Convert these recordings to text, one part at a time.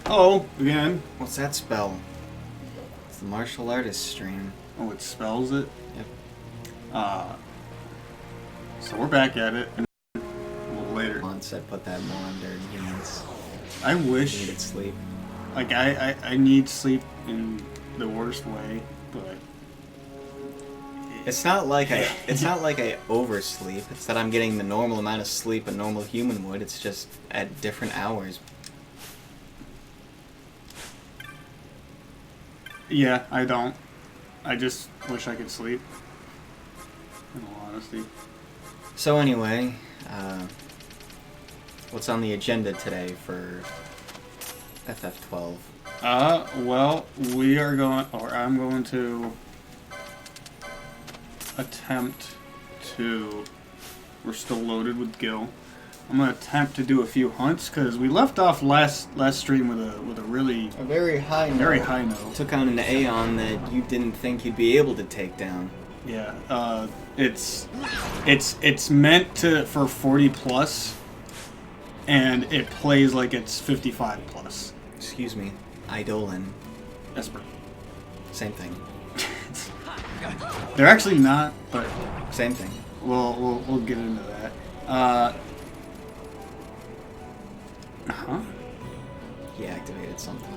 Oh, again. What's that spell? It's the martial artist stream. Oh, it spells it? Yep. So we're back at it a little later. Once I put that more under humans. I I wish, needed sleep. like, I need sleep in the worst way, but... It's not like I oversleep. It's that I'm getting the normal amount of sleep a normal human would. It's just at different hours. Yeah, I don't. I just wish I could sleep. In all honesty. So anyway, what's on the agenda today for FF12? Well, we are going, or I'm going to attempt to, we're still loaded with Gil. I'm going to attempt to do a few hunts, because we left off last stream with a really, A very high note. very high note. Took on an Aeon that you didn't think you'd be able to take down. Yeah, it's meant for 40 plus, and it plays like it's 55 plus. Excuse me, Eidolon. Esper. Same thing. They're actually not, but Same thing. we'll get into that. Huh? He activated something.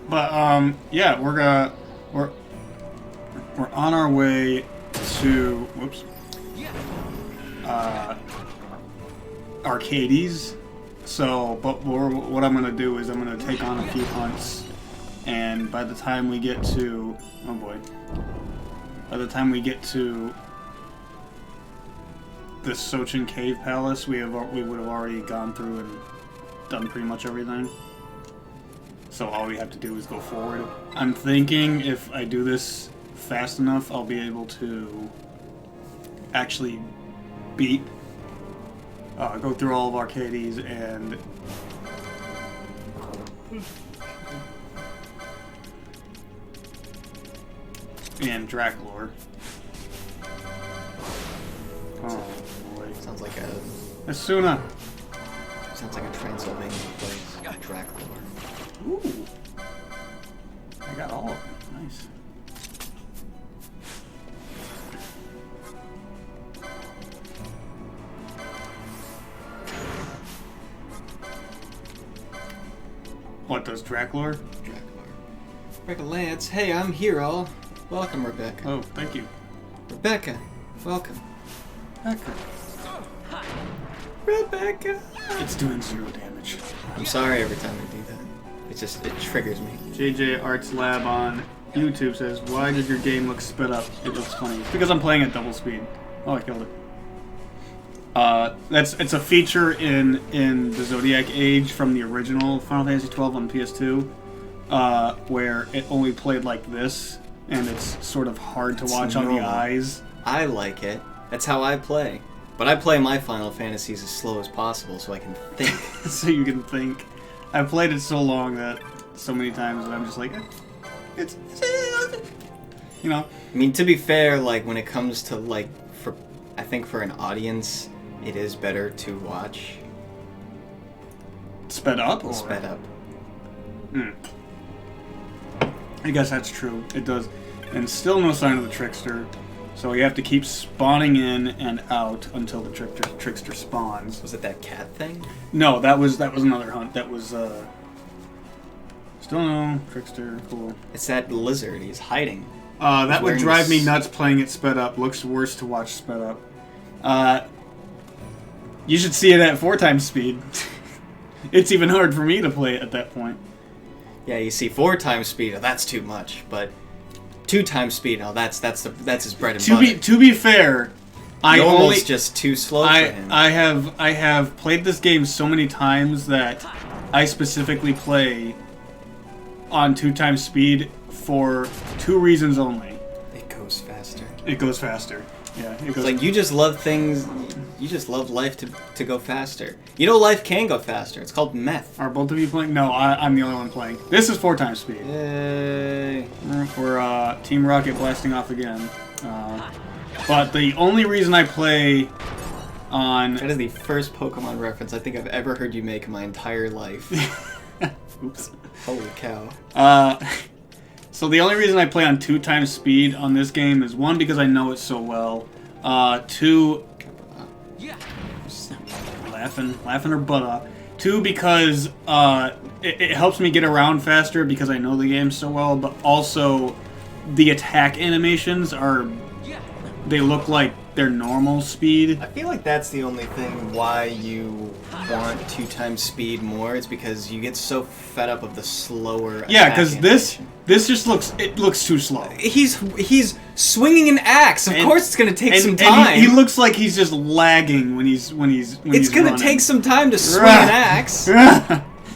But yeah, we're on our way to Arcades. So, but what I'm gonna do is I'm gonna take on a few hunts, and by the time we get to by the time we get to the Sochin Cave Palace, we would have already gone through and done pretty much everything. So all we have to do is go forward. I'm thinking if I do this fast enough, I'll be able to actually beat, go through all of Arcades and Draclor. Oh boy. Sounds like Asuna! a Transylvania place. Dracula. Ooh. I got all of them. Nice. What does Draclor? Dracula. Rebecca Lance, hey, I'm here all. Welcome, Rebecca. Oh, thank you. Rebecca, welcome. Rebecca. Rebecca! It's doing 0 damage. I'm sorry every time I do that. It triggers me. JJ Arts Lab on YouTube says, why does your game look sped up? It looks funny. It's because I'm playing at double speed. Oh, I killed it. It's a feature in the Zodiac Age from the original Final Fantasy XII on PS2, where it only played like this, and it's sort of hard to watch on the eyes. I like it. That's how I play. But I play my Final Fantasies as slow as possible so I can think. So you can think. I've played it so long that so many times that I'm just like, it's you know. I mean, to be fair, like when it comes to I think for an audience, it is better to watch Sped up? Or? sped up. I guess that's true. It does. And still no sign of the Trickster. So you have to keep spawning in and out until the Trickster spawns. Was it that cat thing? No, that was another hunt. That was still no Trickster. Cool. It's that lizard. He's hiding. That would wearing drive me this- nuts playing it sped up. Looks worse to watch sped up. You should see it at 4 times speed. It's even hard for me to play it at that point. Yeah, you see 4 times speed. Oh, that's too much. But 2 times speed. Oh, that's his bread and butter. To be fair, I Normal's only just too slow for him. I have played this game so many times that I specifically play on 2 times speed for 2 reasons only. It goes faster. It goes faster. Yeah, it goes. Like you just love things. You just love life to go faster. You know, life can go faster. It's called meth. Are both of you playing? No, I'm the only one playing. This is 4 times speed. Yay! We're Team Rocket blasting off again. But the only reason I play on... That is the first Pokemon reference I think I've ever heard you make in my entire life. Oops. Holy cow. So the only reason I play on 2 times speed on this game is 1, because I know it so well. 2... Laughing her butt off. 2, because it helps me get around faster because I know the game so well, but also the attack animations are... They look like they're normal speed. I feel like that's the only thing why you want 2 times speed more. It's because you get so fed up of the slower. Yeah, because this just looks too slow. He's swinging an axe. Of course, it's gonna take some time. And he looks like he's just lagging when he's It's gonna running. take some time to swing an axe.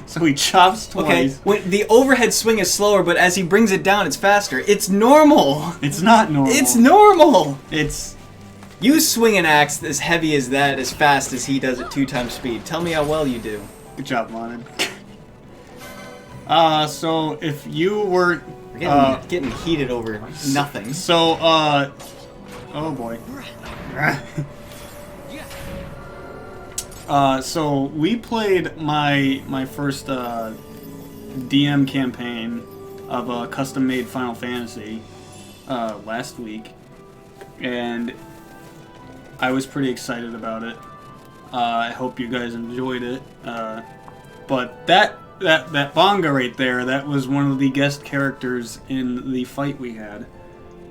So he chops twice. Okay, when the overhead swing is slower, but as he brings it down, it's faster. It's normal. It's not normal. It's normal. It's... You swing an axe as heavy as that, as fast as he does at 2 times speed. Tell me how well you do. Good job, Monin. So if you were... We're getting heated over nothing. So, oh boy. So we played my first DM campaign of a custom-made Final Fantasy last week, and I was pretty excited about it. I hope you guys enjoyed it. But that Bonga right there, that was one of the guest characters in the fight we had.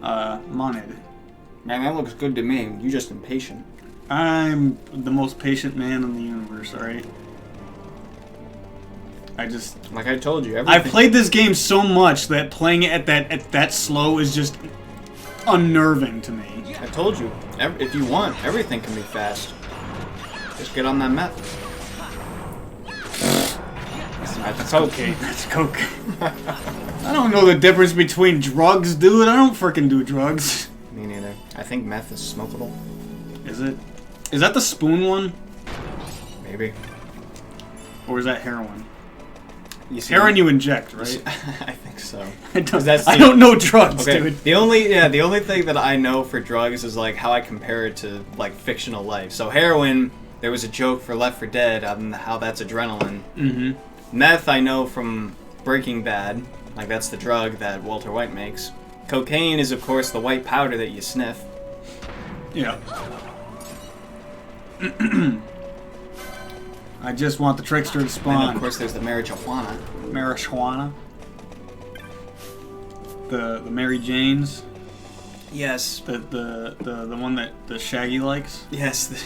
Monid. Man, that looks good to me. You're just impatient. I'm the most patient man in the universe, alright? Like I told you, everything... I've played this game so much that playing it at that slow is just unnerving to me. I told you, if you want, everything can be fast. Just get on that meth. That's okay. That's coke. I don't know the difference between drugs, dude. I don't frickin' do drugs. Me neither. I think meth is smokable. Is it? Is that the spoon one? Maybe. Or is that heroin? See, heroin you inject, right? I think so. I don't know drugs, okay, dude. The only thing that I know for drugs is like how I compare it to like fictional life. So heroin, there was a joke for Left 4 Dead on how that's adrenaline. Mm-hmm. Meth I know from Breaking Bad, like that's the drug that Walter White makes. Cocaine is of course the white powder that you sniff. Yeah. I just want the trickster to spawn. And of course there's the marijuana. Marijuana. The Mary Janes. Yes. The one that the Shaggy likes. Yes,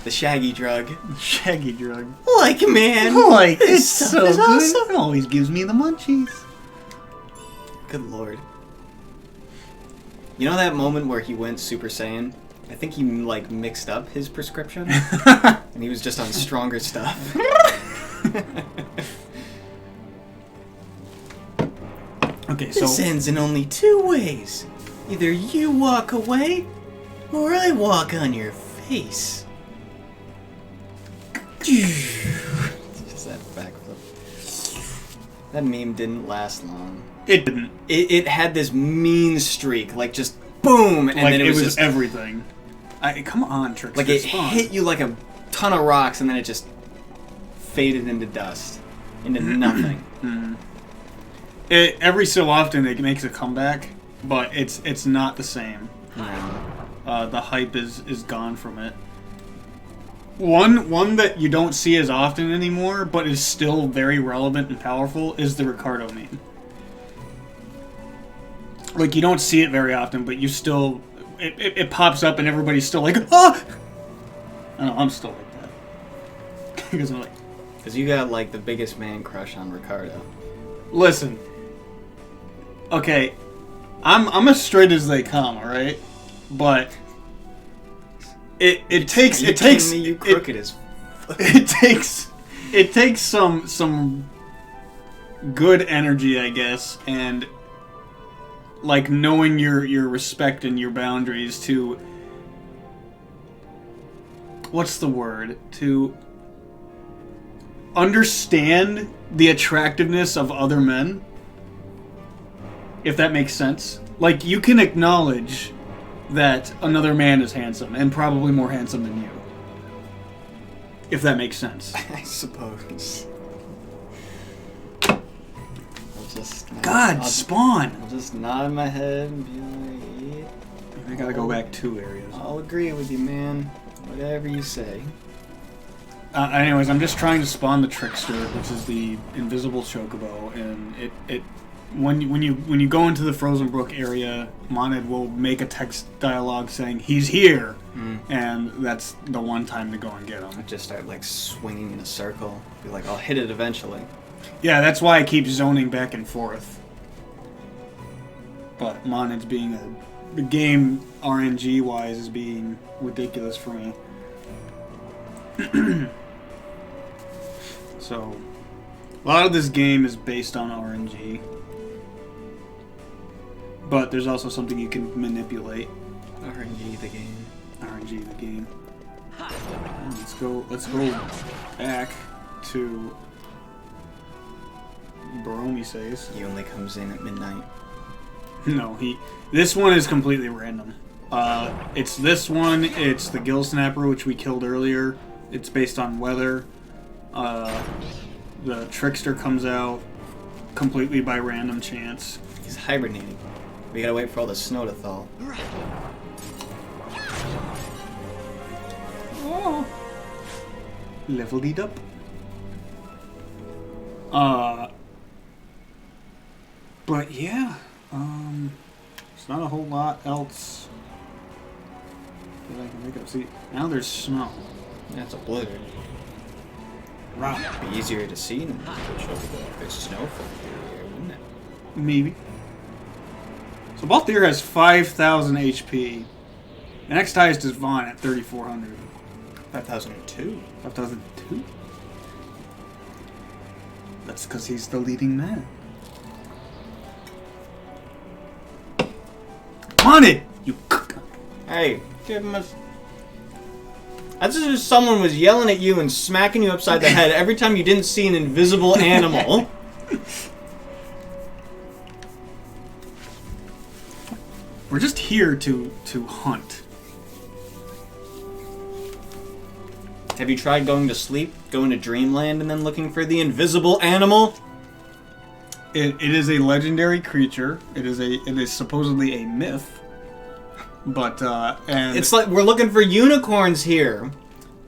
the Shaggy drug. The Shaggy drug. Like, man. Like, it's so good. Awesome. It always gives me the munchies. Good lord. You know that moment where he went Super Saiyan? I think he, like, mixed up his prescription. And he was just on stronger stuff. Okay, so... This ends in only 2 ways. Either you walk away, or I walk on your face. Just that backflip. That meme didn't last long. It didn't. It had this mean streak, like just boom, and like, then it was just everything. Come on, Trickster. like it spawn. hit you like a ton of rocks, and then it just faded into dust, into nothing. Mm. Every so often it makes a comeback, but it's not the same. No. The hype is gone from it. One that you don't see as often anymore, but is still very relevant and powerful, is the Ricardo meme. Like, you don't see it very often, but you still... It pops up and everybody's still like, ah! I know, I'm still like that. Because I'm like... Because you got, like, the biggest man crush on Ricardo. Listen. Okay. I'm as straight as they come, alright? But... It takes me, you crooked as it takes some good energy, I guess, and like knowing your respect and your boundaries to, what's the word, to understand the attractiveness of other men, if that makes sense. Like, you can acknowledge that another man is handsome, and probably more handsome than you. If that makes sense. I suppose. Spawn! I'll just nod my head and be like, I gotta go back 2 areas. I'll agree with you, man. Whatever you say. Anyways, I'm just trying to spawn the Trickster, which is the invisible chocobo, and when you go into the Frozen Brook area, Monad will make a text dialogue saying he's here, and that's the one time to go and get him. I just start like swinging in a circle. Be like, I'll hit it eventually. Yeah, that's why I keep zoning back and forth. But Monad's being the game RNG wise is being ridiculous for me. So, a lot of this game is based on RNG. But there's also something you can manipulate. RNG the game. RNG the game. Let's go back to Baromi says. He only comes in at midnight. No, this one is completely random. It's this one, it's the Gill Snapper, which we killed earlier. It's based on weather. The Trickster comes out completely by random chance. He's hibernating. We gotta wait for all the snow to thaw. Oh. Leveled it up. But yeah, there's not a whole lot else that I can think of. See, now there's snow. That's a blizzard. Right. It'd be easier to see than if there's snow from here, wouldn't it? Maybe. So Balthier has 5,000 HP. The next highest is Vaughn at 3,400. 5,002. 5,002? That's because he's the leading man. On it! You cuck! Hey, give him a... That's as if someone was yelling at you and smacking you upside the head every time you didn't see an invisible animal. We're just here to hunt. Have you tried going to sleep, going to dreamland, and then looking for the invisible animal? It is a legendary creature. It is supposedly a myth. But and it's like we're looking for unicorns here.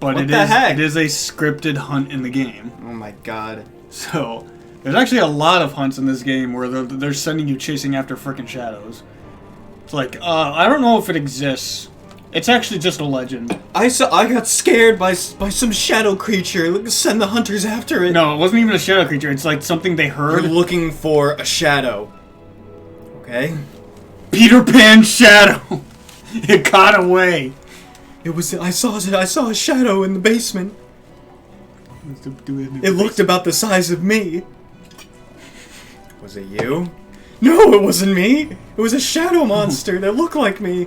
But what the heck? It is a scripted hunt in the game. Oh my god. So there's actually a lot of hunts in this game where they're sending you chasing after frickin' shadows. It's like I don't know if it exists. It's actually just a legend. I got scared by some shadow creature. Send the hunters after it. No, it wasn't even a shadow creature. It's like something they heard. We're looking for a shadow. Okay. Peter Pan's shadow. It got away. It was. I saw a shadow in the basement. It looked about the size of me. Was it you? No, it wasn't me. It was a shadow monster that looked like me.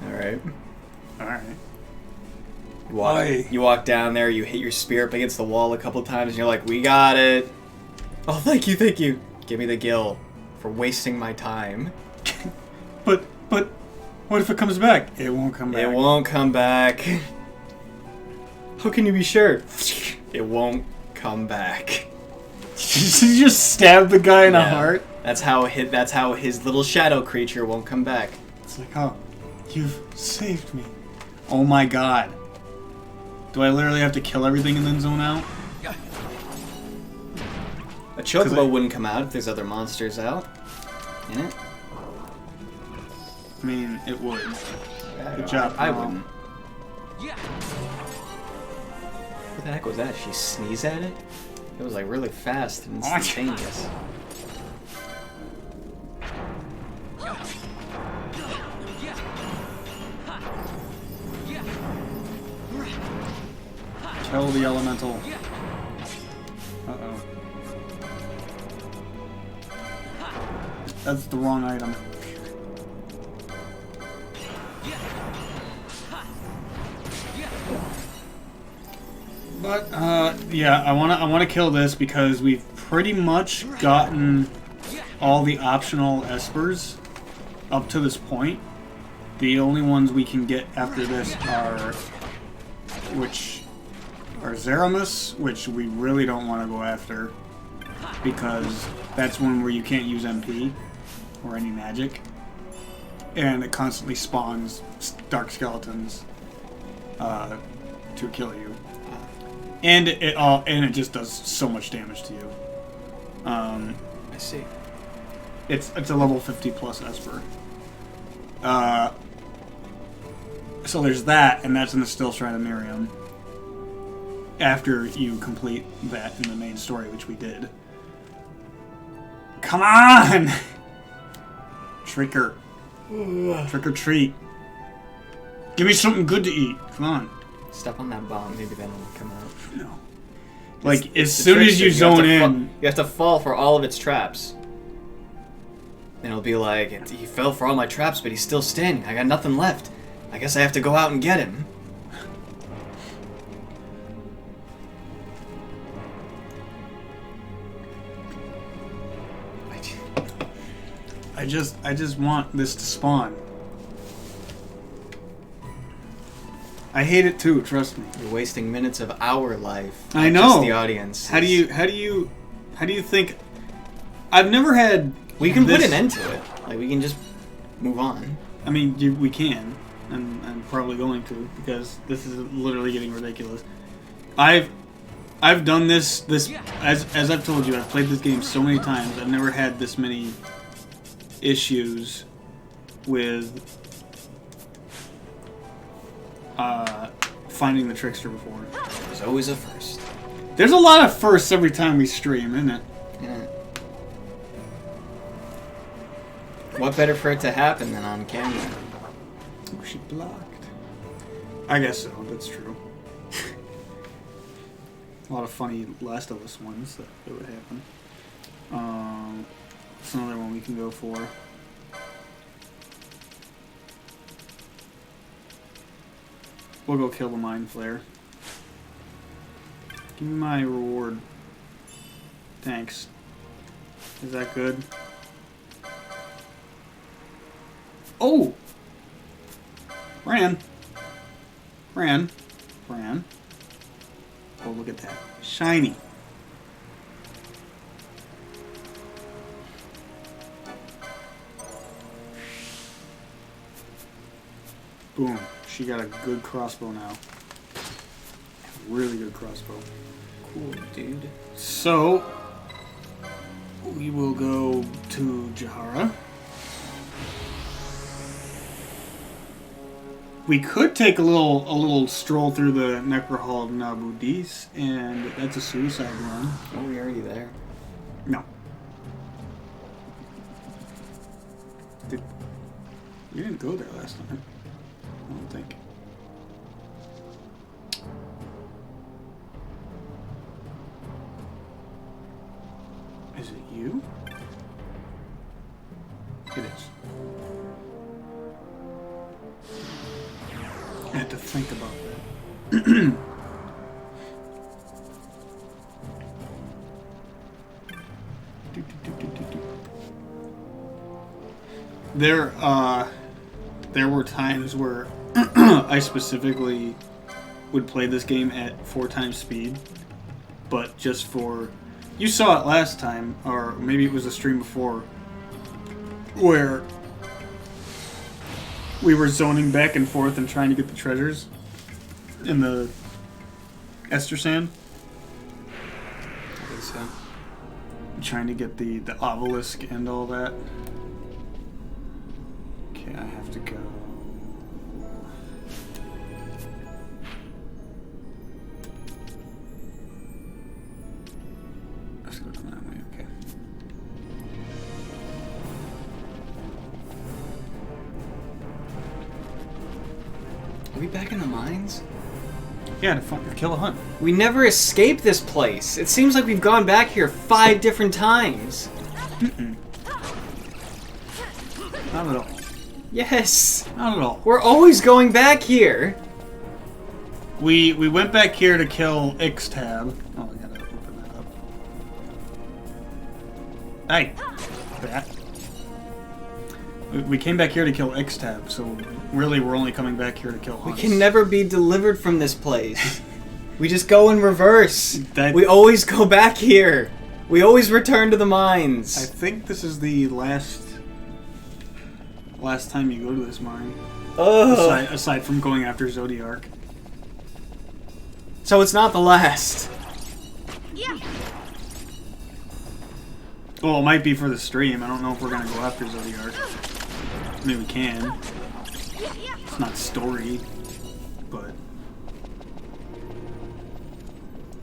All right. You walk down there, you hit your spear up against the wall a couple times, and you're like, we got it. Oh, thank you. Give me the gill for wasting my time. But, what if it comes back? It won't come back. It won't come back. How can you be sure? It won't come back. You just stab the guy in the heart? That's how his little shadow creature won't come back. It's like, oh, you've saved me. Oh my god. Do I literally have to kill everything and then zone out? A chocobo wouldn't come out if there's other monsters out in it. I mean, it would. Good job. I wouldn't. What the heck was that? She sneezed at it? It was like really fast and instantaneous. Kill the elemental. Uh-oh. That's the wrong item. But yeah, I wanna kill this because we've pretty much gotten all the optional espers up to this point. The only ones we can get after this are are Zeramus, which we really don't want to go after because that's one where you can't use MP or any magic, and it constantly spawns dark skeletons to kill you, and it just does so much damage to you. I see. It's a level 50 plus Esper. So there's that, and that's in the Still Shrine of Miriam. After you complete that in the main story, which we did. Come on! Trick or treat. Give me something good to eat. Come on. Step on that bomb, maybe that'll come out. No. Like, as soon as you zone in... You have to fall for all of its traps. And it'll be like, he fell for all my traps, but he's still standing. I got nothing left. I guess I have to go out and get him. I just want this to spawn. I hate it too, trust me. You're wasting minutes of our life. I know. Just the audience. How do you think I've never had We can put an end to it. Like, we can just move on. I mean, we can. I'm probably going to, because this is literally getting ridiculous. I've done this as I've told you, I've played this game so many times. I've never had this many issues with finding the trickster before. There's always a first. There's a lot of firsts every time we stream, isn't it? Yeah. What better for it to happen than on camera? Oh, she blocked. I guess so, that's true. A lot of funny Last of Us ones that would happen. That's another one we can go for. We'll go kill the Mind Flayer. Give me my reward. Thanks. Is that good? Oh! Ran. Oh, look at that. Shiny. Boom. She got a good crossbow now. Really good crossbow. Cool, dude. So, we will go to Jahara. We could take a little stroll through the Necro Hall of Nabudis, and that's a suicide run. Are we already there? No. You didn't go there last time. I don't think. Is it you? It is. I had to think about that. There were times where I specifically would play this game at 4 times speed, but just for... You saw it last time, or maybe it was a stream before, where we were zoning back and forth and trying to get the treasures in the Ester Sand. I think so. Trying to get the obelisk and all that. Okay, I have to go. Let's go down that way, okay. Are we back in the mines? Yeah, to kill a hunt. We never escaped this place. It seems like we've gone back here 5 different times. Mm-mm. Not at all. Yes. Not at all. We're always going back here. We went back here to kill XII. Oh, I gotta open that up. Hey! Bat. We came back here to kill XII, so really we're only coming back here to kill We hunts. can never be delivered from this place. We just go in reverse. We always go back here. We always return to the mines. I think this is the last time you go to this mine. Aside from going after Zodiac. So it's not the last. Yeah. Well, it might be for the stream. I don't know if we're gonna go after Zodiac. I mean, we can. It's not story, but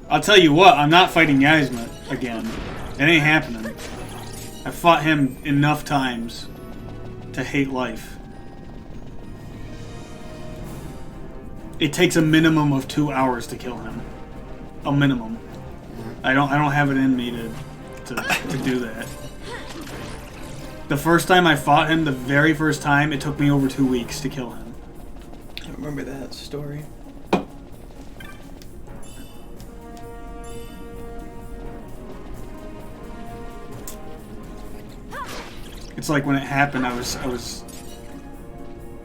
I'll tell you what. I'm not fighting Yasma again. It ain't happening. I fought him enough times to hate life. It takes a minimum of 2 hours to kill him. A minimum. I don't have it in me to do that. The first time I fought him, the very first time, it took me over 2 weeks to kill him. I remember that story. It's like when it happened, I was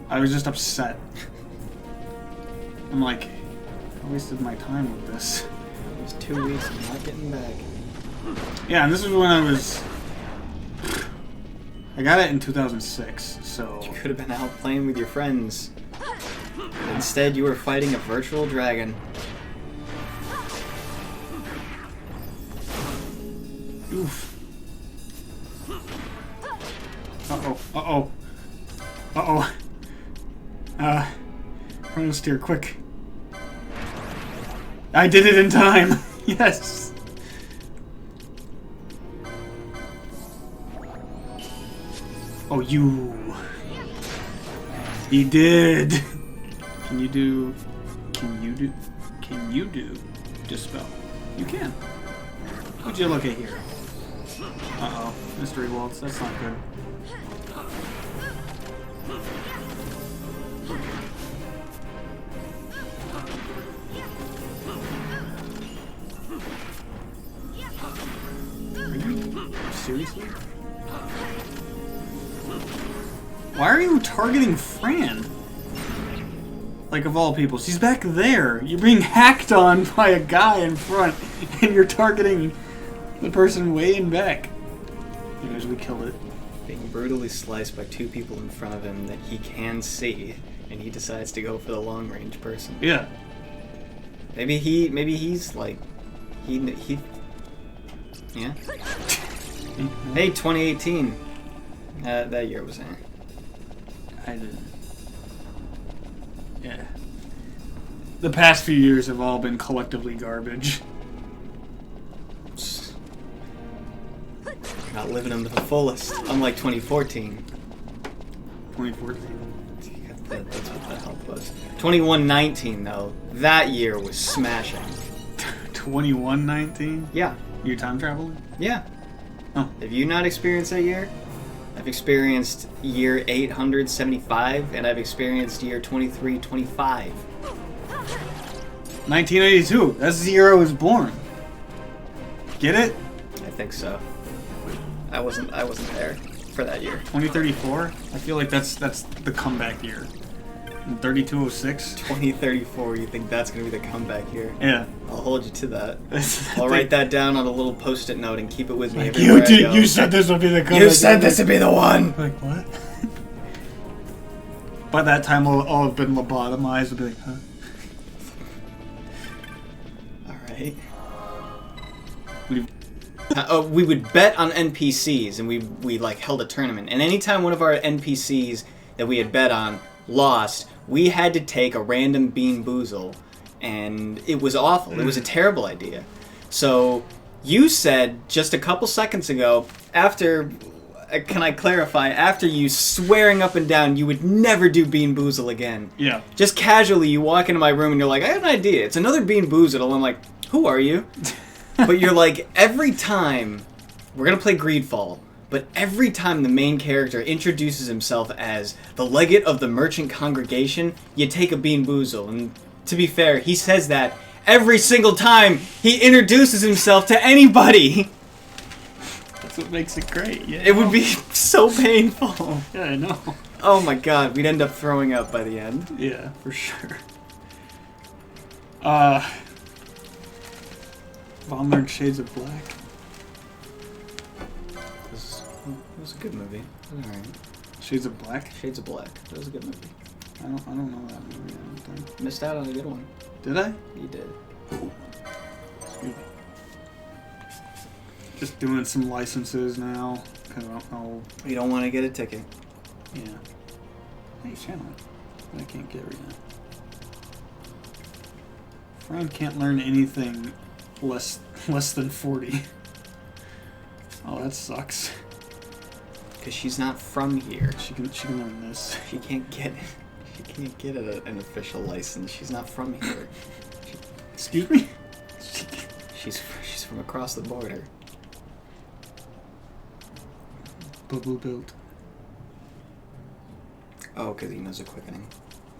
just upset. I'm like, I wasted my time with this. It was 2 weeks and not getting back. Yeah, and this is when I got it in 2006, so... You could have been out playing with your friends. But instead, you were fighting a virtual dragon. Oof. Uh-oh. Uh-oh. Uh-oh. Chrono steer, quick. I did it in time! Yes! Oh, you... He did! Can you do Dispel? You can. Would you look at here? Uh-oh. Mystery Waltz, that's not good. Are you... seriously? Why are you targeting Fran? Like, of all people. She's back there. You're being hacked on by a guy in front, and you're targeting the person way in back. Anyways, we killed it. Being brutally sliced by 2 people in front of him that he can see, and he decides to go for the long-range person. Yeah. Maybe he's like... He... Yeah? Hey, 2018. That year was in. I didn't. Yeah. The past few years have all been collectively garbage. Not living them to the fullest, unlike 2014. 2014. That's what the help was. 2119, though, that year was smashing. 2119? Yeah. You time traveling? Yeah. Oh. Have you not experienced that year? I've experienced year 875, and I've experienced year 2325. 1982. That's the year I was born. Get it? I think so. I wasn't there for that year. 2034? I feel like that's the comeback year. And 3206? 2034, you think that's going to be the comeback year? Yeah. I'll hold you to that. I'll write that down on a little post-it note and keep it with me Like, everywhere I go. you said this would be the comeback. You said this would be the one! Like, what? By that time, I'll have been lobotomized. I'll be like, huh? Alright. We would bet on NPCs, and we like held a tournament. And anytime one of our NPCs that we had bet on lost, we had to take a random Bean Boozle, and it was awful. It was a terrible idea. So you said just a couple seconds ago, after, can I clarify, after you swearing up and down you would never do Bean Boozle again. Yeah. Just casually you walk into my room and you're like, I have an idea. It's another Bean Boozle. I'm like, who are you? But you're like, every time, we're going to play Greedfall, but every time the main character introduces himself as the legate of the merchant congregation, you take a Bean Boozle. And to be fair, he says that every single time he introduces himself to anybody. That's what makes it great. Yeah. It would be so painful. Yeah, I know. Oh my god, we'd end up throwing up by the end. Yeah, for sure. Vaughn learned Shades of Black. It was a good movie. It was alright. Shades of Black? Shades of Black. It was a good movie. I don't know that movie, I don't think. Missed out on a good one. Did I? You did. Excuse me. Just doing some licenses now, because I don't know. You don't want to get a ticket. Yeah. Hey, channel it. I can't get right now. Fran can't learn anything less than 40. Oh, that sucks. Because she's not from here. She can learn this. She can't get an official license. She's not from here. Excuse me? She's from across the border. Bubble built. Oh, because he knows a quickening.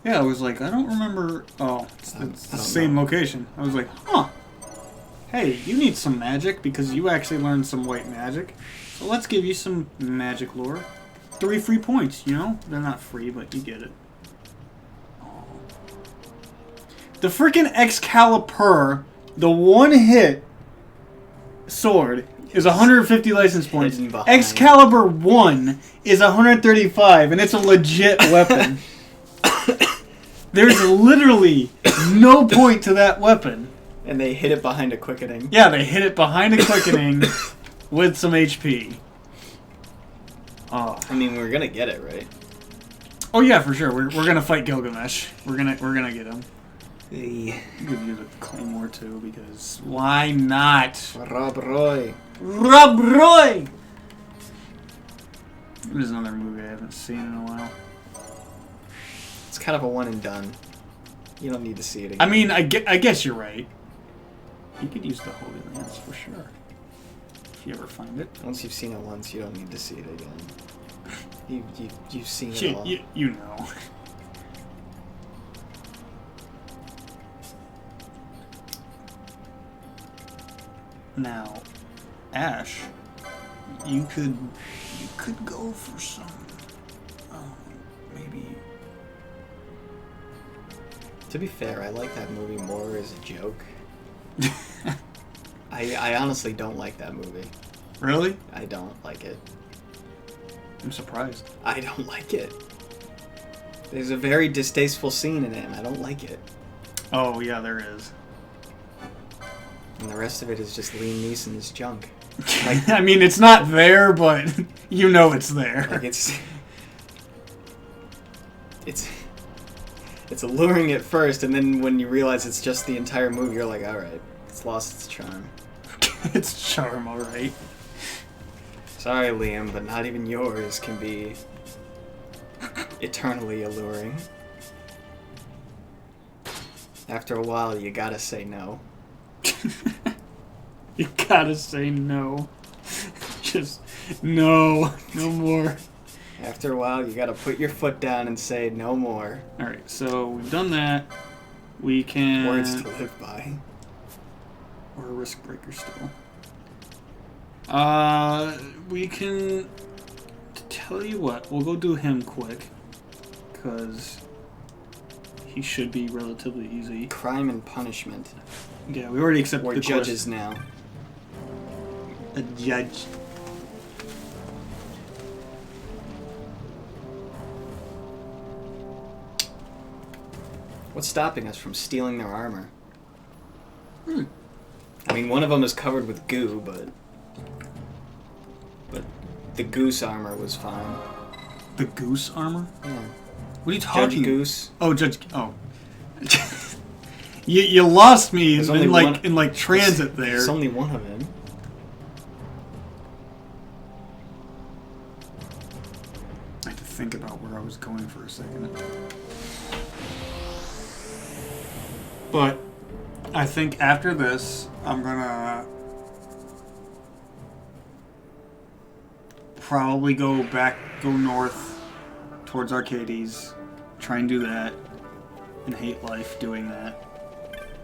Yeah, I was like, I don't remember. Oh, it's the same location. I was like, huh. Hey, you need some magic because you actually learned some white magic. So let's give you some magic lore. 3 free points, you know? They're not free, but you get it. Oh. The freaking Excalibur, the one-hit sword, is 150 license points. Excalibur 1 is 135, and it's a legit weapon. There's literally no point to that weapon. And they hit it behind a quickening. Yeah, they hit it behind a quickening with some HP. Oh. I mean, we're gonna get it, right? Oh yeah, for sure. We're gonna fight Gilgamesh. We're gonna get him. Hey. Give you the Claymore too, because why not? Rob Roy. Rob Roy! There's another movie I haven't seen in a while. It's kind of a one and done. You don't need to see it again. I mean, I guess you're right. You could use the Holy Lance for sure. If you ever find it. Once you've seen it once, you don't need to see it again. You've seen it all. You know. Now, Ash, you could go for some, maybe. To be fair, I like that movie more as a joke. I honestly don't like that movie. Really? I don't like it. I'm surprised. I don't like it. There's a very distasteful scene in it, and I don't like it. Oh, yeah, there is. And the rest of it is just Liam Neeson's junk. Like, I mean, it's not there, but you know it's there. Like, it's alluring at first, and then when you realize it's just the entire movie, you're like, alright, it's lost its charm. It's charm, alright. Sorry, Liam, but not even yours can be eternally alluring. After a while, you gotta say no. You gotta say no. Just, no. No more. After a while, you gotta put your foot down and say no more. Alright, so we've done that. We can... Words to live by. Or a risk breaker still. We can... Tell you what, we'll go do him quick. Because he should be relatively easy. Crime and punishment. Yeah, we already accepted We're the judges now. A judge. What's stopping us from stealing their armor? I mean, one of them is covered with goo, but the goose armor was fine. The goose armor? Yeah. What are you talking? Judge Goose. Oh, Judge. Oh. you lost me There's in like transit there. There's only one of them. I had to think about where I was going for a second. But I think after this, I'm gonna probably go north towards Arcades, try and do that, and hate life doing that.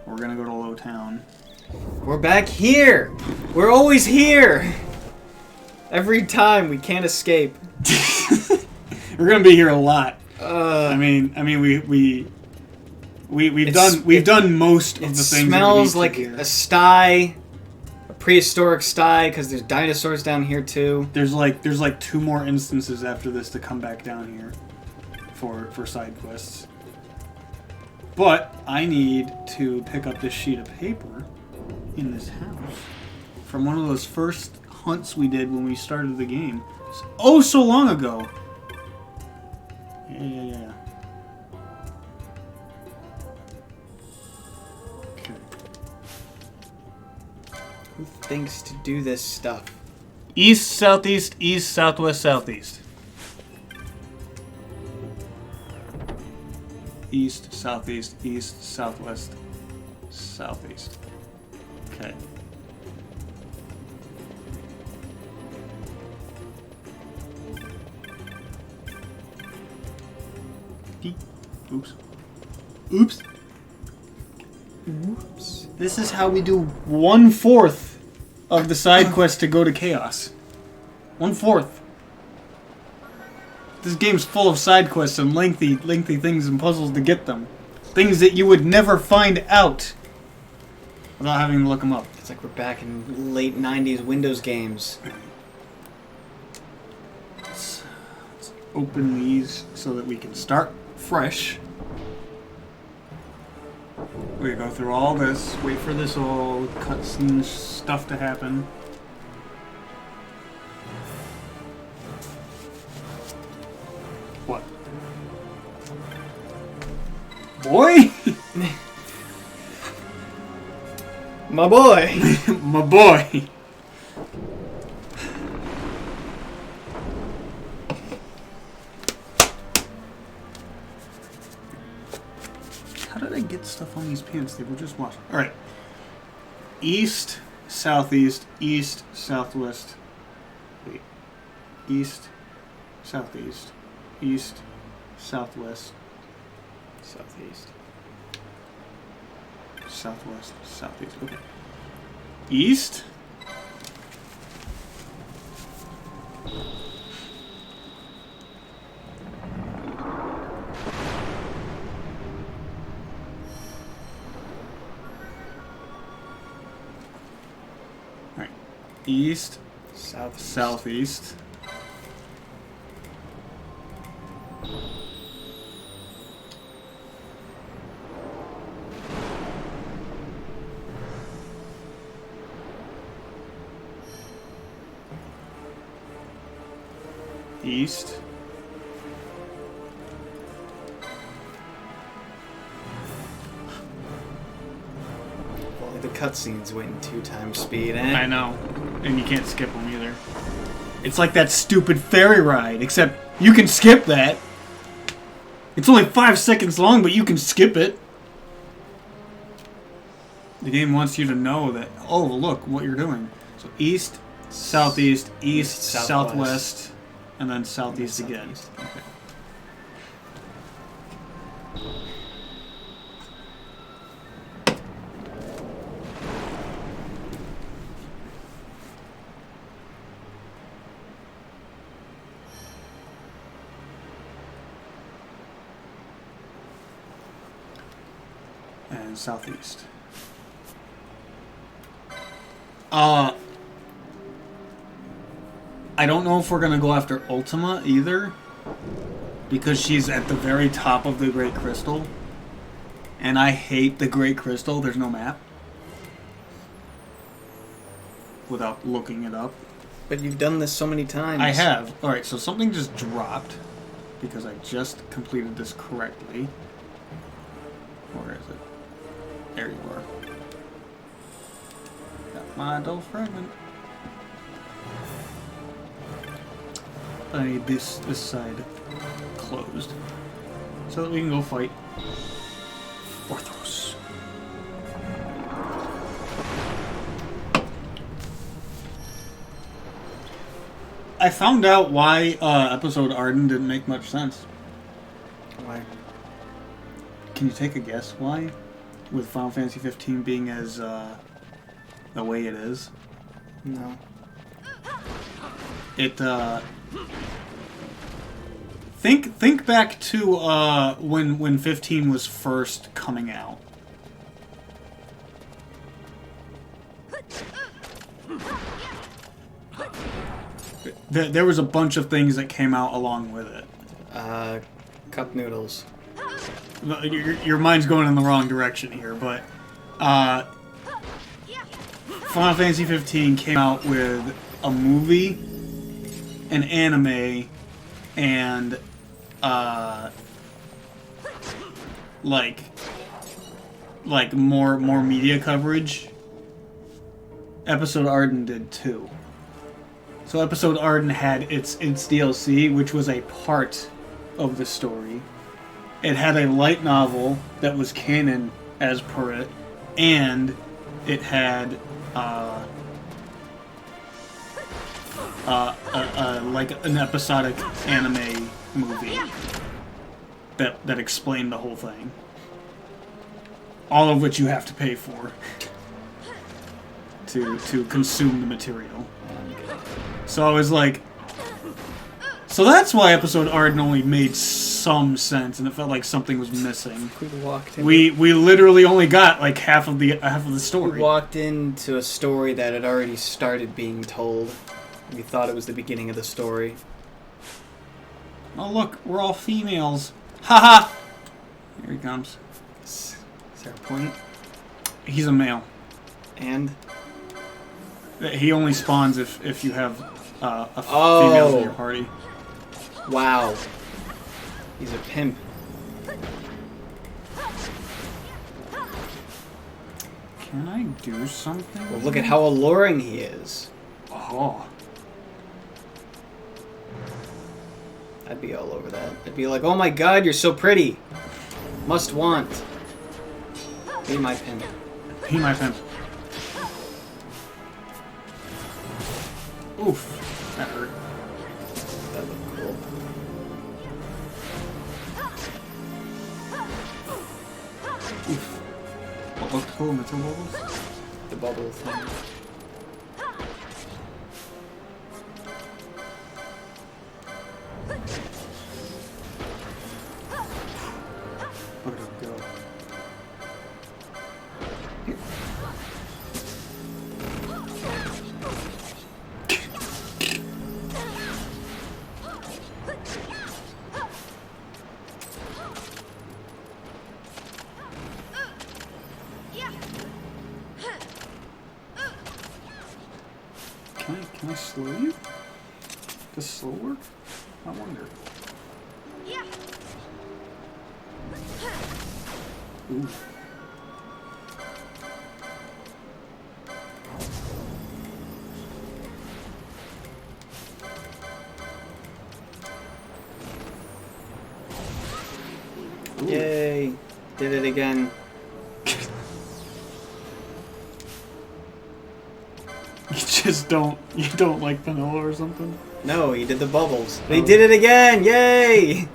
We're gonna go to Low Town. We're back here! We're always here! Every time we can't escape. We're gonna be here a lot. I mean, we've done most of the things. It smells like a sty prehistoric style because there's dinosaurs down here too. There's like 2 more instances after this to come back down here for side quests. But I need to pick up this sheet of paper in this house from one of those first hunts we did when we started the game. Oh, so long ago. Yeah. Okay. Who thinks to do this stuff? East, southeast, east, southwest, southeast. East, southeast, east, southwest, southeast. Okay. Oops. Oops. Whoops. This is how we do 1/4 of the side quest to go to Chaos. 1/4. This game's full of side quests and lengthy things and puzzles to get them. Things that you would never find out without having to look them up. It's like we're back in late 90s Windows games. Let's open these so that we can start fresh. We go through all this, wait for this old cutscene stuff to happen. What? Boy? My boy! My boy! How did I get stuff on these pants? They were just washed. Alright. East, southeast, east, southwest. Wait. East, southeast, east, southwest, Southeast. southwest, southeast. Okay. East. Alright. East, southeast. East. Only the cutscenes went in 2 times speed, eh? I know. And you can't skip them either. It's like that stupid ferry ride, except you can skip that. It's only 5 seconds long, but you can skip it. The game wants you to know that, oh, look what you're doing. So east, southeast, east, southwest, and then southeast again. Okay. And southeast. I don't know if we're gonna go after Ultima either, because she's at the very top of the Great Crystal, and I hate the Great Crystal. There's no map. Without looking it up. But you've done this so many times. I have. Alright, so something just dropped, because I just completed this correctly. Where is it? There you are. Got my dull fragment. I need this side closed so that we can go fight Orthros. I found out why episode Arden didn't make much sense. Why? Can you take a guess why? With Final Fantasy 15 being as the way it is. No. It think back to when 15 was first coming out. There was a bunch of things that came out along with it. Cup noodles. Your mind's going in the wrong direction here, but Final Fantasy 15 came out with a movie, an anime, and like more media coverage. Episode Arden did too. So Episode Arden had its DLC, which was a part of the story. It had a light novel that was canon as per it, and it had like an episodic anime movie that explained the whole thing. All of which you have to pay for to consume the material. So I was like, so that's why Episode Arden only made some sense, and it felt like something was missing. We literally only got like half of the story. We walked into a story that had already started being told. We thought it was the beginning of the story. Oh look, we're all females. Haha! Here he comes. Is there a point? He's a male. And? He only spawns if you have a female in your party. Wow. He's a pimp. Can I do something? Well, look at how alluring he is. Oh. I'd be all over that. I'd be like, oh my god, you're so pretty. Must want. Be my pimp. Be my pimp. Oof. That hurt. That looked cool. Oof. What looked cool? Metal bubbles? The bubble thing. Look at him go. Can I slow you? Does slow work? I wonder. Ooh. Yay! Did it again. You don't like vanilla or something? No, he did the bubbles. They did it again! Yay!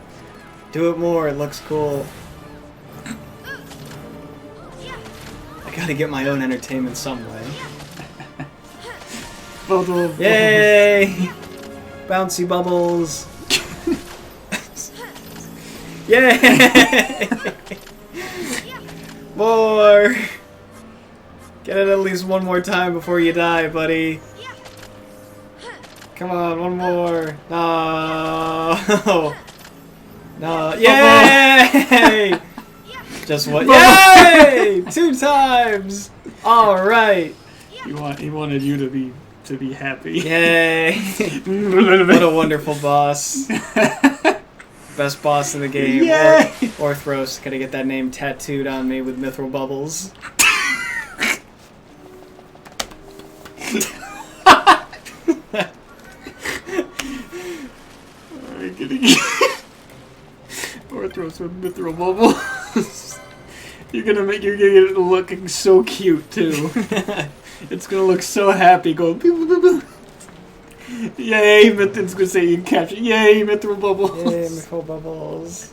Do it more, it looks cool. I gotta get my own entertainment some way. Bubble. Yay! Bouncy bubbles! Yay! More! Get it at least one more time before you die, buddy. Come on, one more. No. No. Yay! Just one. Yay! 2 times. All right. He wanted you to be happy. Yay! What a wonderful boss. Best boss in the game. Yay! Orthros. Gotta get that name tattooed on me with mithril bubbles. Orthros with mithril bubbles. You're gonna get it looking so cute too. It's gonna look so happy going. Yay! It's gonna say you can capture. Yay! Mithril bubbles. Yay! Mithril bubbles.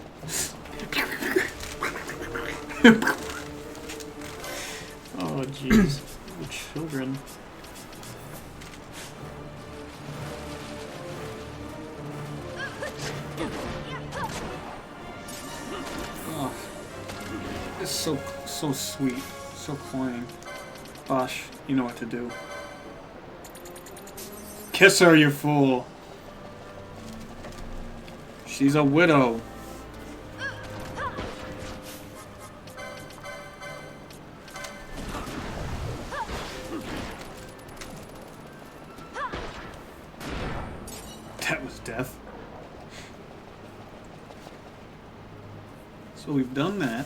Oh jeez, the children. Oh, it's so sweet, so cloying. Bosh, you know what to do. Kiss her, you fool. She's a widow. That was death. So we've done that.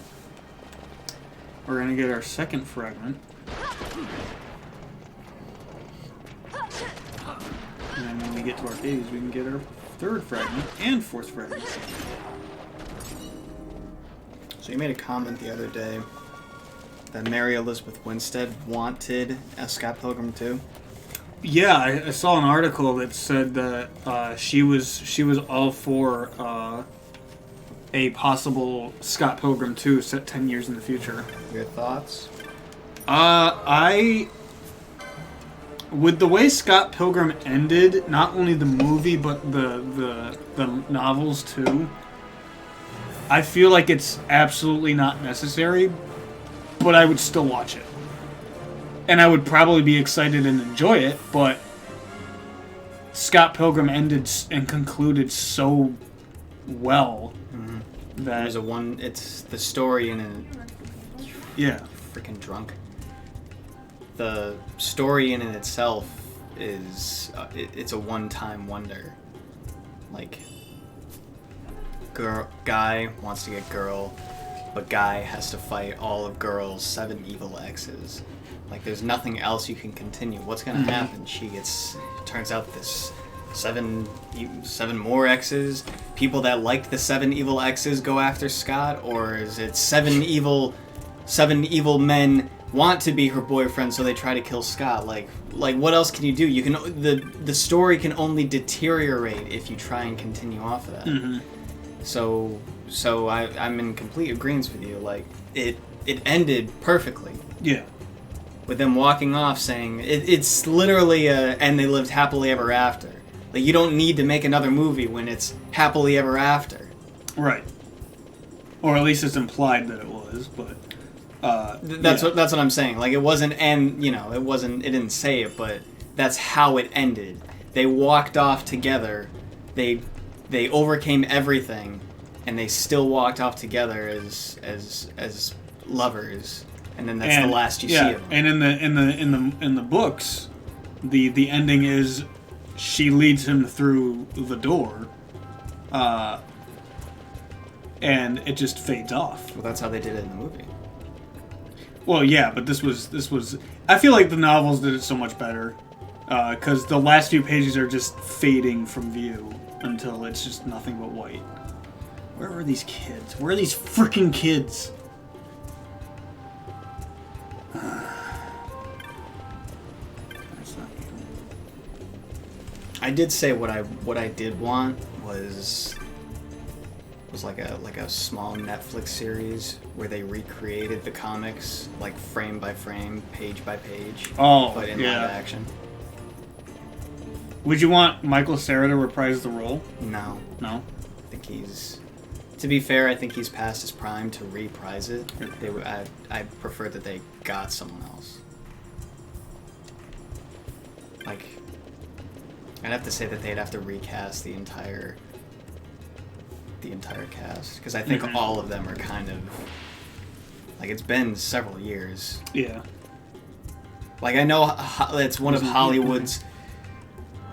We're gonna get our second fragment. And then when we get to our babies, we can get our third fragment and fourth fragment. So you made a comment the other day that Mary Elizabeth Winstead wanted a Scott Pilgrim 2. Yeah, I saw an article that said that she was all for a possible Scott Pilgrim 2 set 10 years in the future. Your thoughts? With the way Scott Pilgrim ended, not only the movie but the novels too, I feel like it's absolutely not necessary, but I would still watch it. And I would probably be excited and enjoy it, but Scott Pilgrim ended and concluded so well that it's the story in it. Yeah. Freaking drunk. The story in it itself is it's a one-time wonder. Like, guy wants to get girl, but guy has to fight all of girl's 7 evil exes. Like, there's nothing else you can continue. What's gonna happen? Turns out this 7 more exes. People that liked the 7 evil exes go after Scott, or is it 7 evil men want to be her boyfriend, so they try to kill Scott? Like what else can you do? You can the story can only deteriorate if you try and continue off of that. Mm-hmm. So I'm in complete agreement with you. Like it ended perfectly. Yeah. With them walking off, saying it's literally and they lived happily ever after. Like, you don't need to make another movie when it's happily ever after. Right. Or at least it's implied that it was, but that's what I'm saying. Like, it wasn't, and it didn't say it, but that's how it ended. They walked off together. They overcame everything, and they still walked off together as lovers. And then that's the last you see of them. And in the books, the ending is she leads him through the door, and it just fades off. Well, that's how they did it in the movie. Well, yeah, but this was. I feel like the novels did it so much better, because the last few pages are just fading from view until it's just nothing but white. Where are these kids? Where are these freaking kids? I did say what I did want was like a small Netflix series where they recreated the comics, like frame by frame, page by page, but in live action. Would you want Michael Cera to reprise the role? No. No? I think to be fair, I think he's past his prime to reprise it. I prefer that they got someone else. Like, I'd have to say that they'd have to recast the entire cast, because I think all of them are kind of like, it's been several years. Yeah. Like, I know it's one of Hollywood's,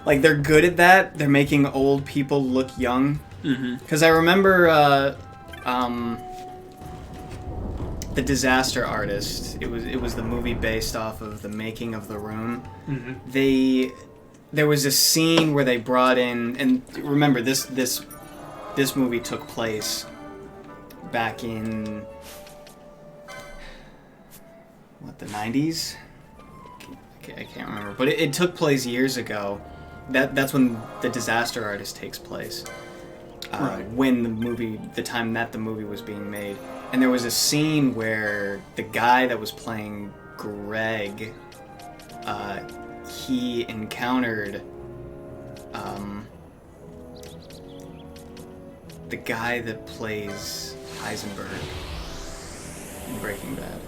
like, they're good at that. They're making old people look young. Because I remember The Disaster Artist. It was the movie based off of The Making of the Room. There was a scene where they brought in, and remember, this movie took place back in the 90s? I can't remember, but it took place years ago. That's when The Disaster Artist takes place. Right. When the time that the movie was being made, and there was a scene where the guy that was playing Greg, he encountered the guy that plays Heisenberg in Breaking Bad.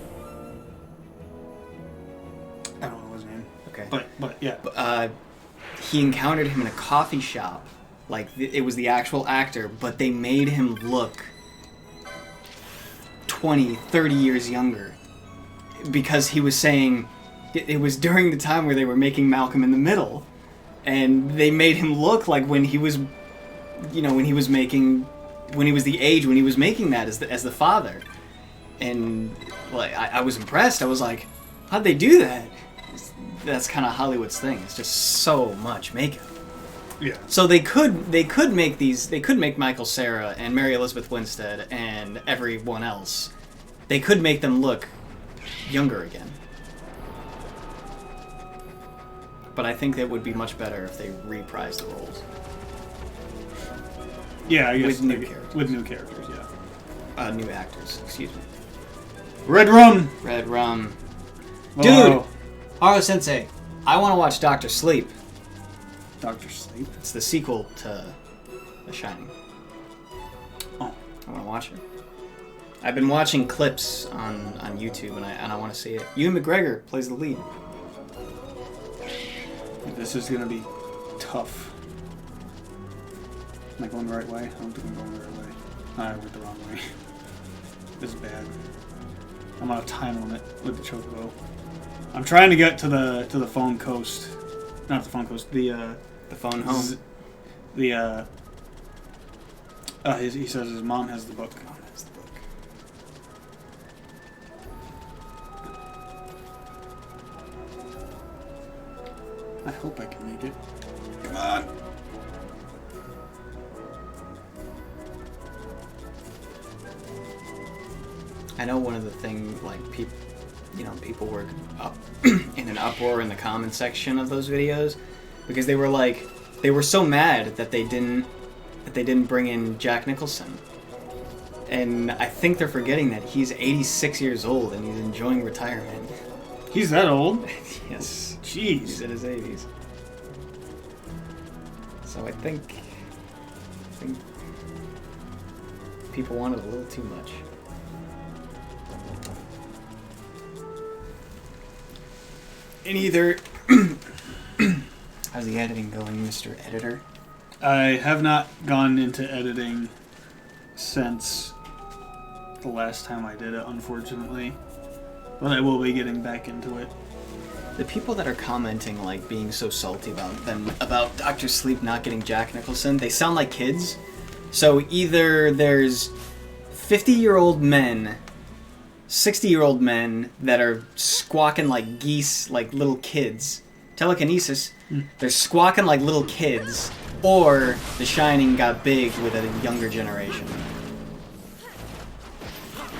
I don't know his name. Okay. But yeah. he encountered him in a coffee shop. Like, it was the actual actor, but they made him look 20, 30 years younger. Because he was saying... It was during the time where they were making Malcolm in the Middle. And they made him look like when he was... when he was making... When he was the age when he was making that as the father. And, like, I was impressed. I was like, how'd they do that? That's kind of Hollywood's thing. It's just so much makeup. Yeah. So they could make these. They could make Michael Cera and Mary Elizabeth Winstead and everyone else. They could make them look younger again. But I think that would be much better if they reprised the roles. Yeah, I guess with new characters. With new characters, yeah. New actors. Excuse me. Red Rum. Red Rum. Oh. Dude, Haro Sensei, I want to watch Doctor Sleep. Doctor Sleep. It's the sequel to The Shining. Oh, I want to watch it. I've been watching clips on YouTube, and I want to see it. Ewan McGregor plays the lead. this is gonna be tough. Am I going the right way? I don't think I'm going the right way. I went the wrong way. This is bad. I'm on a time limit with the chocobo. I'm trying to get to the phone coast. Not the phone coast. The phone home. He says his mom has the book. Mom has the book. I hope I can make it. Come on. I know one of the things, like, people were up in an uproar in the comment section of those videos because they were so mad that they didn't bring in Jack Nicholson. And I think they're forgetting that he's 86 years old and he's enjoying retirement. He's that old? Yes. Jeez. He's in his 80s. So I think people wanted a little too much. And either... How's the editing going, Mr. Editor? I have not gone into editing since the last time I did it, unfortunately. But I will be getting back into it. The people that are commenting, like, being so salty about Dr. Sleep not getting Jack Nicholson, they sound like kids. So either there's 50-year-old men, 60-year-old men that are squawking like geese, like little kids. Telekinesis. They're squawking like little kids. Or The Shining got big with a younger generation.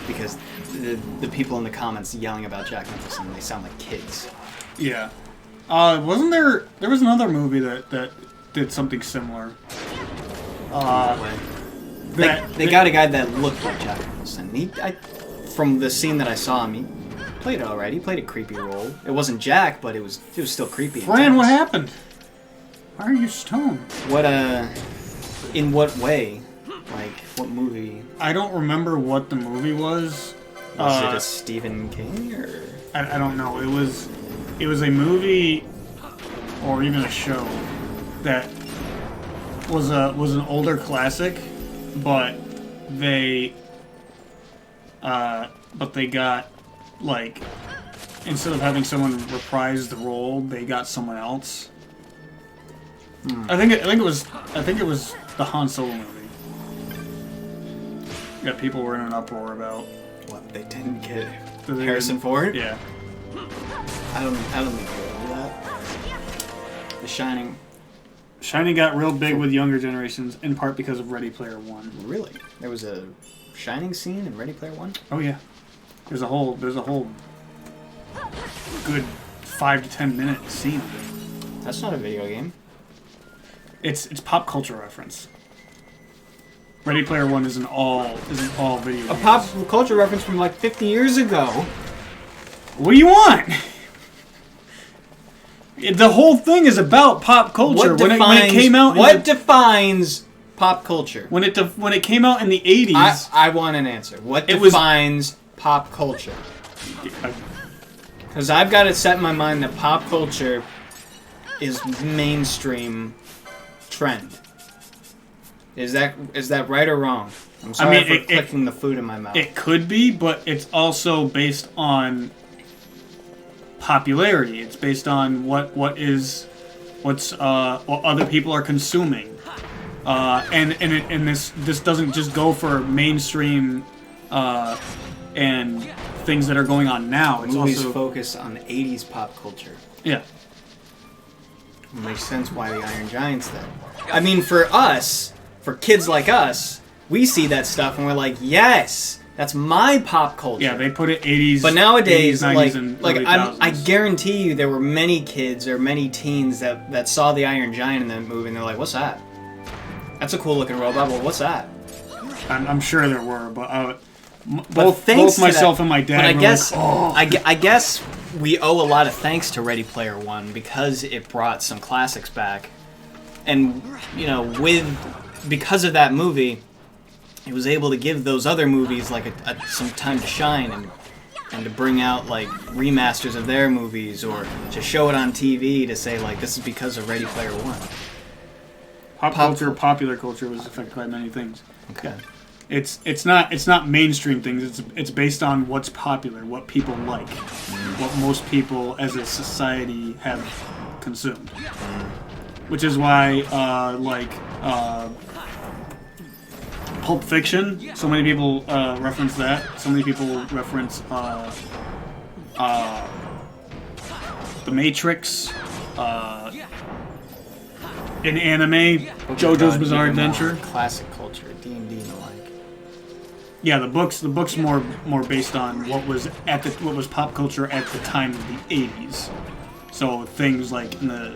Because the people in the comments yelling about Jack Nicholson, they sound like kids. Yeah. Wasn't there... There was another movie that did something similar. They got a guy that looked like Jack Nicholson. From the scene that I saw him, he played it alright. He played a creepy role. It wasn't Jack, but it was still creepy. Fran, what happened? Why are you stoned? In what way? Like, what movie? I don't remember what the movie was. Was it a Stephen King, or...? I don't know. It was a movie, or even a show, that was an older classic, but they got, like, instead of having someone reprise the role, they got someone else. I think it was the Han Solo movie. Yeah, people were in an uproar about What, they didn't get Harrison Ford? Yeah. I don't think they do that. The Shining. Shining got real big with younger generations, in part because of Ready Player One. Really? There was a Shining scene in Ready Player One? Oh yeah. There's a whole good 5 to 10 minute scene of it. That's not a video game. It's pop culture reference. Ready Player One isn't all video games. A pop culture reference from like 50 years ago. What do you want? The whole thing is about pop culture. When it came out, what defines pop culture? When it came out in the 80s, I want an answer. What defines pop culture? Because I've got it set in my mind that pop culture is mainstream trend. Is that right or wrong? I'm sorry for clicking the food in my mouth. It could be, but it's also based on popularity. It's based on what other people are consuming, and this doesn't just go for mainstream and things that are going on now. It's Movies also focus on 80s pop culture. Yeah. It makes sense why the Iron Giant's there. I mean, for us, for kids like us, we see that stuff and we're like, yes, that's my pop culture. Yeah, they put it 80s. But nowadays, 80s, 90s, and early I 2000s. guarantee you there were many kids or many teens that saw the Iron Giant in that movie and they're like, what's that? That's a cool looking robot, but what's that? I'm sure there were, but Both myself and my dad. But I were guess like, oh. I guess we owe a lot of thanks to Ready Player One because it brought some classics back, and you know, because of that movie, it was able to give those other movies like some time to shine and to bring out like remasters of their movies or to show it on TV to say like this is because of Ready Player One. Popular culture was affected by many things. Okay. It's not mainstream things. It's based on what's popular, what people like, what most people as a society have consumed. Which is why Pulp Fiction. So many people reference that. So many people reference The Matrix. In anime, JoJo's Bizarre Adventure. Classic culture, D&D and the like. Yeah, the books more based on what was pop culture at the time of the 80s. So things like in the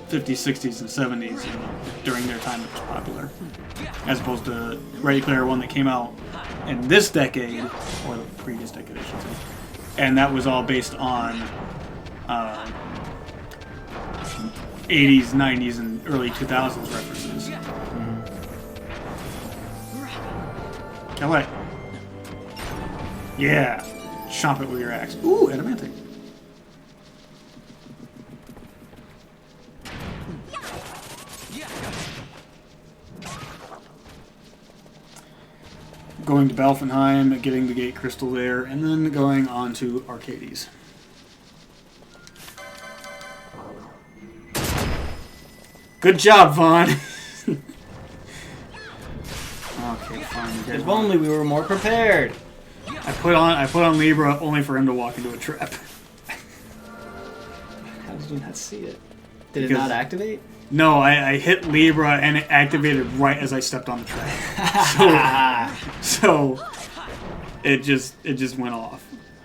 50s, 60s, and 70s, you know, during their time it was popular. As opposed to Ready Player One that came out in this decade, or the previous decade, I should say. And that was all based on 80s, 90s, and early 2000s references. LA. Yeah. Chomp it with your axe. Ooh, adamantium. Going to Balfenheim, getting the gate crystal there, and then going on to Arcades. Good job, Vaughn. Okay, fine. If only we were more prepared. I put on Libra only for him to walk into a trap. How did you not see it? Did it Because- not activate? No, I hit Libra and it activated right as I stepped on the trap. So it just went off.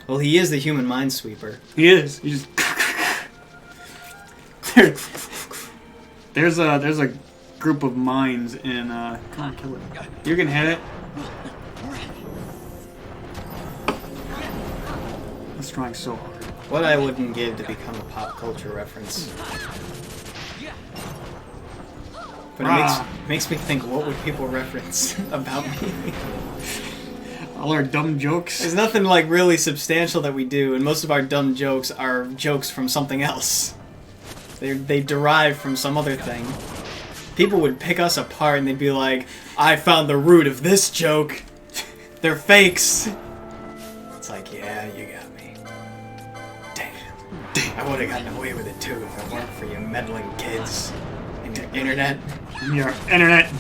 Well, he is the human minesweeper. He is. He just there's a group of mines in come on, kill it. You can hit it. It's trying so hard. What I wouldn't give to become a pop culture reference. But it makes me think, what would people reference about me? All our dumb jokes. There's nothing like really substantial that we do, and most of our dumb jokes are jokes from something else. They derive from some other thing. People would pick us apart and they'd be like, I found the root of this joke. They're fakes. It's like, yeah, you got me. Damn. I would have gotten away with it too if it weren't for you meddling kids and your internet. Your internet.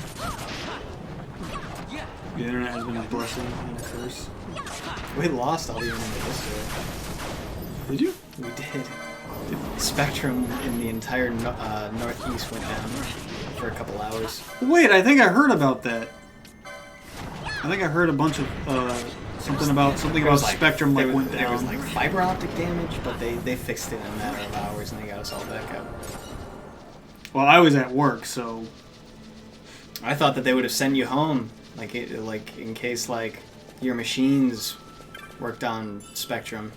The internet has been a blessing and a curse. We lost all the internet history. Did you? We did. Spectrum in the entire Northeast went down for a couple hours. Wait, I think I heard about that. I think I heard a bunch of something about Spectrum went down. There was like fiber optic damage, but they fixed it in a matter of hours and they got us all back up. Well, I was at work, so I thought that they would have sent you home, like in case like your machines worked on Spectrum.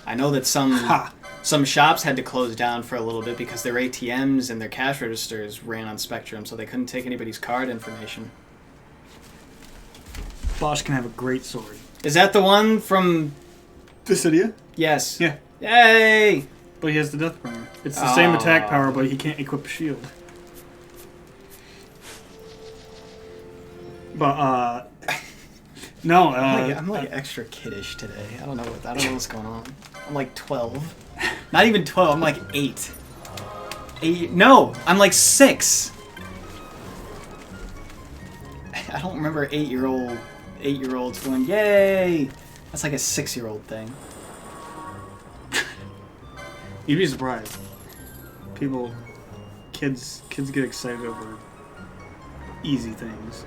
I know that some shops had to close down for a little bit because their ATMs and their cash registers ran on Spectrum, so they couldn't take anybody's card information. Bosch can have a great sword. Is that the one from Dissidia? Yes. Yeah. Yay! But he has the Deathbringer. It's the same attack power, but he can't equip a shield. But no. I'm like extra kiddish today. I don't know what's going on. I'm like 12. Not even 12. I'm like 8. 8. No, I'm like 6. I don't remember 8-year-olds going yay. That's like a 6-year-old thing. You'd be surprised. Kids get excited over easy things.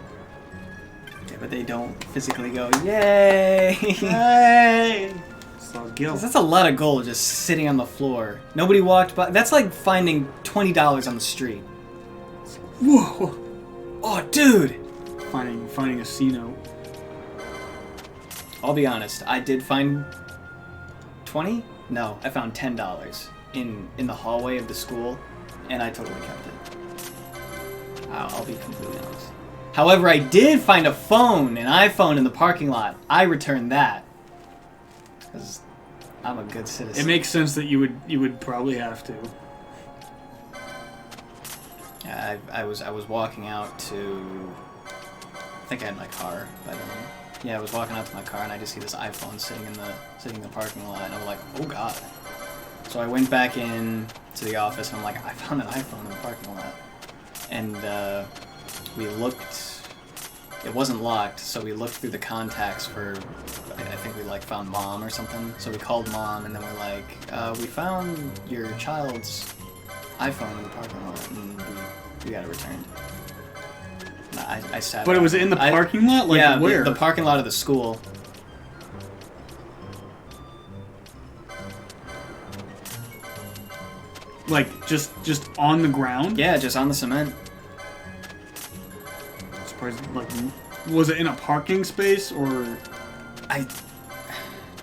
Yeah, but they don't physically go yay. Yay! It's all guilt. That's a lot of gold just sitting on the floor. Nobody walked by. That's like finding $20 on the street. Whoa! Oh, dude! Finding a C note. I'll be honest. I did find 20. No, I found $10 in the hallway of the school, and I totally kept it. I'll be completely honest. However, I did find an iPhone in the parking lot. I returned that because I'm a good citizen. It makes sense that you would probably have to. Yeah, I was walking out to. I think I had my car by then. Yeah, I was walking out to my car and I just see this iPhone sitting in the parking lot, and I'm like, oh god. So I went back in to the office and I'm like, I found an iPhone in the parking lot, and we looked. It wasn't locked, so we looked through the contacts for. I think we found mom or something. So we called mom and then we're like, we found your child's iPhone in the parking lot and we got it returned. I sat. But it was in the parking lot? Like, yeah, where? The parking lot of the school. Like, just on the ground? Yeah, just on the cement. I'm surprised, like, was it in a parking space, or...?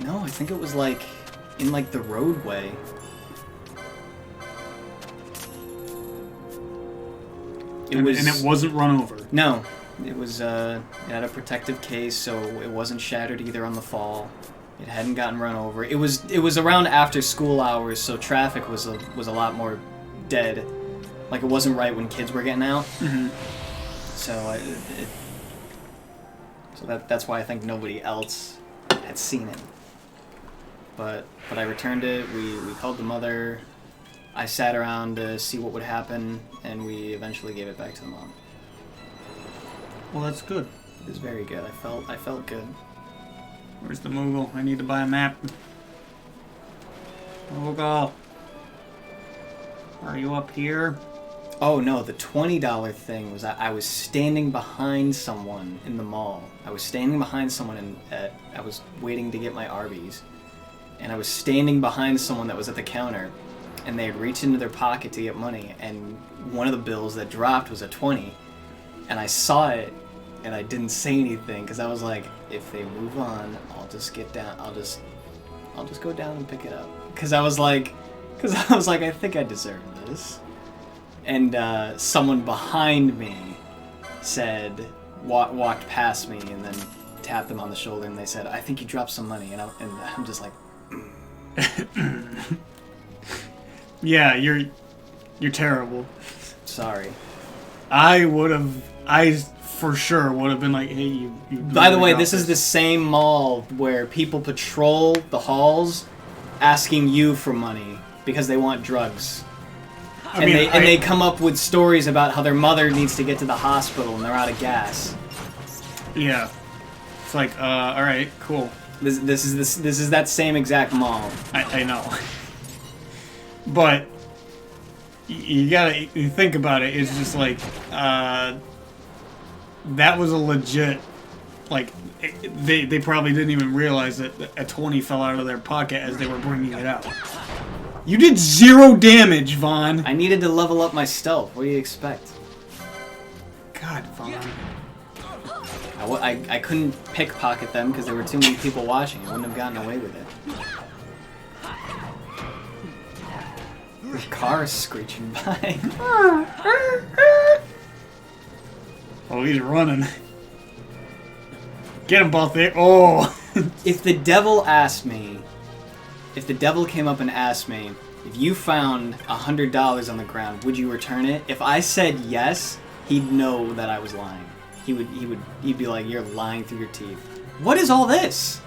No, I think it was, like, in, like, the roadway. And it wasn't run over? No. It was, it had a protective case, so it wasn't shattered either on the fall. It hadn't gotten run over. It was around after school hours, so traffic was a lot more dead. Like, it wasn't right when kids were getting out. Mm-hmm. So that's why I think nobody else had seen it. But I returned it. We called the mother. I sat around to see what would happen, and we eventually gave it back to the mom. Well, that's good. It was very good. I felt good. Where's the Moogle? I need to buy a map. Moogle. Are you up here? Oh no, the $20 thing was I was standing behind someone in the mall. I was standing behind someone I was waiting to get my Arby's. And I was standing behind someone that was at the counter, and they had reached into their pocket to get money, and one of the bills that dropped was a 20. And I saw it, and I didn't say anything because I was like, if they move on, I'll just get down. I'll just go down and pick it up. Because I was like, I think I deserve this. And someone behind me said, walked past me, and then tapped them on the shoulder, and they said, I think you dropped some money. And I'm just like, Yeah, you're terrible. sorry. I for sure would have been like, hey, you By the way, this is the same mall where people patrol the halls asking you for money because they want drugs. And they come up with stories about how their mother needs to get to the hospital and they're out of gas. Yeah. It's like, all right, cool. This is that same exact mall. I know. But you think about it, it's just like, that was a legit, like, they probably didn't even realize that a 20 fell out of their pocket as they were bringing it out. You did 0 damage, Vaughn. I needed to level up my stealth. What do you expect? God, Vaughn. I couldn't pickpocket them because there were too many people watching. I wouldn't have gotten away with it. The car is screeching by. Oh, he's running. Get him, Balthier. Oh! If the devil came up and asked me, if you found $100 on the ground, would you return it? If I said yes, he'd know that I was lying. He'd be like, you're lying through your teeth. What is all this?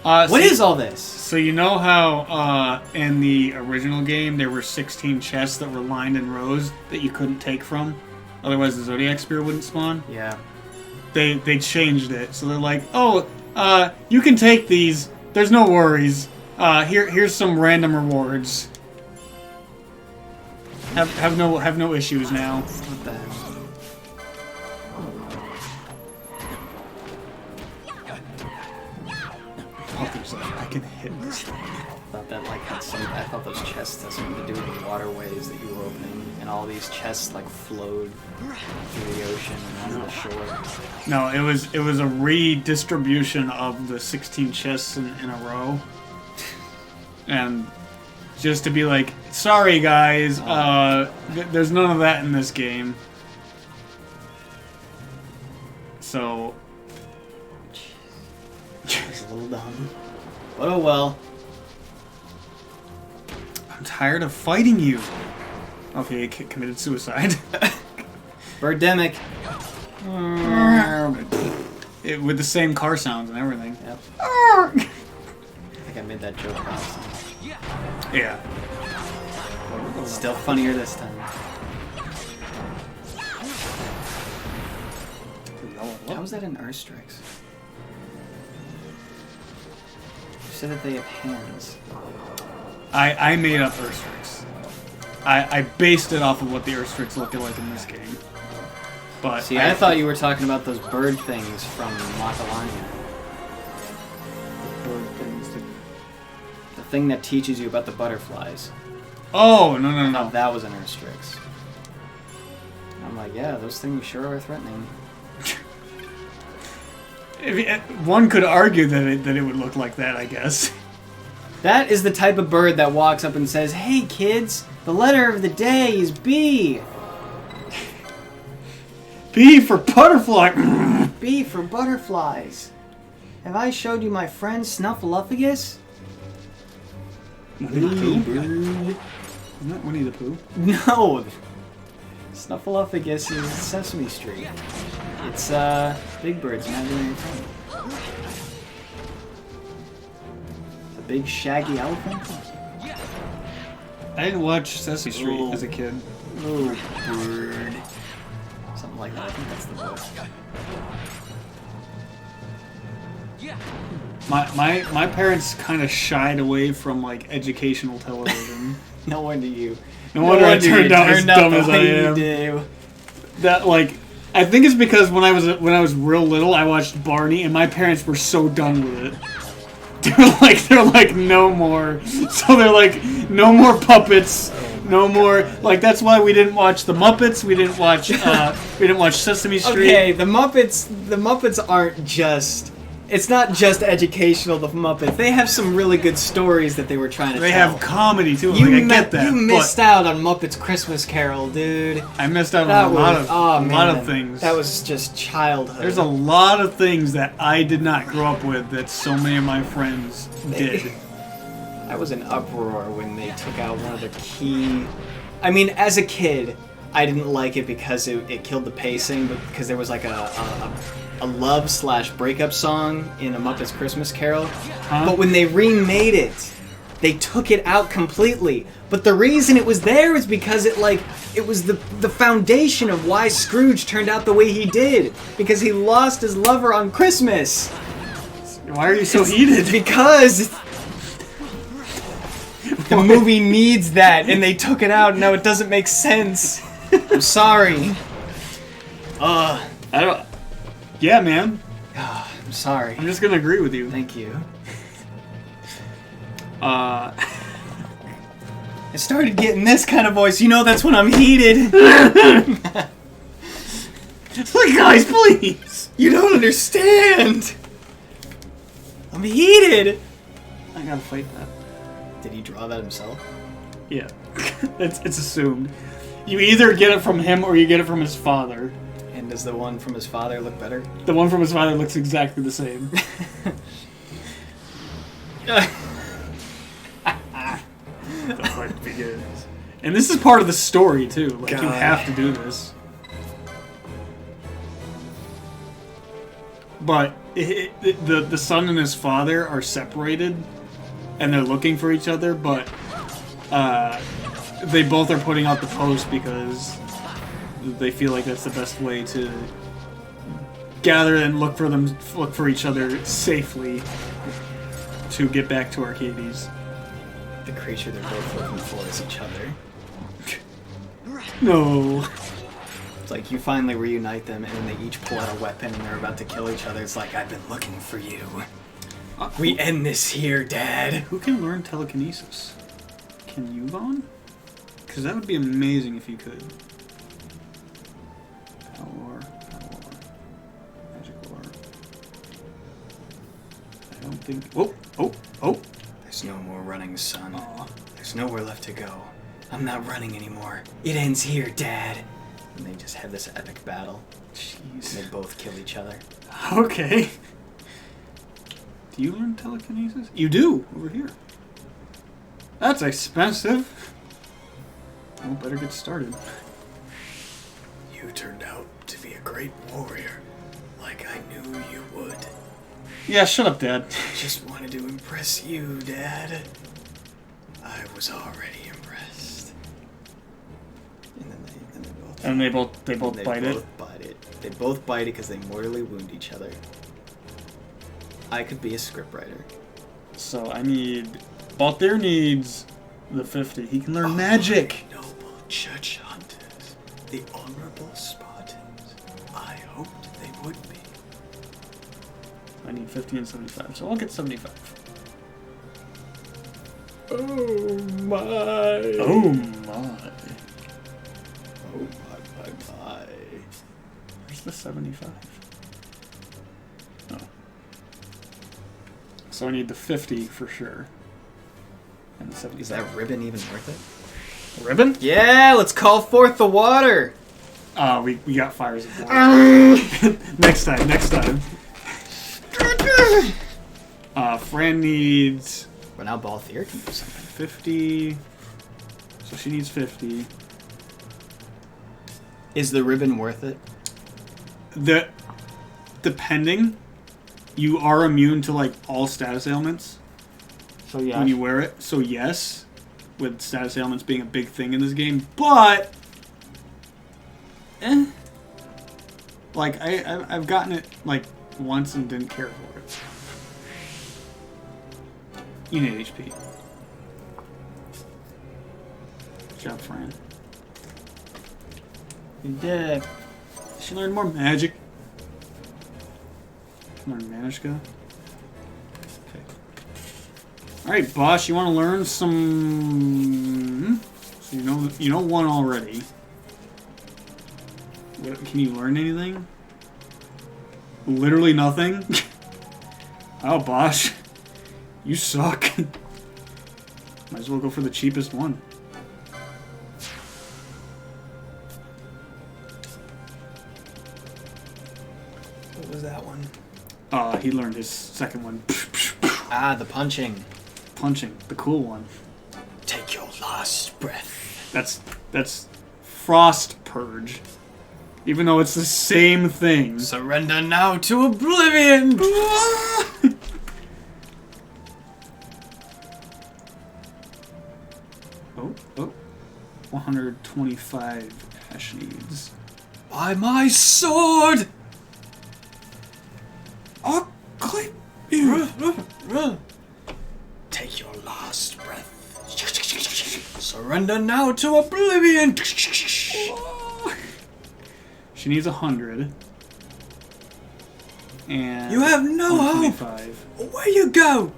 What is all this? So you know how in the original game there were 16 chests that were lined in rows that you couldn't take from? Otherwise the Zodiac Spear wouldn't spawn? Yeah. They changed it. So they're like, oh, you can take these. There's no worries. Here's some random rewards. Have no issues now. What the heck? I can hit this thing. I thought that like had some. I thought those chests had something to do with the waterways that you were opening, and all these chests like flowed through the ocean and onto the shore. No, it was a redistribution of the 16 chests in a row, and just to be like, sorry guys, there's none of that in this game. So. It's a little dumb. But oh well. I'm tired of fighting you. Okay, committed suicide. Birdemic. With the same car sounds and everything. Yep. I think I made that joke last time. Yeah. Still funnier this time. How is that in Urstrix? You said that they have hands. I made up Urstrix. I based it off of what the Urstrix looked like in this game. But see, I thought you were talking about those bird things from Macalania. Bird things. The thing that teaches you about the butterflies. Oh, no. I thought that was an Urstrix. I'm like, yeah, those things sure are threatening. One could argue that it would look like that, I guess. That is the type of bird that walks up and says, hey kids, the letter of the day is B. B for butterfly. B for butterflies. Have I showed you my friend Snuffleupagus? Winnie the Pooh? Isn't that Winnie the Pooh? No. Snuffleupagus is Sesame Street. It's Big Bird's imaginary friend. The big shaggy elephant. I didn't watch Sesame Street as a kid. Oh, bird. Something like that. I think that's the book. My parents kind of shied away from like educational television. No wonder you. No wonder I turned out as dumb as I am. Do. That like, I think it's because when I was real little, I watched Barney, and my parents were so done with it. They're like no more. So they're like no more puppets, no more. Like that's why we didn't watch the Muppets. We didn't watch Sesame Street. Okay, the Muppets aren't just. It's not just educational, the Muppets. They have some really good stories that they were trying to tell. They have comedy, too. I get that. You missed out on Muppets Christmas Carol, dude. I missed out on a lot of things. That was just childhood. There's a lot of things that I did not grow up with that so many of my friends did. I was in uproar when they took out one of the key... I mean, as a kid, I didn't like it because it killed the pacing, but because there was like a love/breakup song in A Muppet's Christmas Carol. Huh? But when they remade it, they took it out completely. But the reason it was there is because it was the foundation of why Scrooge turned out the way he did. Because he lost his lover on Christmas. Why are you so heated? Because the movie needs that, and they took it out, and now it doesn't make sense. I'm sorry. I don't... Yeah, man. I'm sorry. I'm just gonna agree with you. Thank you. I started getting this kind of voice. You know that's when I'm heated. Like, guys, please! You don't understand! I'm heated! I gotta fight that. Did he draw that himself? Yeah. It's assumed. You either get it from him or you get it from his father. And does the one from his father look better? The one from his father looks exactly the same. The fight begins. And this is part of the story, too. Like, God. you have to do this. But the son and his father are separated, and they're looking for each other, but they both are putting out the post because they feel like that's the best way to gather and look for each other safely to get back to Arcades. The creature they're both looking for is each other. No. It's like you finally reunite them, and then they each pull out a weapon, and they're about to kill each other. It's like, I've been looking for you. We end this here, Dad. Who can learn telekinesis? Can you, Vaughn? Because that would be amazing if you could. Power. Magic lore. I don't think... Oh! There's no more running, son. Aw. There's nowhere left to go. I'm not running anymore. It ends here, Dad. And they just have this epic battle. Jeez. They both kill each other. Okay. Do you learn telekinesis? You do, over here. That's expensive. Well, better get started. You turned out to be a great warrior, like I knew you would. Yeah, shut up, Dad. Just wanted to impress you, Dad. I was already impressed. And they both They both bite it. They both bite it because they mortally wound each other. I could be a scriptwriter. So I need... Balthier needs the 50. He can learn magic. Noble church hunters, the honorable Spartans. I hoped they would be. I need 50 and 75, so I'll get 75. Oh my. Oh my. Oh my. Where's the 75? Oh. So I need the 50 for sure. And the 75. Is that ribbon even worth it? Ribbon? Yeah, let's call forth the water. We got fires of water. Next time. Fran needs... But now Balthier can do something. 50. So she needs 50. Is the ribbon worth it? Depending, you are immune to like all status ailments. So yeah. When you wear it. So yes, with status ailments being a big thing in this game, but like I've gotten it like once and didn't care for it. You need HP. Good job, Fran. You did. She learned more magic. Learn Manishka. Okay. Alright, Bosch, you want to learn some... So you know one already. Can you learn anything? Literally nothing? Oh, Bosch. You suck. Might as well go for the cheapest one. What was that one? He learned his second one. Ah, the punching. Punching, the cool one. Take your last breath. That's Frost Purge. Even though it's the same thing. Surrender now to oblivion! Oh. 125 hash needs. By my sword! I'll clip you. Take your last breath. Surrender now to oblivion! She needs 100. And You have no hope! 125. Where you go?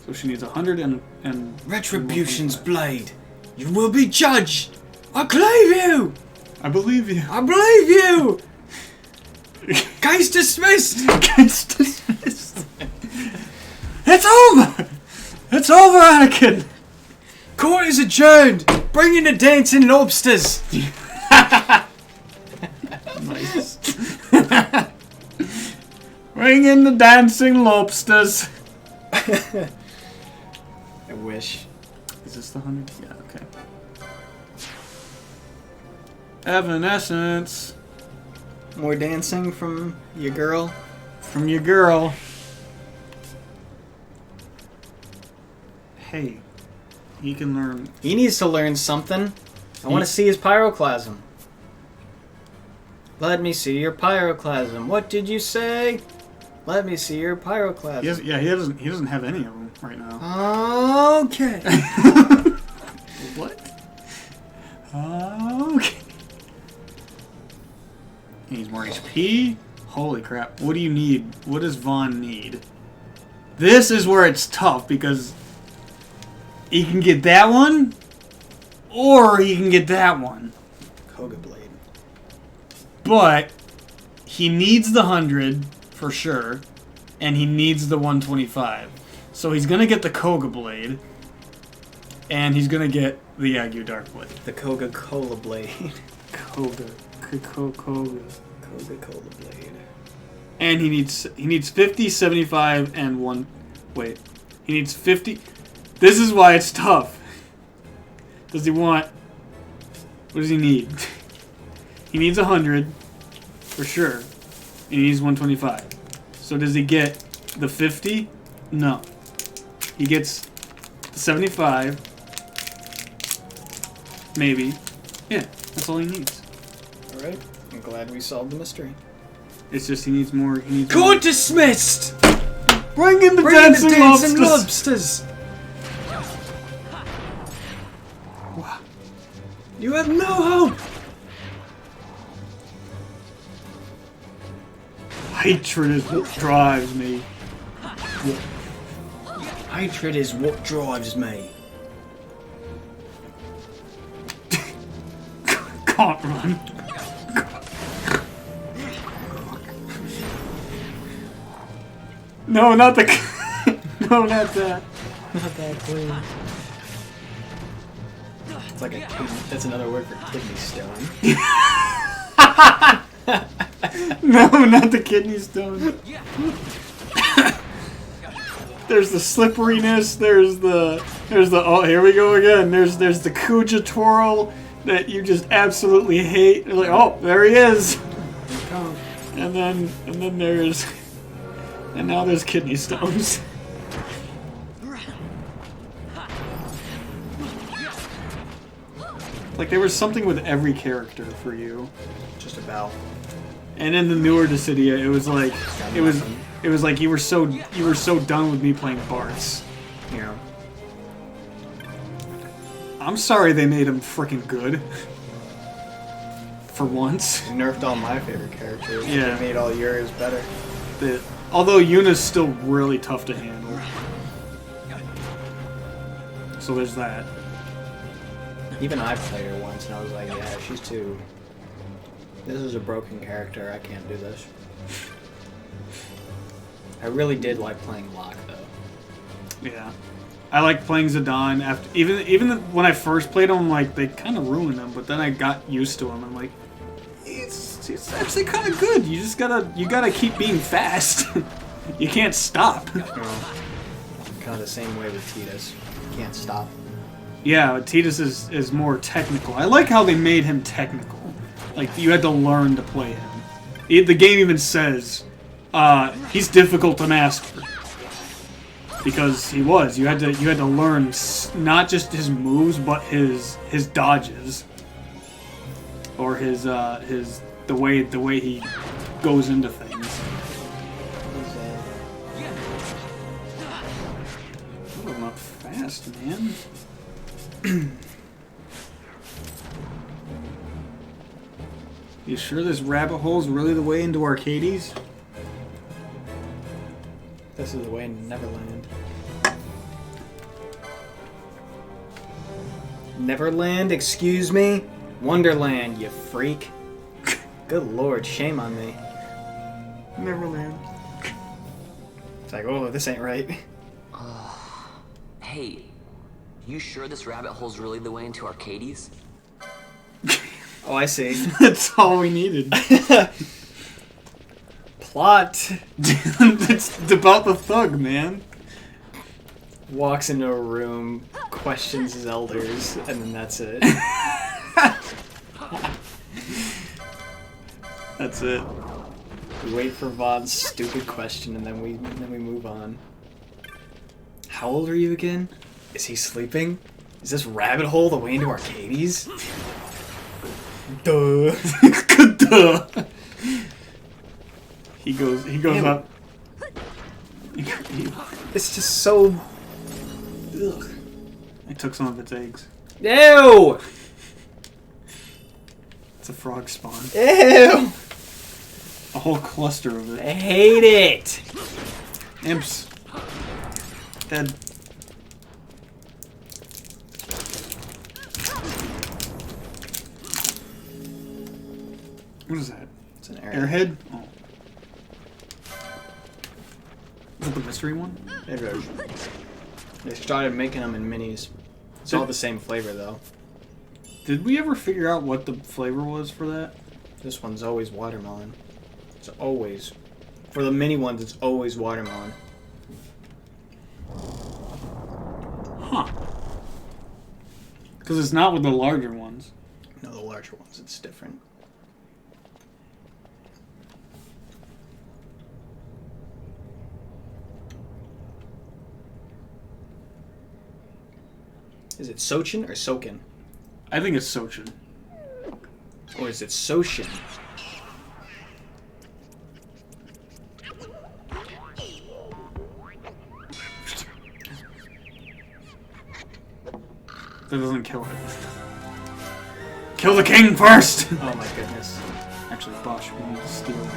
So she needs 100 and Retribution's 125. blade. You will be judged! I claim you! I believe you. I believe you! Case dismissed! Case dismissed. It's over! It's over, Anakin! Court is adjourned! Bring in the dancing lobsters! Nice. Bring in the dancing lobsters. I wish. Is this the 100? Yeah, okay. Evanescence. More dancing from your girl. From your girl. Hey, he can learn. He needs to learn something. I want to see his pyroclasm. Let me see your pyroclasm. What did you say? Let me see your pyroclasm. He doesn't have any of them right now. Okay. What? Okay. He needs more HP. Holy crap. What do you need? What does Vaughn need? This is where it's tough because he can get that one or he can get that one. Koga Blade. But he needs the 100 for sure and he needs the 125. So he's going to get the Koga Blade and he's going to get the Agu Dark Blade. The Coca-Cola Blade. Koga. Coca-Cola Blade. And he needs 50, 75, and 1... Wait. He needs 50... This is why it's tough. Does he want... What does he need? He needs 100. For sure. And he needs 125. So does he get the 50? No. He gets the 75. Maybe. Yeah, that's all he needs. Alright. I'm glad we solved the mystery. It's just he needs more... Court dismissed! Bring in the dancing lobsters! Wow. You have no hope! Hatred is what drives me. Hatred is what drives me. Can't run. No, not the... No, not that. Not that clean. It's like a kidney. That's another word for kidney stone. No, not the kidney stone. There's the slipperiness. There's the. Oh, here we go again. There's the Kuja twirl that you just absolutely hate. You're like, oh, there he is. And then there's. And now there's kidney stones. Like there was something with every character for you. Just about. And in the newer Dissidia, it was like it was like you were so done with me playing Barts. You know. I'm sorry they made him freaking good. For once. You nerfed all my favorite characters. Yeah. They made all yours better. Although Yuna's still really tough to handle. So there's that. Even I played her once and I was like, yeah, she's too... This is a broken character, I can't do this. I really did like playing Locke, though. Yeah. I like playing Zidane after... Even when I first played him, like, they kind of ruined him, but then I got used to him. I'm like, he's actually kind of good. You just gotta keep being fast. You can't stop. Kind of the same way with Tidus. Can't stop. Yeah, Tidus is more technical. I like how they made him technical. Like, you had to learn to play him. The game even says, he's difficult to master. Because he was. You had to learn not just his moves, but his dodges. Or the way he goes into things. Oh, up fast, man. You sure this rabbit hole's really the way into Arcades? This is the way into Neverland. Neverland, excuse me? Wonderland, you freak. Good lord, shame on me. Neverland. It's like, oh, this ain't right. Hey, you sure this rabbit hole's really the way into Arcades? Oh, I see. That's all we needed. Plot. It's about the thug, man. Walks into a room, questions his elders, and then that's it. That's it. We wait for Vaughn's stupid question, and then we move on. How old are you again? Is he sleeping? Is this rabbit hole the way into Arcades? Duh. Duh. He goes Yeah, up. It's just so... Ugh. I took some of its eggs. Ew! It's a frog spawn. Ew! A whole cluster of I it. hate it! Imps. Dead. What is that? It's an Airhead? Oh. Is it the mystery one? It is. They started making them in minis. It's all the same flavor, though. Did we ever figure out what the flavor was for that? This one's always watermelon. It's always. For the mini ones, it's always watermelon. Huh. Because it's not with the larger ones. No, the larger ones, it's different. Is it Sochin or Sokin? I think it's Sochin. Or is it Soshin? That doesn't kill it. Kill the king first! Oh my goodness. Actually, Bosch, we need to steal it.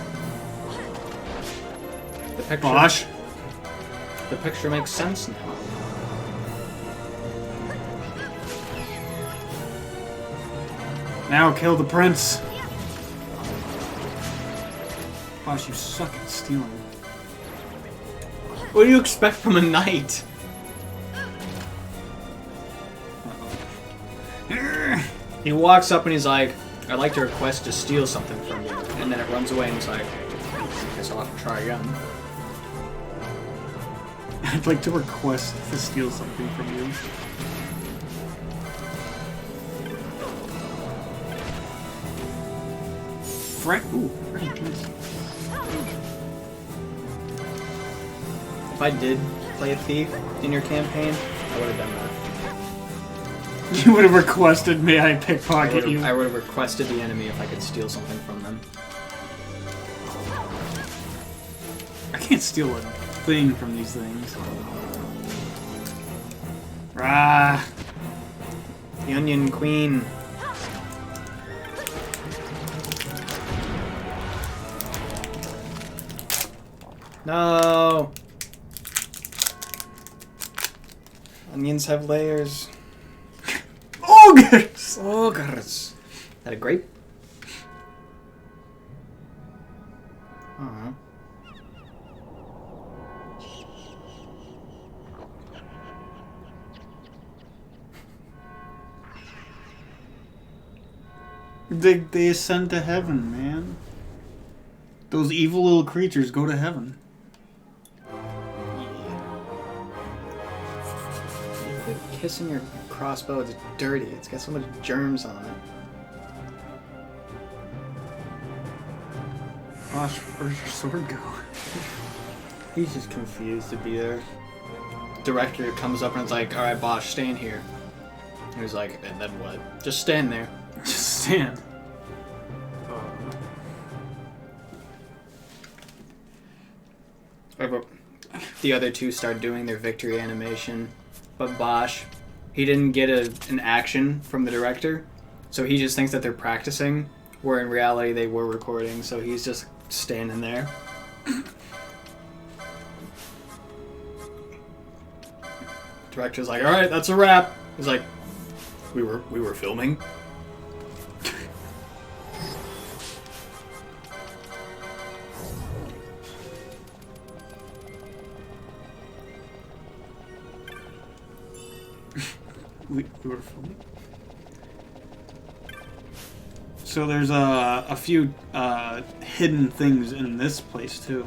The picture, Bosch? the picture makes sense now. Now kill the prince! Bosch, you suck at stealing. What do you expect from a knight? He walks up and he's like, I'd like to request to steal something from you. And then it runs away and he's like, guess I'll have to try again. I'd like to request to steal something from you. Frank. Ooh, Frank. Nice. If I did play a thief in your campaign, I would have done that. You would have requested, may I pickpocket you? I would have requested the enemy if I could steal something from them. I can't steal a thing from these things. Rah! The Onion Queen. No! Onions have layers. Ogres! Ogres. Is that a grape? Uh-huh. They ascend to heaven, man. Those evil little creatures go to heaven. Kissing your crossbow, it's dirty. It's got so much germs on it. Gosh, where's your sword go? He's just confused to be there. Director comes up and is like, alright, Bosch, stand here. He was like, and then what? Just stand there. Just stand. The other two start doing their victory animation, but Bosch, he didn't get an action from the director, so he just thinks that they're practicing, where in reality they were recording, so he's just standing there. Director's like, alright, that's a wrap. He's like, we were filming. We were filming. So there's a few hidden things in this place too.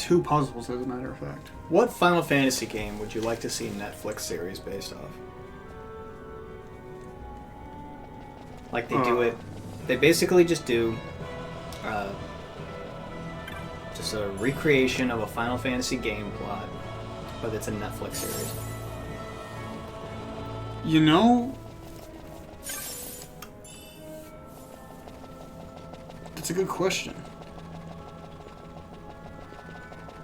2 puzzles, as a matter of fact. What Final Fantasy game would you like to see a Netflix series based off? Like they do it, they basically just do just a recreation of a Final Fantasy game plot, but it's a Netflix series. You know, that's a good question.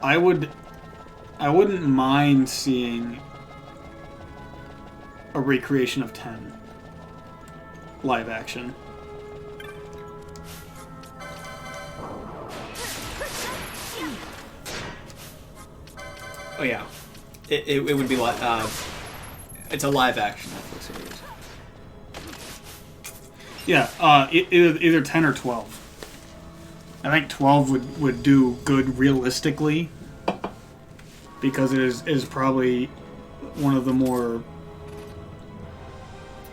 I wouldn't mind seeing a recreation of 10 live action. Oh yeah, it would be like it's a live action Netflix series. Yeah, either 10 or 12. I think 12 would do good realistically, because it is probably one of the more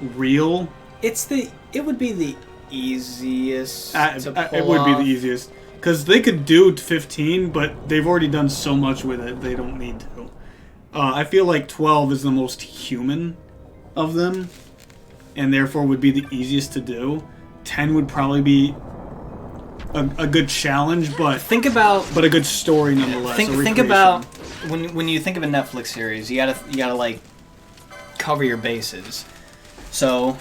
real. It would be the easiest to pull It would be off. the easiest, because they could do 15, but they've already done so much with it they don't need to. I feel like 12 is the most human of them, and therefore would be the easiest to do. 10 would probably be a good challenge, but a good story nonetheless. Think about when you think of a Netflix series, you gotta like cover your bases. So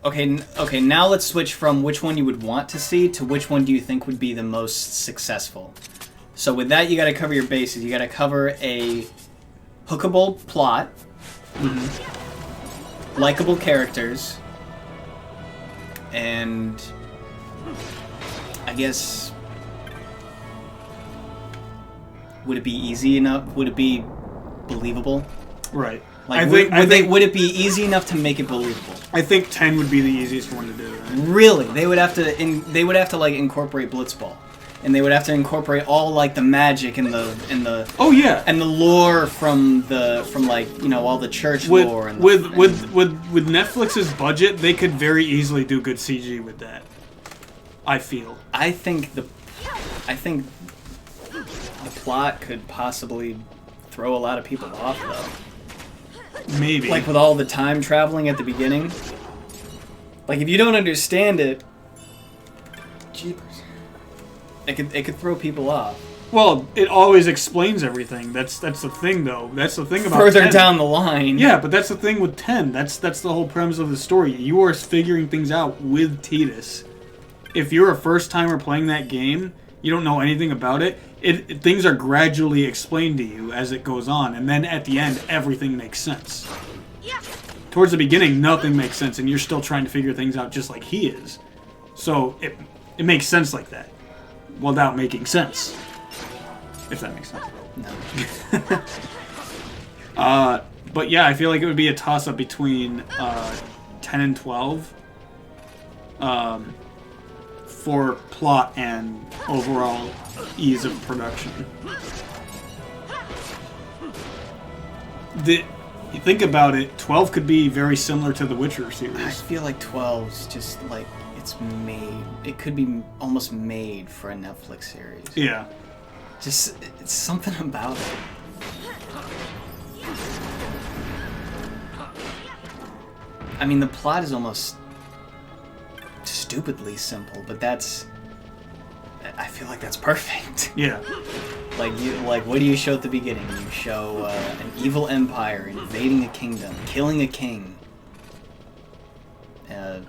okay, now let's switch from which one you would want to see to which one do you think would be the most successful. So with that, you gotta cover your bases. You gotta cover a hookable plot, likable characters, and I guess, would it be easy enough? Would it be believable? Right. Like, would it be easy enough to make it believable? I think 10 would be the easiest one to do. Right? Really, they would have to like incorporate Blitzball, and they would have to incorporate all like the magic and the Oh yeah. and the lore from like, you know, all the church lore and with Netflix's budget, they could very easily do good CG with that. I feel. I think the plot could possibly throw a lot of people off though. Maybe. Like with all the time traveling at the beginning. Like if you don't understand it, jeepers. It could throw people off. Well, it always explains everything. That's the thing, though. That's the thing about Further 10. down the line. Yeah, but that's the thing with 10. That's the whole premise of the story. You are figuring things out with Tidus. If you're a first timer playing that game, you don't know anything about it. Things are gradually explained to you as it goes on, and then at the end, everything makes sense. Towards the beginning, nothing makes sense, and you're still trying to figure things out just like he is. So it makes sense like that, without making sense. If that makes sense. No. But yeah, I feel like it would be a toss-up between 10 and 12 for plot and overall ease of production. You think about it, 12 could be very similar to the Witcher series. I feel like 12's just like it could be almost made for a Netflix series. Yeah. Just, it's something about it. I mean, the plot is almost stupidly simple, but I feel like that's perfect. Yeah. Like, what do you show at the beginning? You show an evil empire invading a kingdom, killing a king. And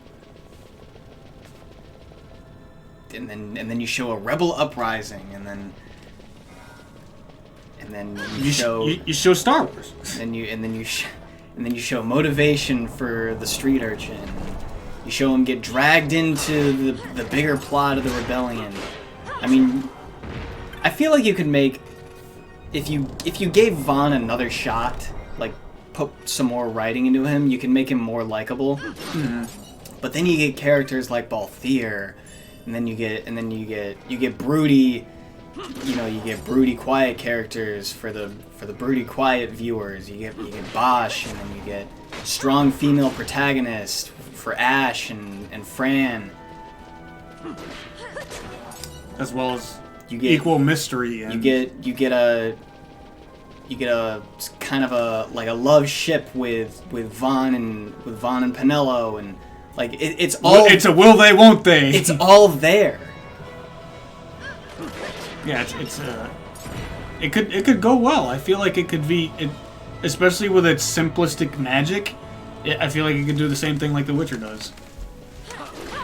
then you show a rebel uprising, and then you show Star Wars. And then you show motivation for the street urchin. You show him get dragged into the bigger plot of the rebellion. I mean, I feel like you could make, if you gave Vaughn another shot, like put some more writing into him, you can make him more likable. Mm-hmm. But then you get characters like Balthier, and then you get broody. You know, you get broody quiet characters for the broody quiet viewers. You get Bosch, and then you get strong female protagonists for Ash and Fran. As well as you get equal mystery. And you get a kind of a like a love ship with Vaughn and Penello, and like it's all it's a will they won't they. It's all there. Yeah, it could go well. I feel like it could be, especially with its simplistic magic. I feel like it could do the same thing like The Witcher does,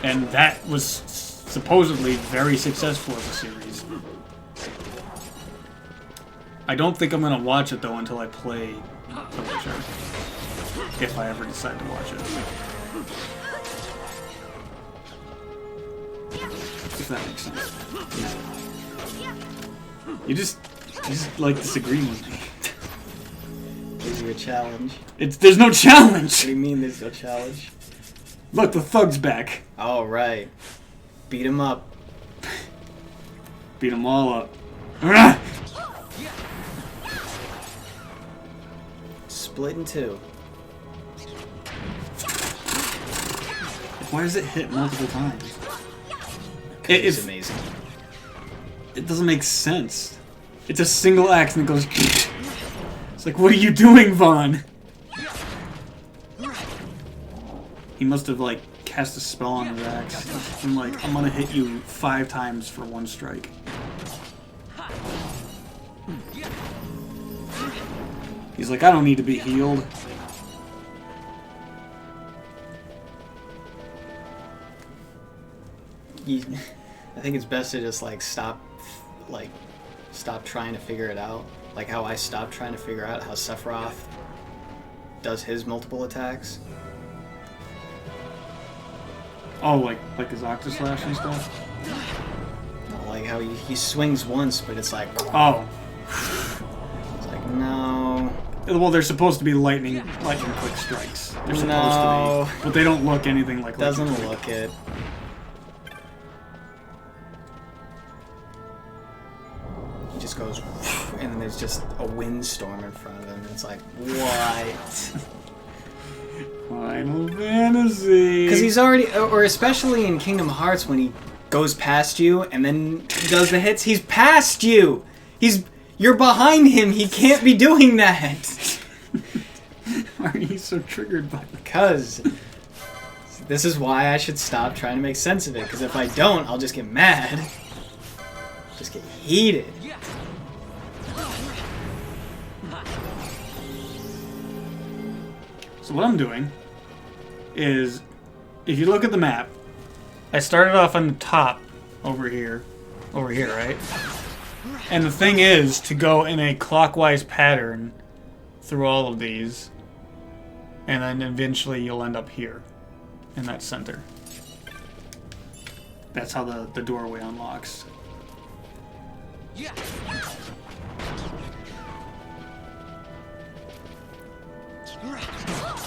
and that was supposedly very successful as a series. I don't think I'm gonna watch it though until I play The Witcher, if I ever decide to watch it. If that makes sense. You just like disagreeing with me. Is there a challenge? There's no challenge. What do you mean there's no challenge? Look, the thug's back. All right, beat him up. Beat them all up. Split in two. Why does it hit multiple times? It's amazing. It doesn't make sense. It's a single axe and it goes. It's like, what are you doing, Vaughn? He must have like cast a spell on his axe. I'm like, I'm gonna hit you 5 times for 1 strike. He's like, I don't need to be healed. I think it's best to just like stop trying to figure it out. Like how I stopped trying to figure out how Sephiroth does his multiple attacks. Oh, like his Octoslash and stuff? Like how he swings once, but it's like... Oh. It's like, no... Well, they're supposed to be lightning quick strikes. They're supposed to be. But they don't look anything like Doesn't lightning look it. He just goes... And then there's just a windstorm in front of him. It's like, what? Final Fantasy. Because he's already... Or especially in Kingdom Hearts when he goes past you and then does the hits. He's past you! You're behind him. He can't be doing that. Why are you so triggered by it? Because this is why I should stop trying to make sense of it. Because if I don't, I'll just get mad. Just get heated. So what I'm doing is, if you look at the map, I started off on the top over here, right? And the thing is to go in a clockwise pattern through all of these, and then eventually you'll end up here, in that center. That's how the doorway unlocks.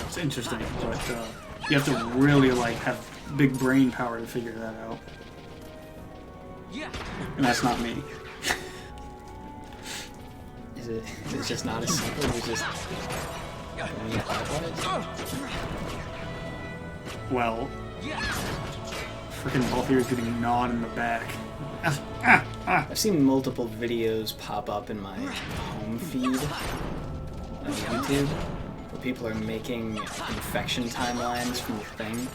It's interesting, but you have to really have big brain power to figure that out. And that's not me. Is it just not as simple as just going clockwise? Well, freaking Balthier's getting gnawed in the back. I've seen multiple videos pop up in my home feed on YouTube where people are making infection timelines from the thing.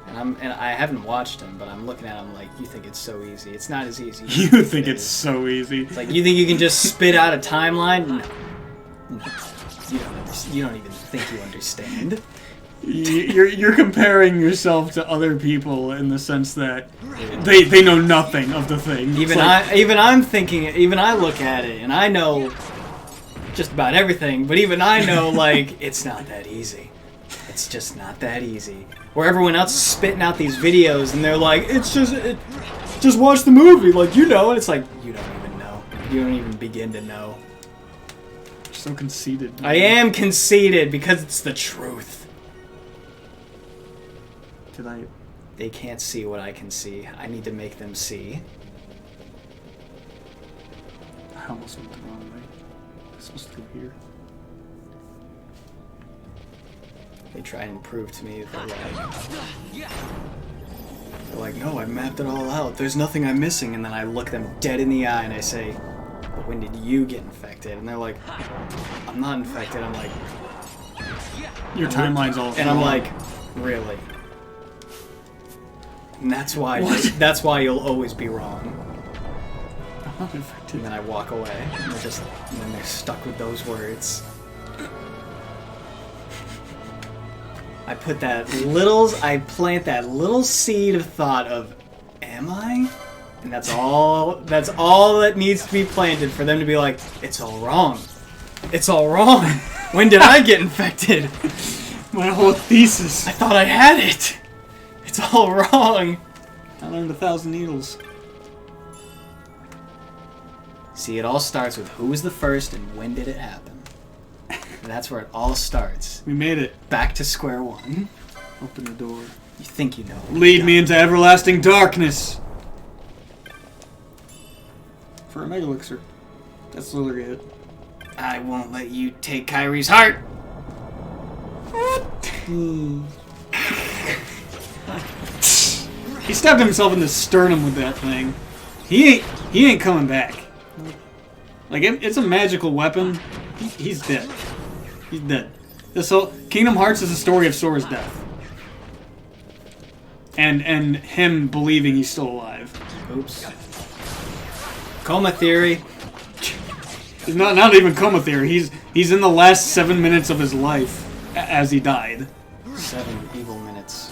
And I haven't watched them, but I'm looking at them like, you think it's so easy. It's not as easy. You think it's so easy. It's like, you think you can just spit out a timeline? No. You don't even think you understand. You're comparing yourself to other people in the sense that they know nothing of the thing. Even I look at it and I know just about everything, but even I know like it's not that easy. It's just not that easy. Where everyone else is spitting out these videos and they're like, just watch the movie, like, you know, and it's like, you don't even know. You don't even begin to know. You're so conceited. Man. I am conceited because it's the truth. They can't see what I can see. I need to make them see. I almost went the wrong way. I'm supposed to go here. They try and prove to me that, like, They're like, no, I mapped it all out. There's nothing I'm missing. And then I look them dead in the eye and I say, but when did you get infected? And they're like, I'm not infected. I'm like, Your timeline's all and I'm wrong. like, really? And that's why What? that's why you'll always be wrong. I'm not infected. And then I walk away. And then they're stuck with those words. I plant that little seed of thought of, am I? And that's all that needs to be planted for them to be like, it's all wrong. It's all wrong. When did I get infected? My whole thesis. I thought I had it. It's all wrong. I learned 1,000 needles. See, it all starts with who was the first and when did it happen. And that's where it all starts. We made it. Back to square one. Open the door. You think you know. Lead me into everlasting darkness. For a Mega Elixir. That's literally it. I won't let you take Kyrie's heart. He stabbed himself in the sternum with that thing. He ain't coming back. Like it's a magical weapon. He's dead. He's dead. This whole Kingdom Hearts is a story of Sora's death. And him believing he's still alive. Oops. Coma theory. It's not even coma theory. He's in the last 7 minutes of his life as he died. 7 evil minutes.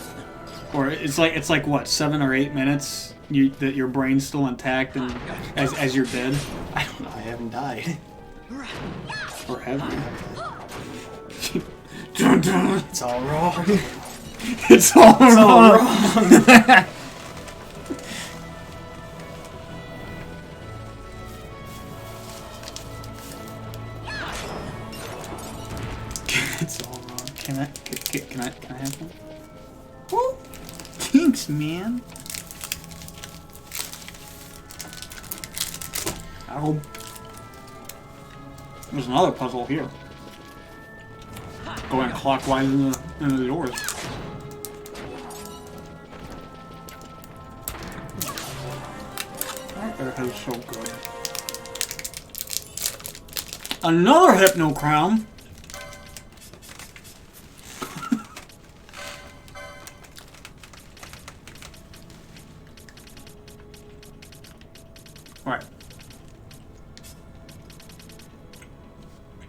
Or it's like what, 7 or 8 minutes that your brain's still intact and as you're dead. I don't know. I haven't died. Or have you? It's all wrong. It's all wrong. It's all wrong. Can I have one? Oh, thanks, man. Ow. There's another puzzle here. Going clockwise into the doors. That is so good. Another Hypno Crown. Right.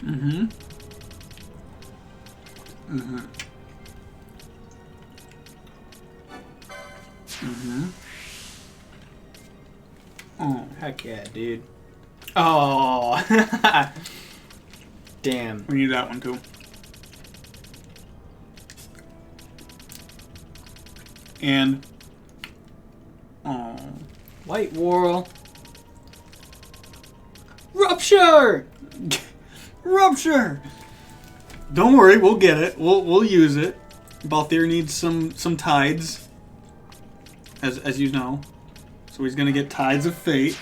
Mm-hmm. Mm-hmm. Mm-hmm. Oh. Heck yeah, dude. Oh. Damn. We need that one too. And oh. White Whirl. Rupture! Rupture! Don't worry, we'll get it. We'll use it. Balthier needs some tides. As you know. So he's gonna get Tides of Fate.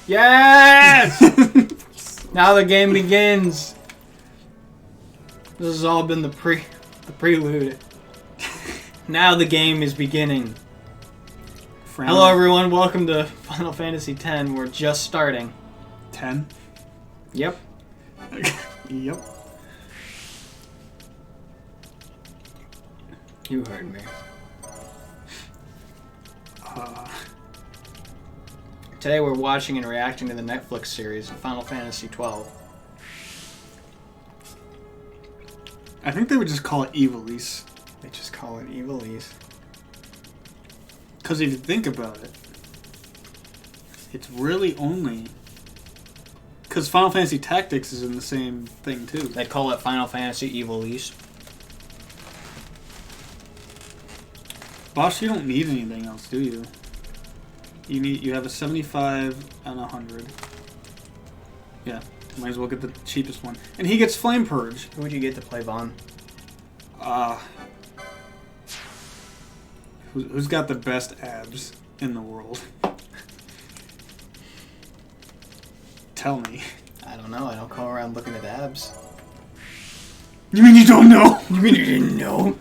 Yes! Now the game begins. This has all been the prelude. Now the game is beginning. Hello everyone, welcome to Final Fantasy X. We're just starting. 10? Yep. Yep. You heard me. Today we're watching and reacting to the Netflix series Final Fantasy XII. I think they would just call it Evilise. They just call it Evilise. Because if you think about it, it's really only... Because Final Fantasy Tactics is in the same thing too. They call it Final Fantasy Evilise. Boss, you don't need anything else, do you? You have a 75 and a 100. Yeah, might as well get the cheapest one. And he gets Flame Purge. Who would you get to play Vaughn? Who's got the best abs in the world? Tell me. I don't know. I don't go around looking at abs. You mean you don't know? You mean you didn't know?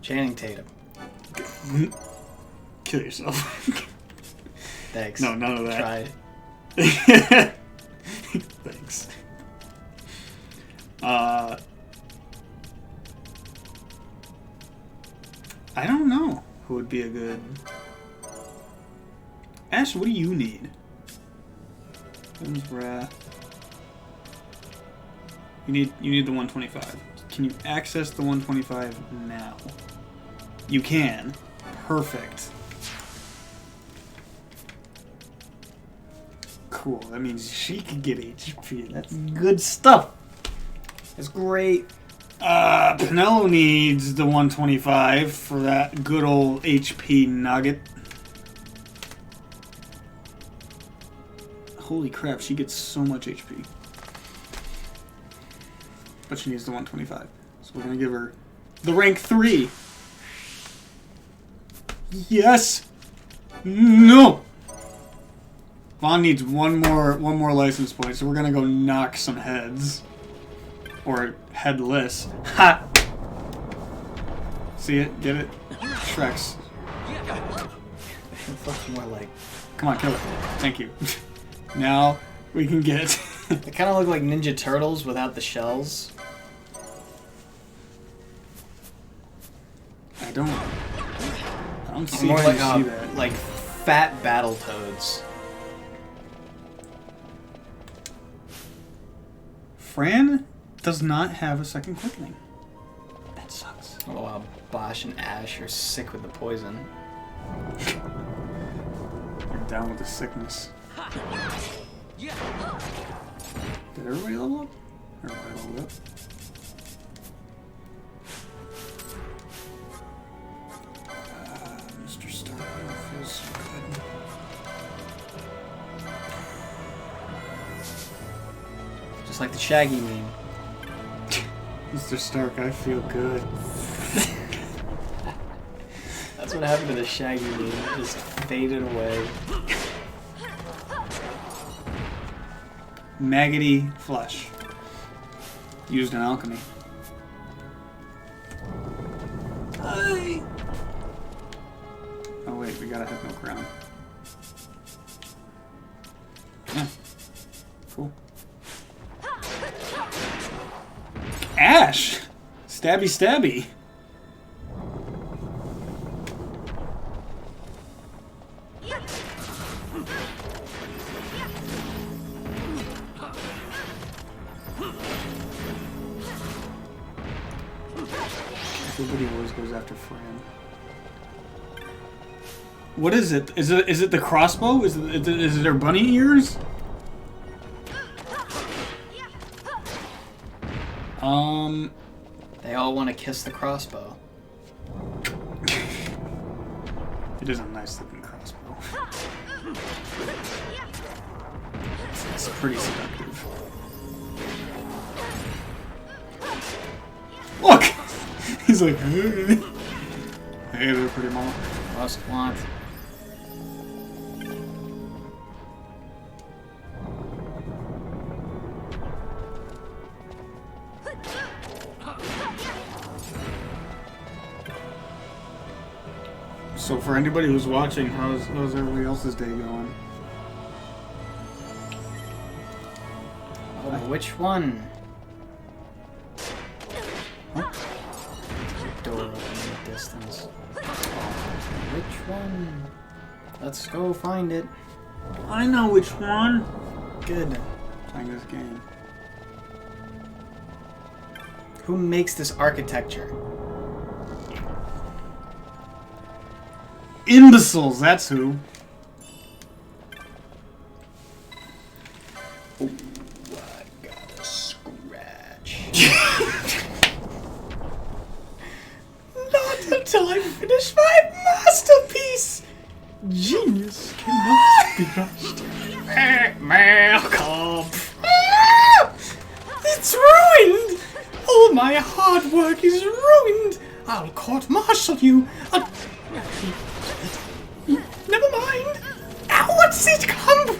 Channing Tatum. Kill yourself. Thanks. No, none of that. Tried. Thanks. I don't know who would be a good... Ash, what do you need? Heaven's Wrath. You need the 125. Can you access the 125 now? You can. Perfect. Cool. That means she can get HP. That's good stuff. It's great. Pinello needs the 125 for that good old HP nugget. Holy crap, she gets so much HP. But she needs the 125. So we're gonna give her the rank 3. Yes! No! Vaughn needs one more license point, so we're gonna go knock some heads. Or headless. Ha! See it? Get it? Shreks. Looks more like... Come on, kill it. Thank you. Now we can get... They kind of look like Ninja Turtles without the shells. I don't see More how like, you see that. like fat Battletoads. Fran does not have a second quickening. That sucks. Oh wow, Bosch and Ash are sick with the poison. You're down with the sickness. Did everybody level up? Everybody leveled up. Mr. Stark feels so good. Just like the Shaggy meme. Mr. Stark, I feel good. That's what happened to the Shaggy meme. It just faded away. Maggoty flesh. Used in alchemy. Hi. Oh wait, we gotta have no crown. Yeah. Cool. Ash! Stabby stabby. Everybody always goes after Fran. What is it? Is it the crossbow? Is it her bunny ears? They all want to kiss the crossbow. It is a nice looking crossbow. It's pretty seductive. Look! He's like, hey there, pretty mama. Must want. So for anybody who's watching, how's everybody else's day going? Oh, which one? Huh? Door open in the distance. Which one? Let's go find it. I know which one. Good. Playing this game. Who makes this architecture? Imbeciles, that's who. Oh, I got a scratch. Not until I finish my masterpiece! Genius cannot be rushed. Malcolm! It's ruined! All my hard work is ruined! I'll court-martial you! Never mind! Now what's it come?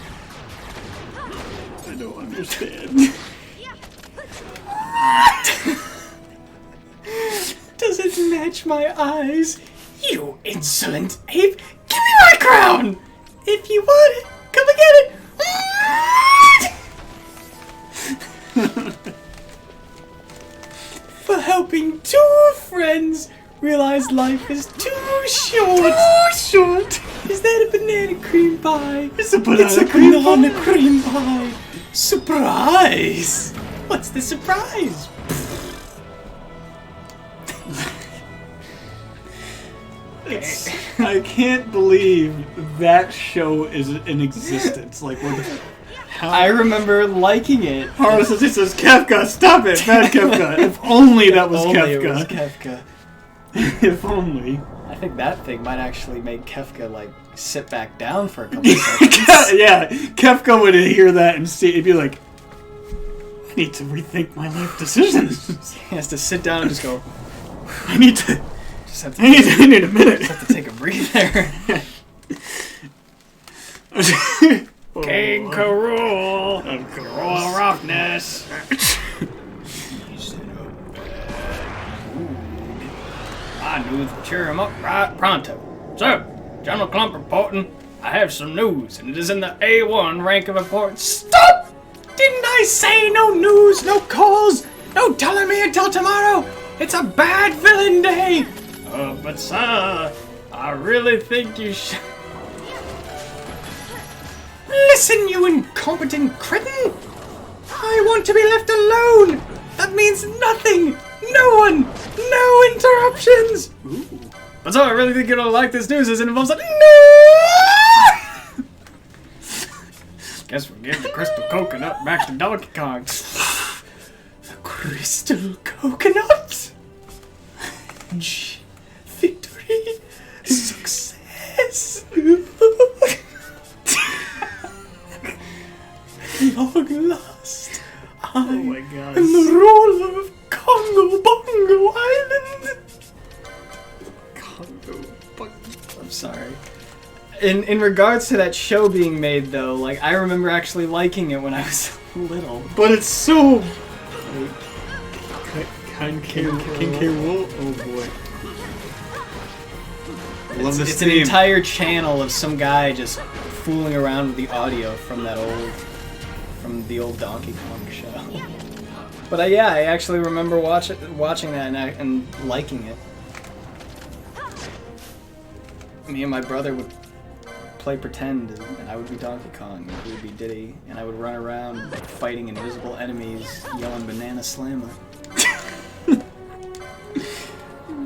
I don't understand. Does it match my eyes? You insolent ape! Give crown! If you want it, come and get it! For helping two friends realize life is too short. Too short! Is that a banana cream pie? It's a banana cream pie. Surprise! What's the surprise? I can't believe that show is in existence. Like, what the... I remember liking it. Harlan says, it says, Kefka, stop it, bad Kefka. If only that was Only Kefka. it was Kefka. If only. I think that thing might actually make Kefka, like, sit back down for a couple of seconds. Yeah, Kefka would hear that and see, it'd be like, I need to rethink my life decisions. He has to sit down and just go, I need to... just have to I need a minute. have to take a breather. King Karul of Royal Roughness. My news will cheer him up right pronto. Sir, General Clump reporting. I have some news, and it is in the A1 rank of importance. Stop! Didn't I say no news, no calls, no telling me until tomorrow? It's a bad villain day. But sir, I really think you should... Listen, you incompetent cretin! I want to be left alone! That means nothing! No one! No interruptions! Ooh. But so I really think you're gonna like this news as it involves a no! Guess we'll give the crystal coconut back to Donkey Kong. The crystal coconut? Victory! Success! Long lost, I am the ruler of Congo Bongo Island. Congo Bongo. I'm sorry. In regards to that show being made, though, like I remember actually liking it when I was little. But it's so... King K. Rool? Oh boy. I love this It's an entire channel of some guy just fooling around with the audio from that the old Donkey Kong show. But yeah, I actually remember watching that and liking it. Me and my brother would play pretend, and I would be Donkey Kong, and he would be Diddy, and I would run around fighting invisible enemies, yelling "Banana Slammer."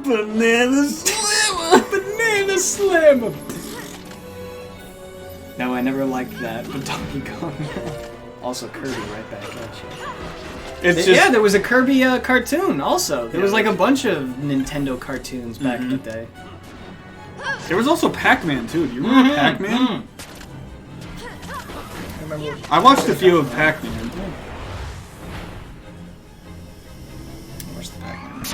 Banana Slammer! Banana Slammer! No, I never liked that, but Donkey Kong. Also, Kirby right back at you. It's just... Yeah, there was a Kirby cartoon also. There was like a bunch of Nintendo cartoons back in the day. There was also Pac-Man too. Do you remember Pac-Man? I watched a few of Pac-Man. Where's the Pac-Man?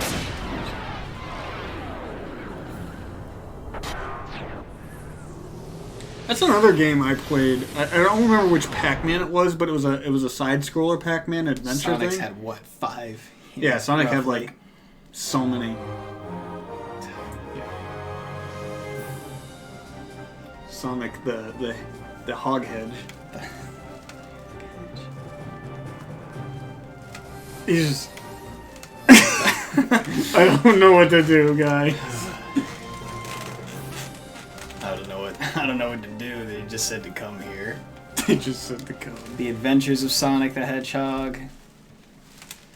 That's another game I played. I don't remember which Pac-Man it was, but it was a side-scroller Pac-Man adventure Sonic's thing. had what, 5? Yeah, Sonic had roughly. like so many. Sonic the hog hedge. He's just... I don't know what to do, guy. I don't know what to do. They just said to come here. They just said to come. The Adventures of Sonic the Hedgehog.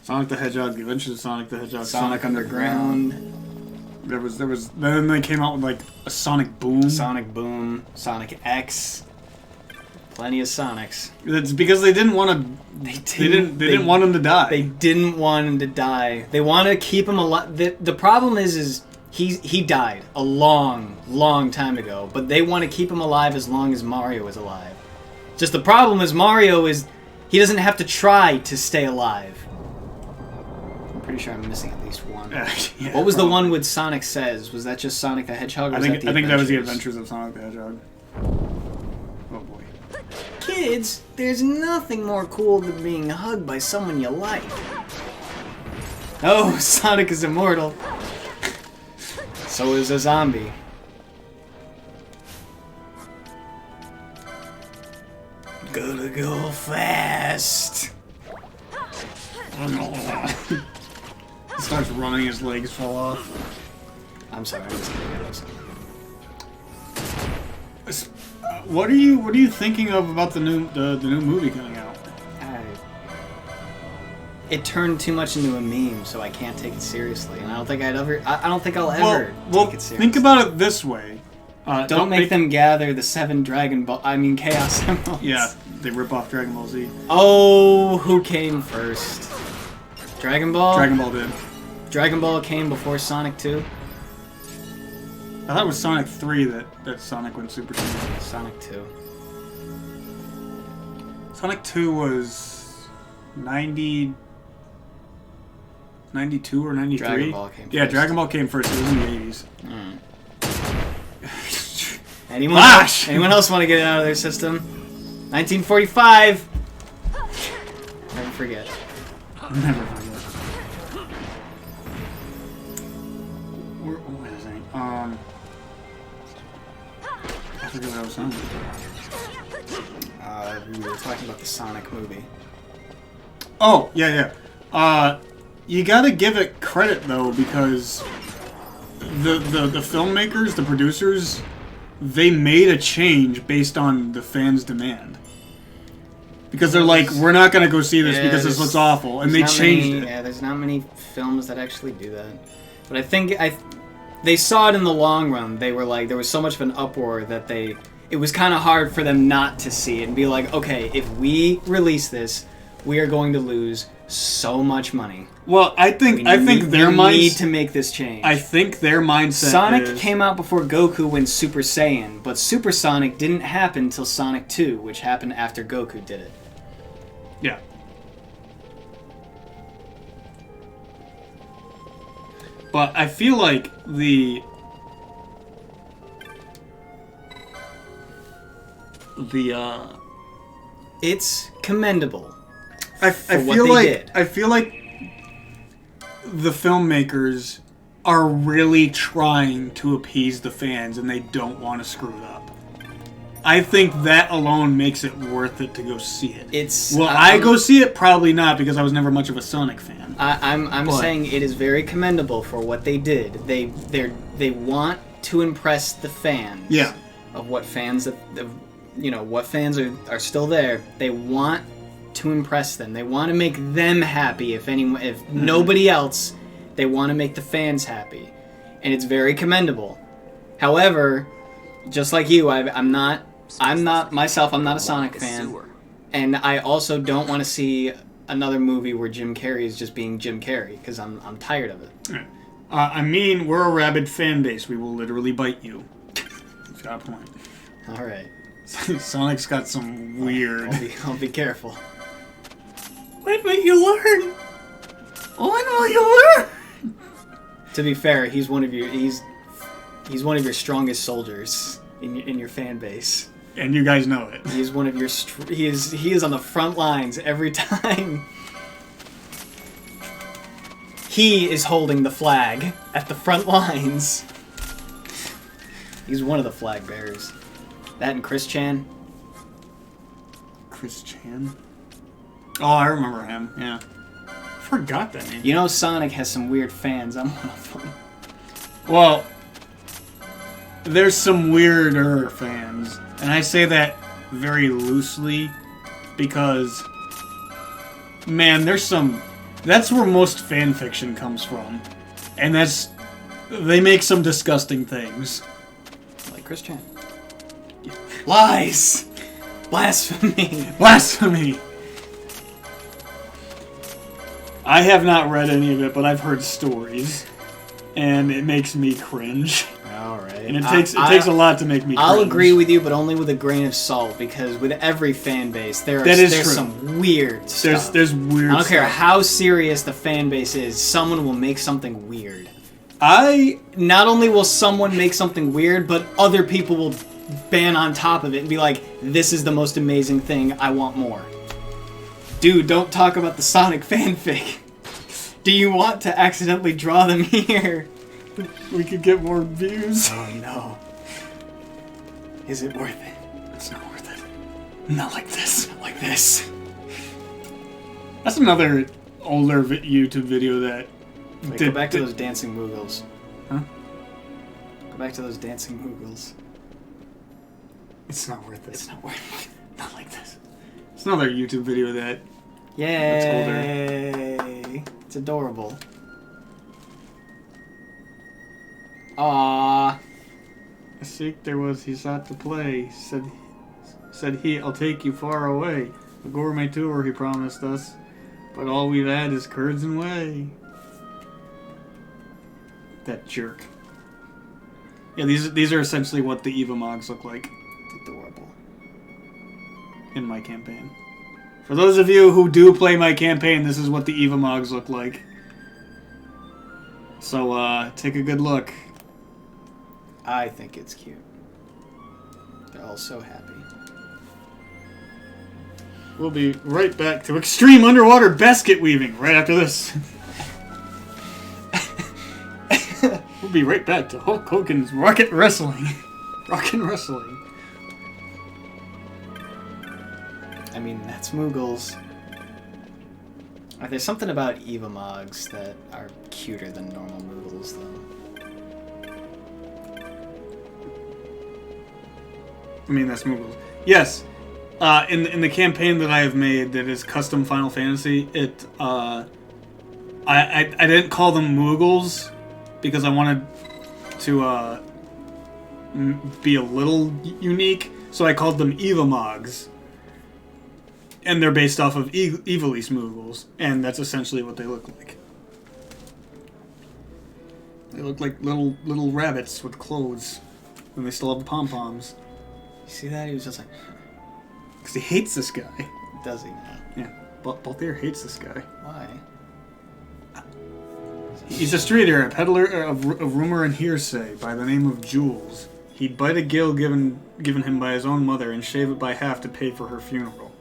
Sonic the Hedgehog, The Adventures of Sonic the Hedgehog. Sonic Underground. There was. Then they came out with like a Sonic Boom. Sonic Boom. Sonic X. Plenty of Sonics. That's because they didn't want to. They didn't want him to die. They didn't want him to die. They want to keep him alive. The problem is he died a long time ago. But they want to keep him alive as long as Mario is alive. Just the problem is Mario is he doesn't have to try to stay alive. I'm pretty sure I'm missing at least one. Yeah, what was probably. the one with Sonic Says? Was that just Sonic the Hedgehog? Or I was think that was the Adventures? Adventures of Sonic the Hedgehog. Oh boy. Kids, there's nothing more cool than being hugged by someone you like. Oh, Sonic is immortal. So is a zombie. Gotta go fast. He starts running, his legs fall off. I'm sorry, I'm just kidding. What are you thinking of about the new movie coming out? It turned too much into a meme, so I can't take it seriously, and I don't think I don't think I'll ever take it seriously. Think about it this way. Don't make them gather the 7 Chaos Emeralds. Yeah, they rip off Dragon Ball Z. Oh, who came first? Dragon Ball? Dragon Ball did. Dragon Ball came before Sonic 2? I thought it was Sonic 3 that Sonic went Super Saiyan. Sonic 2. Sonic 2 was 92 or 93? Dragon Ball came first. Yeah, Dragon Ball came first. It was in the 80s. Anyone else want to get it out of their system? 1945! Never forget. Never forget. What was I saying? I forget what I was saying. We were talking about the Sonic movie. Oh, yeah. You gotta give it credit, though, because the filmmakers, the producers, they made a change based on the fans' demand. Because they're like, we're not gonna go see this because this looks awful, and they changed it. Yeah, there's not many films that actually do that. But I think they saw it in the long run. They were like, there was so much of an uproar that it was kind of hard for them not to see it and be like, okay, if we release this, we are going to lose so much money. Well, I think their mindset need to make this change. I think their mindset. Sonic came out before Goku went Super Saiyan, but Super Sonic didn't happen until Sonic 2, which happened after Goku did it. Yeah. But I feel like it's commendable. I feel like the filmmakers are really trying to appease the fans, and they don't want to screw it up. I think that alone makes it worth it to go see it. I go see it? Probably not, because I was never much of a Sonic fan. I'm saying it is very commendable for what they did. They want to impress the fans. Yeah. Of what fans what fans are still there. They want to impress them. They want to make them happy. If nobody else, they want to make the fans happy, and it's very commendable. However, just like you, I'm not a Sonic fan, and I also don't want to see another movie where Jim Carrey is just being Jim Carrey, because I'm tired of it. I mean, we're a rabid fan base. We will literally bite you. You've got a point. All right. Sonic's got some weird. I'll be careful. When will you learn? When will you learn? To be fair, he's one of your strongest soldiers in your fan base. And you guys know it. He is one of your. He is on the front lines every time. He is holding the flag at the front lines. He's one of the flag bearers. That and Chris Chan. Chris Chan? Oh, I remember him, yeah. I forgot that name. You know Sonic has some weird fans. I'm one of them. Well, there's some weirder fans. And I say that very loosely because, man, there's some... That's where most fan fiction comes from. And they make some disgusting things. Like Chris Chan. Lies! Blasphemy! Blasphemy! I have not read any of it, but I've heard stories. And it makes me cringe. Alright. And it takes a lot to make me cringe. I'll agree with you, but only with a grain of salt, because with every fan base, there's some weird stuff. There's weird stuff. I don't care how serious the fan base is, someone will make something weird. Not only will someone make something weird, but other people will ban on top of it and be like, this is the most amazing thing, I want more. Dude, don't talk about the Sonic fanfic. Do you want to accidentally draw them here? We could get more views. Oh no. Is it worth it? It's not worth it. Not like this. Like this. That's another older YouTube video that... Wait, go back to those dancing Moogles. Huh? Go back to those dancing Moogles. It's not worth it. It's not worth it. Not like this. It's another YouTube video that... Yay! older. It's adorable. Aww. A Sikh there was, he sought to play. Said he, I'll take you far away. A gourmet tour he promised us. But all we've had is curds and whey. That jerk. Yeah, these are essentially what the Eva Mogs look like. It's adorable. In my campaign. For those of you who do play my campaign, this is what the Eva Mogs look like. So, take a good look. I think it's cute. They're all so happy. We'll be right back to extreme underwater basket weaving right after this. We'll be right back to Hulk Hogan's Rocket Wrestling. Rocket Wrestling. I mean, that's Moogles. There's something about Eva Mogs that are cuter than normal Moogles, though. I mean, that's Moogles. Yes. In the campaign that I have made that is custom Final Fantasy, I didn't call them Moogles because I wanted to be a little unique, so I called them Eva Mogs. And they're based off of Evilise Moogles, and that's essentially what they look like. They look like little rabbits with clothes, and they still have the pom-poms. You see that? He was just like... Because he hates this guy. Does he now? Yeah, Balthier hates this guy. Why? He's a streeter, a peddler of rumor and hearsay by the name of Jules. He'd bite a gill given him by his own mother and shave it by half to pay for her funeral.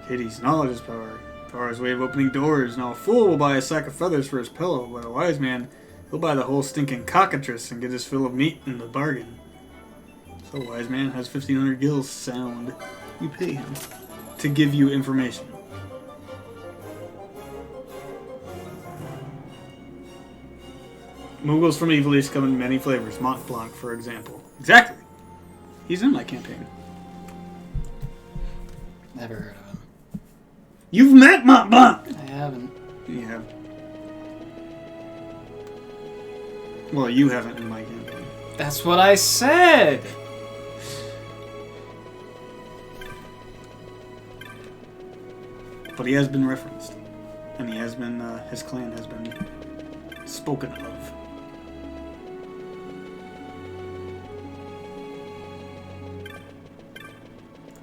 Katie's knowledge is power. Power is a way of opening doors. Now a fool will buy a sack of feathers for his pillow, but a wise man, he'll buy the whole stinking cockatrice and get his fill of meat in the bargain. So a wise man has 1,500 gills sound. You pay him to give you information. Moogles from Evilise come in many flavors. Mont Blanc, for example. Exactly. He's in my campaign. Never heard of him. You've met Mont Blanc! I haven't. You have. Well, you haven't in my campaign. That's what I said! But he has been referenced. And he has been, his clan has been spoken of.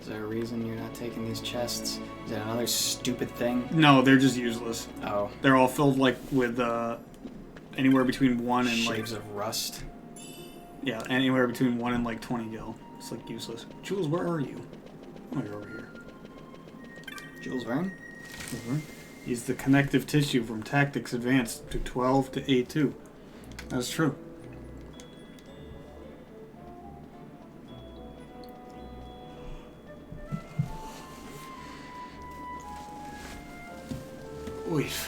Is there a reason you're not taking these chests? Is that another stupid thing? No, they're just useless. Oh. They're all filled, like, with, anywhere between 1 and, Shapes like... of rust. Yeah, anywhere between 1 and, like, 20 gil. It's, like, useless. Jules, where are you? Oh, you're over here. Jules Verne? He's the connective tissue from Tactics Advanced to 12 to A2. That's true. Oof.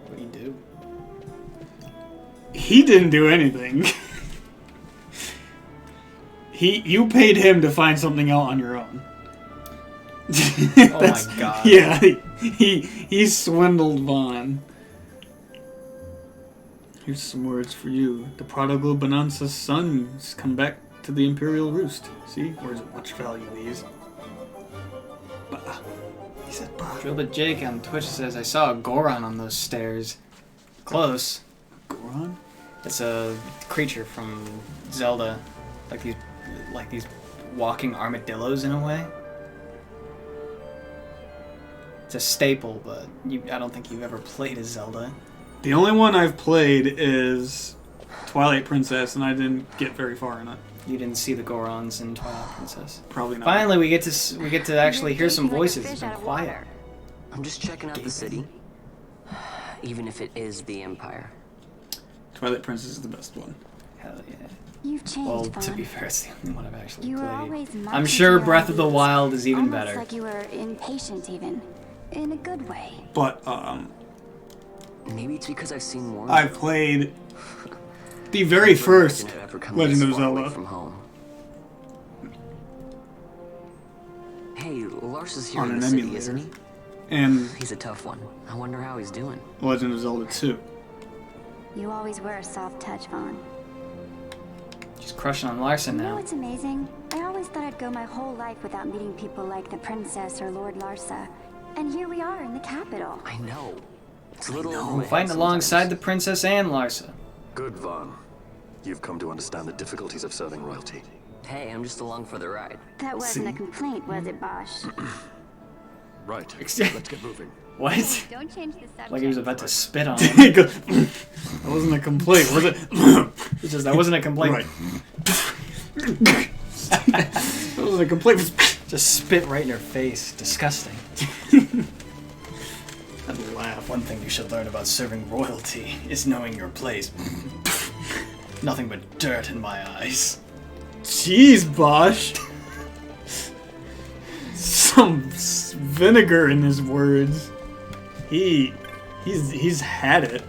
What do you do? He didn't do anything. You paid him to find something out on your own. Oh my god. Yeah, he swindled Vaughn. Here's some words for you. The prodigal Bonanza's son's come back to the Imperial Roost. See? Words of much value, these. Bah. He said bah. Drillbit Jake on Twitch says, I saw a Goron on those stairs. Close. Goron? It's a creature from Zelda. Like these walking armadillos in a way. It's a staple, but I don't think you've ever played as Zelda. The only one I've played is Twilight Princess, and I didn't get very far in it. You didn't see the Gorons in Twilight Princess. Probably not. Finally, we get to actually hear some voices. It's been quiet. I'm just checking out the city. Even if it is the Empire. Twilight Princess is the best one. Hell yeah. You've changed, Well, Vaughn. to be fair, it's the only one I've actually You were played. always much I'm into sure your Breath of the ideas. Wild is even Almost better. like you were impatient, even. In a good way. But, Maybe it's because I've seen more. I played the very first Never ever come Legend this of far away Zelda from home. Hey, Lars is here on in an the city, emulator. isn't he? And He's a tough one. I wonder how he's doing. Legend of Zelda 2. You always were a soft touch, Vaughn. She's crushing on Larson You know now. what's amazing? I always thought I'd go my whole life without meeting people like the princess or Lord Larsa. And here we are in the capital. I know. It's a little We're fighting alongside the princess and Larsa. Good, Vaughn. You've come to understand the difficulties of serving royalty. Hey, I'm just along for the ride. That wasn't a complaint, was it, Bosch? Right. Let's get moving. What? Don't change the subject. Like he was about to spit on him. That wasn't a complaint, was it? It's just, that wasn't a complaint. Right. That wasn't a complaint. Just spit right in her face. Disgusting. I'd laugh. One thing you should learn about serving royalty is knowing your place. Nothing but dirt in my eyes. Jeez, Bosch. Some vinegar in his words. He's had it.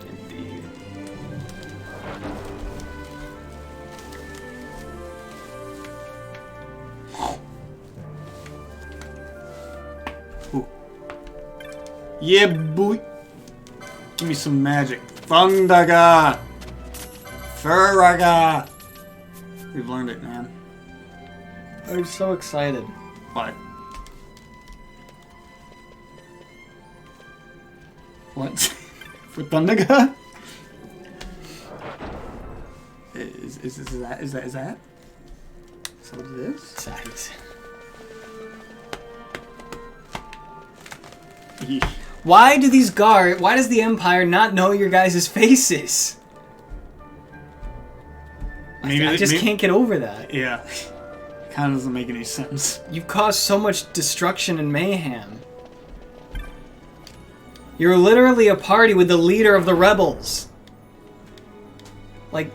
Indeed. Ooh. Yeah, boy. Give me some magic. Thundaga. Furaga. We've learned it, man. I'm so excited. What? What? For Thundaga? Is that? Is that what it is? Sight. Yeesh. Why does the Empire not know your guys' faces? I just can't get over that. Yeah. Kind of doesn't make any sense. You've caused so much destruction and mayhem. You're literally a party with the leader of the rebels. Like,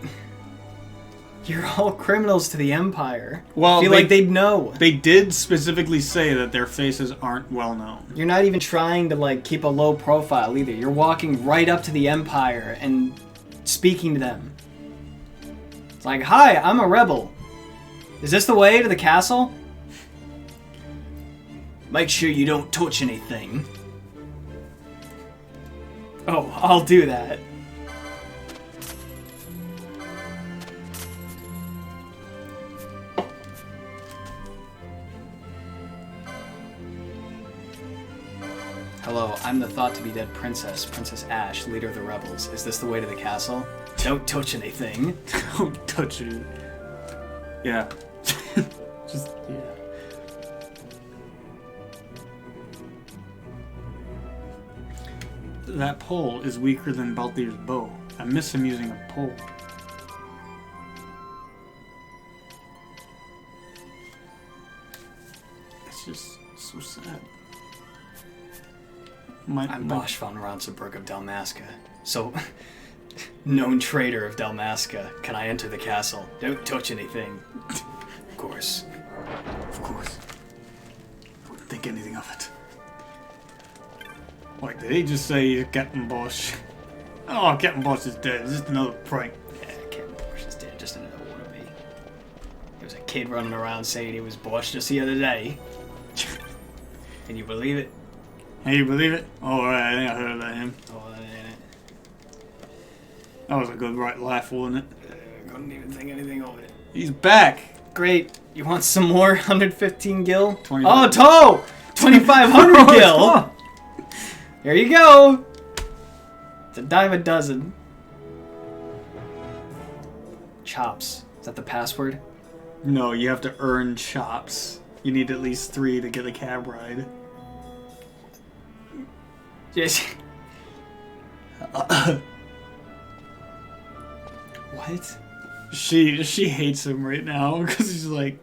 you're all criminals to the Empire. Well, I feel like they'd know. They did specifically say that their faces aren't well known. You're not even trying to, like, keep a low profile either. You're walking right up to the Empire and speaking to them. It's like, hi, I'm a rebel. Is this the way to the castle? Make sure you don't touch anything. Oh, I'll do that. Hello, I'm the thought-to-be-dead princess, Princess Ash, leader of the rebels. Is this the way to the castle? Don't touch anything. Don't touch it. Yeah. Just, yeah. That pole is weaker than Balthier's bow. I miss him using a pole. It's just so sad. I'm Bosch von Ronsenberg of Dalmasca. So, known traitor of Dalmasca. Can I enter the castle? Don't touch anything. Of course. Of course. I wouldn't think anything of it. Like, did he just say Captain Bosch? Oh, Captain Bosch is dead. It's just another prank. Yeah, Captain Bosch is dead. Just another wannabe. There was a kid running around saying he was Bosch just the other day. Can you believe it? Hey, you believe it? Oh, right, I think I heard about him. Oh, that ain't it. That was a good right laugh, wasn't it? Couldn't even think anything of it. He's back! Great. You want some more 115 gil? 25. Oh, Toe! 2,500 gil! There you go! It's a dime a dozen. Chops. Is that the password? No, you have to earn chops. You need at least 3 to get a cab ride. Yes. What? She hates him right now because she's like,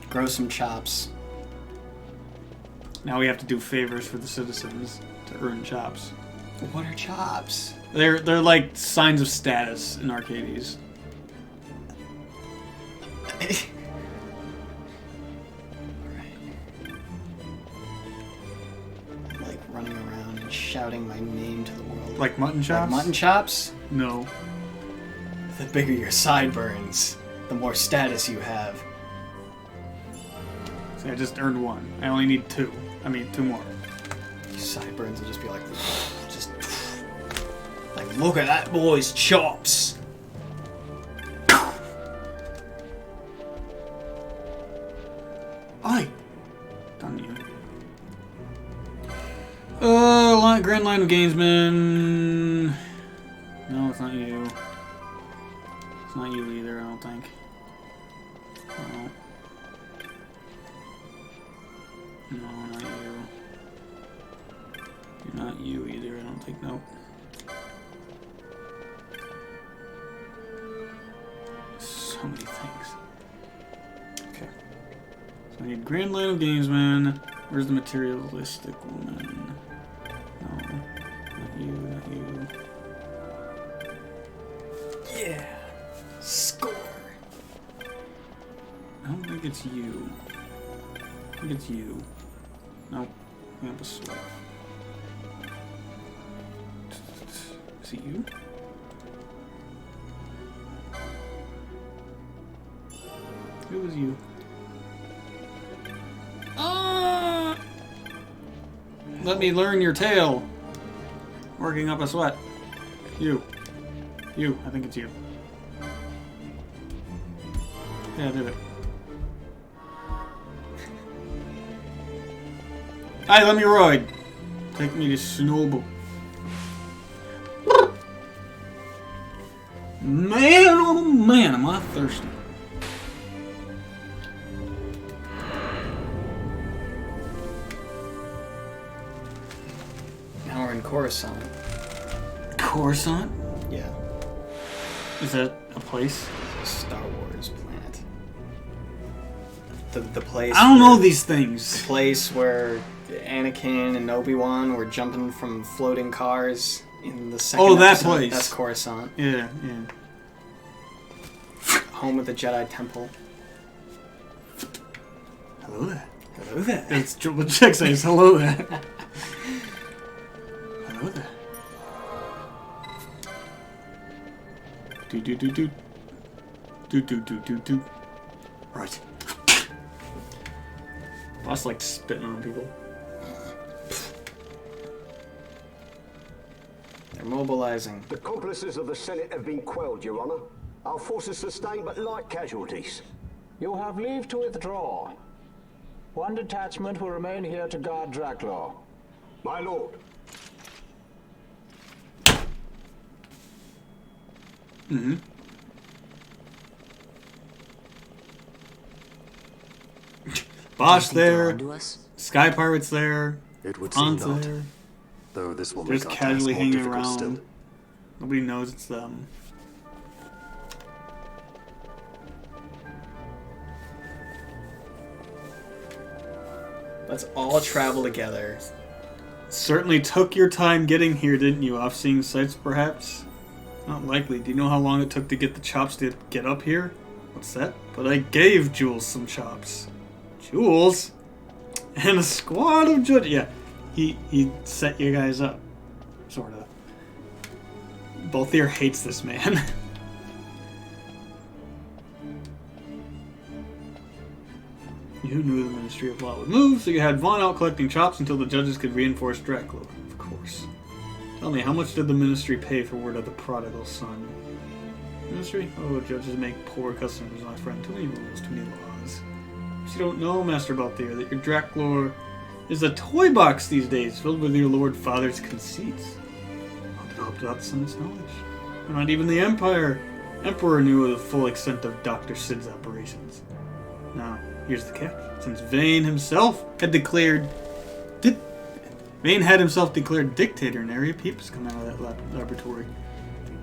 Grow some chops. Now we have to do favors for the citizens to earn chops. What are chops? They're like signs of status in Arcades. Like running around and shouting my name to the world. Like mutton chops? Like mutton chops? No. The bigger your sideburns, the more status you have. See, I just earned one. I only need two. I mean, two more. Your sideburns will just be like, like, look at that boy's chops. Oi! Done you. Grand Line of Gainsman. No, it's not you. It's not you either, I don't think. No. No, not you. You're not you either, I don't think. Nope. So many things. Okay. So I need Grand Line of Gamesman. Where's the materialistic woman? No. Not you, not you. Yeah. Score. I don't think it's you. I think it's you. Nope. Campus Sweat. Is it you? Who was you? Let me learn your tale. Working up a sweat. You. You. I think it's you. Yeah, I did it. Hi, let me ride. Take me to Snowball. Man, oh man, am I thirsty. Now we're in Coruscant. Coruscant? Yeah. Is that a place? A Star Wars planet. The place. I don't know where- these things. The place where Anakin and Obi-Wan were jumping from floating cars in the second Oh, that episode. place. That's Coruscant. Yeah, yeah. Home of the Jedi Temple. Hello there. Hello there. It's what Jack says. Hello there. Hello there. Do do do do. Do do do do do. Right. Boss like spitting on people. They're mobilizing. The accomplices of the Senate have been quelled, Your Honor. Our forces sustained but light casualties. You have leave to withdraw. One detachment will remain here to guard Draclaw. My lord. Mm-hmm. Bosch Think they're there. onto us? Sky Pirate's there. It would seem Han's not. there. Though this will They're make just our casually task more hanging difficult around. still. Nobody knows it's them. Let's all travel together. Certainly took your time getting here, didn't you? Off seeing sights, perhaps? Not likely. Do you know how long it took to get the chops to get up here? What's that? But I gave Jules some chops. Jules? And a squad of judges. Yeah, he set you guys up. Sort of. Balthier hates this man. You knew the Ministry of Law would move, so you had Vaughn out collecting chops until the judges could reinforce Dracula. Of course. Tell me, how much did the Ministry pay for word of the prodigal son? Ministry? Oh, judges make poor customers, my friend. Too many rules, too many laws. But you don't know, Master Balthier, that your Draclor is a toy box these days, filled with your Lord Father's conceits. How developed without son's knowledge? Not even the Emperor knew of the full extent of Dr. Sid's operations. Now, here's the catch. Since Vane himself had declared... Vane had himself declared dictator, and area peeps come out of that laboratory.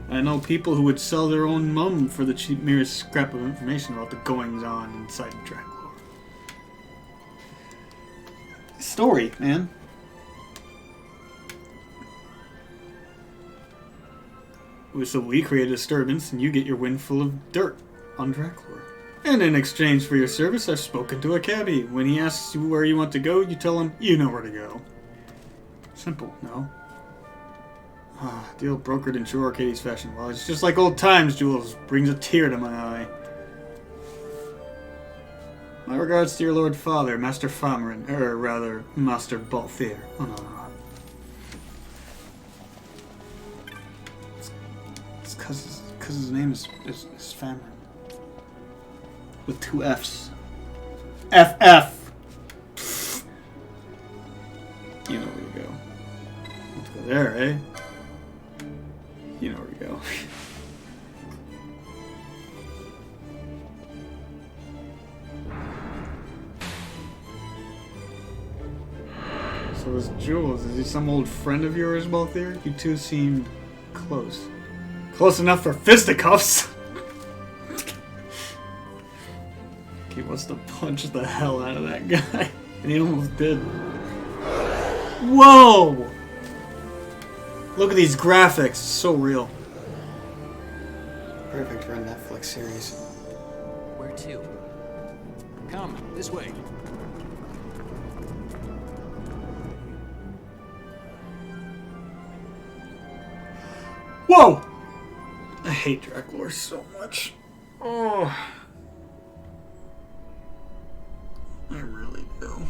I know people who would sell their own mum for the cheap merest scrap of information about the goings-on inside Dracula. story, man. So we create a disturbance, and you get your windful of dirt on Dracula. And in exchange for your service, I've spoken to a cabbie. When he asks you where you want to go, you tell him you know where to go. Simple, no? Deal brokered in true Arcades fashion. Well, it's just like old times, Jules. Brings a tear to my eye. My regards to your Lord Father, Master Famarin, or rather, Master Balthier. Oh, no. It's because his name is Famarin. With 2 F's. FF! You know where to go. Let's go there, eh? You know where to go. So is Jules, is he some old friend of yours, Balthier? You two seemed close. Close enough for fisticuffs! He wants to punch the hell out of that guy. And he almost did. Whoa! Look at these graphics. So real. Perfect for a Netflix series. Where to? Come, this way. Whoa! I hate Dracula so much. Oh. I really do.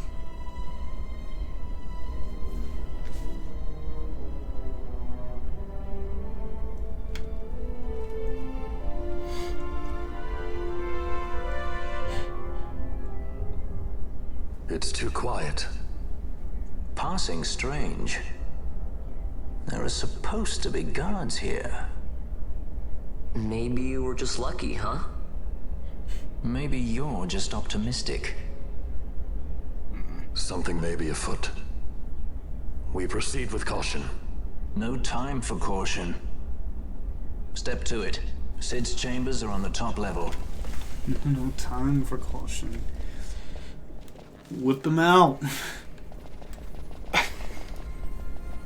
It's too quiet. Passing strange. There are supposed to be guards here. Maybe you were just lucky, huh? Maybe you're just optimistic. Something may be afoot. We proceed with caution. No time for caution. Step to it. Sid's chambers are on the top level. No time for caution. Whip them out.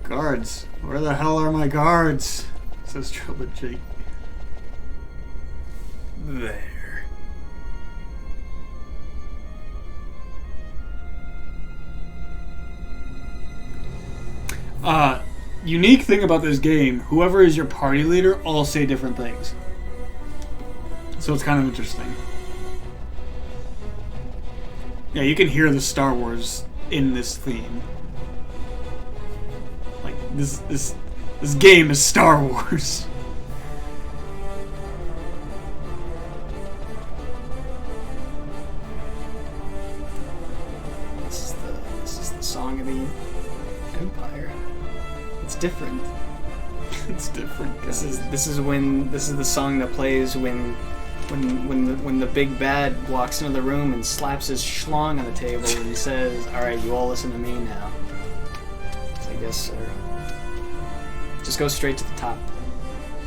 Guards. Where the hell are my guards? Says Trilogy. There. Unique thing about this game, whoever is your party leader all say different things. So it's kind of interesting. Yeah, you can hear the Star Wars in this theme. Like this game is Star Wars. This is the song of the Empire. It's different. It's different. Guys. This is the song that plays when the big bad walks into the room and slaps his schlong on the table and he says, "All right, you all listen to me now." So I guess, sir. Just go straight to the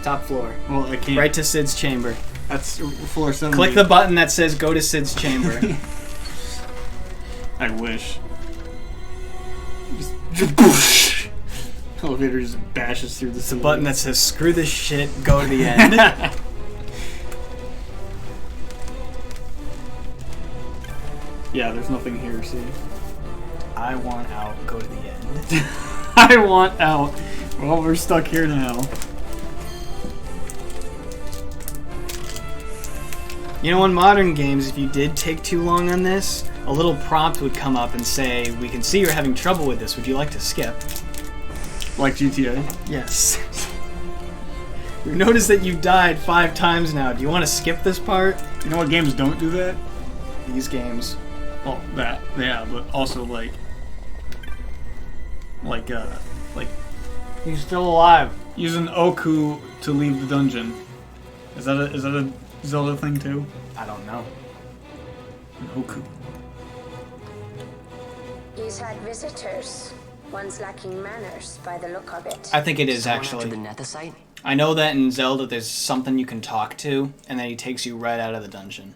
top floor. Well, I can't. Right to Sid's chamber. That's floor 70. Click the button that says "Go to Sid's chamber." I wish. Just elevator just bashes through the button that says "Screw this shit, go to the end." Yeah, there's nothing here, see? I want out, go to the end. I want out. Well, we're stuck here now. You know, in modern games, if you did take too long on this, a little prompt would come up and say, "We can see you're having trouble with this. Would you like to skip?" Like GTA? Yes. You've noticed that you died 5 times now. Do you want to skip this part? You know what games don't do that? These games. Well, that, yeah, but also like He's still alive. using Oku to leave the dungeon. Is that a Zelda thing too? I don't know. An Oku. He's had visitors. One's lacking manners by the look of it. I think it is Someone actually. after the Nethicite? I know that in Zelda there's something you can talk to, and then he takes you right out of the dungeon.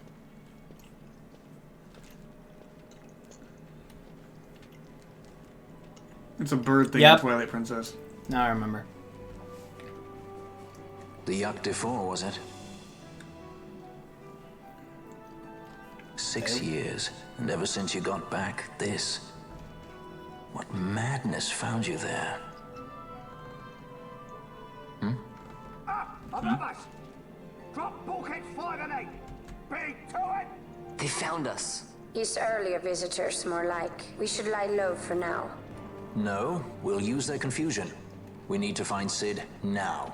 It's a bird thing Yep. in Twilight Princess. Now I remember. The XII, was it? 6 years, and ever since you got back, this. What madness found you there? Above us! Drop bulkhead 5 and 8! Big to it! They found us. These earlier visitors, more like. We should lie low for now. No, we'll use their confusion. We need to find Sid now.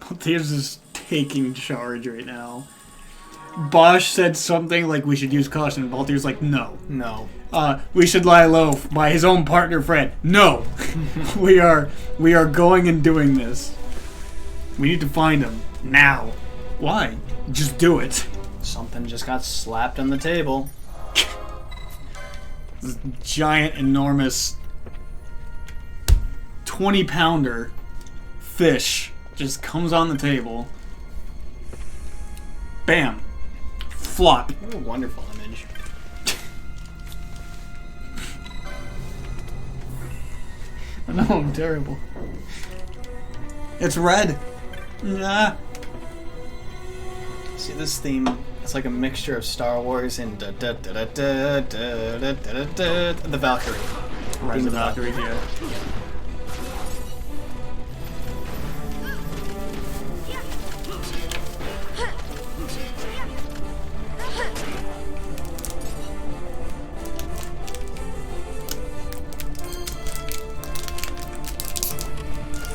Balthiers is taking charge right now. Bosch said something like we should use caution. Balthiers like, no. No. We should lie low by his own partner Fred. No. we are going and doing this. We need to find him. Now. Why? Just do it. Something just got slapped on the table. This giant, enormous 20-pounder fish just comes on the table. Bam. Flop. What a wonderful image. I know, I'm terrible. It's red. Yeah. See this theme? It's like a mixture of Star Wars and the Valkyrie. Rise of Valkyrie, yeah.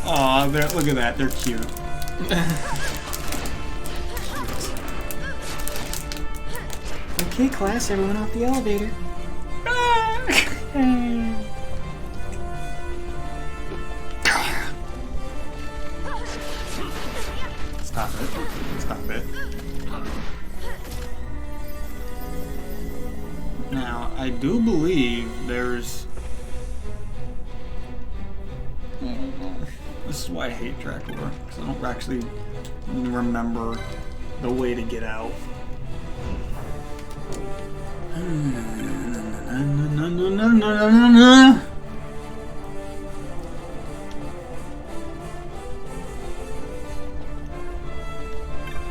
Aw, look at that. They're cute. Okay, class, everyone off the elevator. Stop it. Stop it. Now, I do believe there's... This is why I hate track lore, because I don't actually remember the way to get out.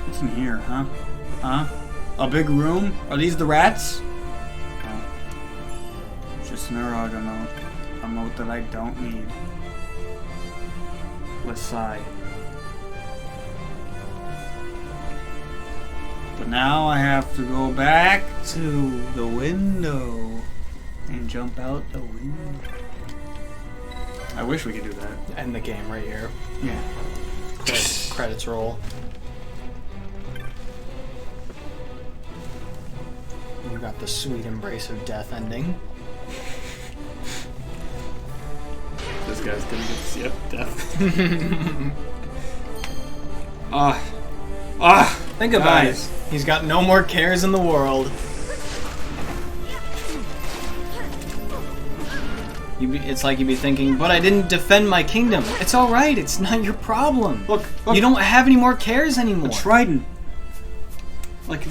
What's in here, huh? Huh? A big room? Are these the rats? Oh. Just an Araga note. A note that I don't need. Let's sigh. But now I have to go back to the window and jump out the window. I wish we could do that. End the game right here. Yeah. Credits roll. You got the sweet embrace of death ending. This guy's gonna get to see death. Think about it. He's got no more cares in the world. It's like you'd be thinking, but I didn't defend my kingdom. It's alright, it's not your problem. Look. You don't have any more cares anymore. A trident. Like,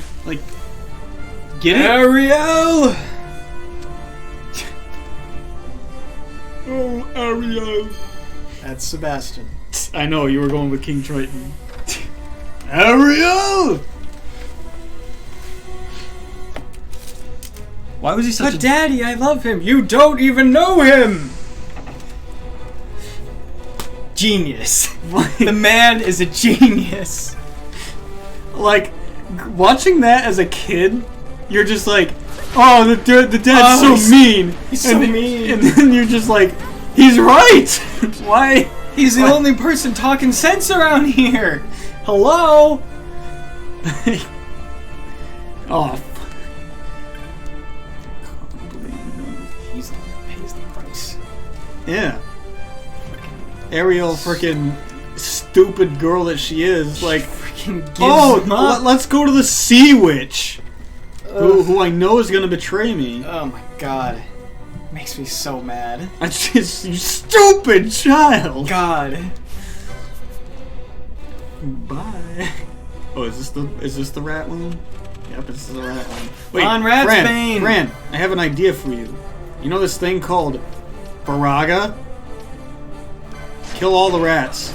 get it? Ariel! Oh, Ariel. That's Sebastian. I know, you were going with King Triton. Ariel! Why was he such But Daddy, I love him. You don't even know him. Genius. The man is a genius. Like, watching that as a kid, you're just like, oh, the dad's so mean. He's so mean. And then you're just like, he's right. Why? He's the only person talking sense around here. Hello? Oh. He's the one that pays the price. Yeah. Ariel, freaking stupid girl that she is, like, Freaking gives oh, him up. let's go to the Sea Witch, who I know is gonna betray me. Oh my god. Makes me so mad. It's just, you stupid child. God. Bye. Oh, is this the rat one? Yep, this is the rat one. Wait, On Ratsbane! Fran, I have an idea for you. You know this thing called Baraga. Kill all the rats.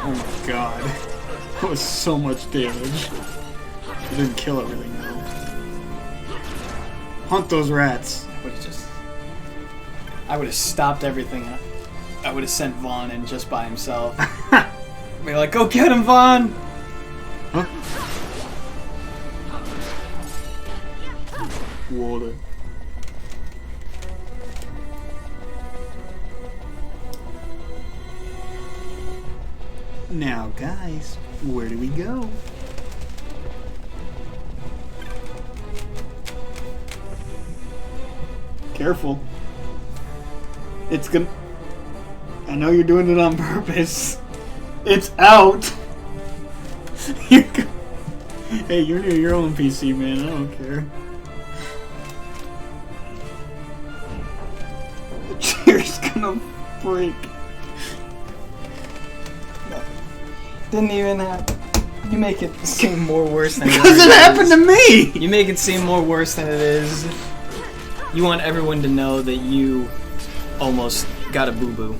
Oh my god. That was so much damage. I didn't kill everything though. Hunt those rats. I would have stopped everything. I would have sent Vaughn in just by himself. Be like, go get him, Vaughn! Huh? Water. Now, guys, where do we go? Careful. It's gonna... I know you're doing it on purpose. It's out! Hey, you're near your own PC, man. I don't care. The chair's gonna break. Didn't even happen. You make it seem more worse than it is. Because it happened to me! You make it seem more worse than it is. You want everyone to know that you almost got a boo-boo.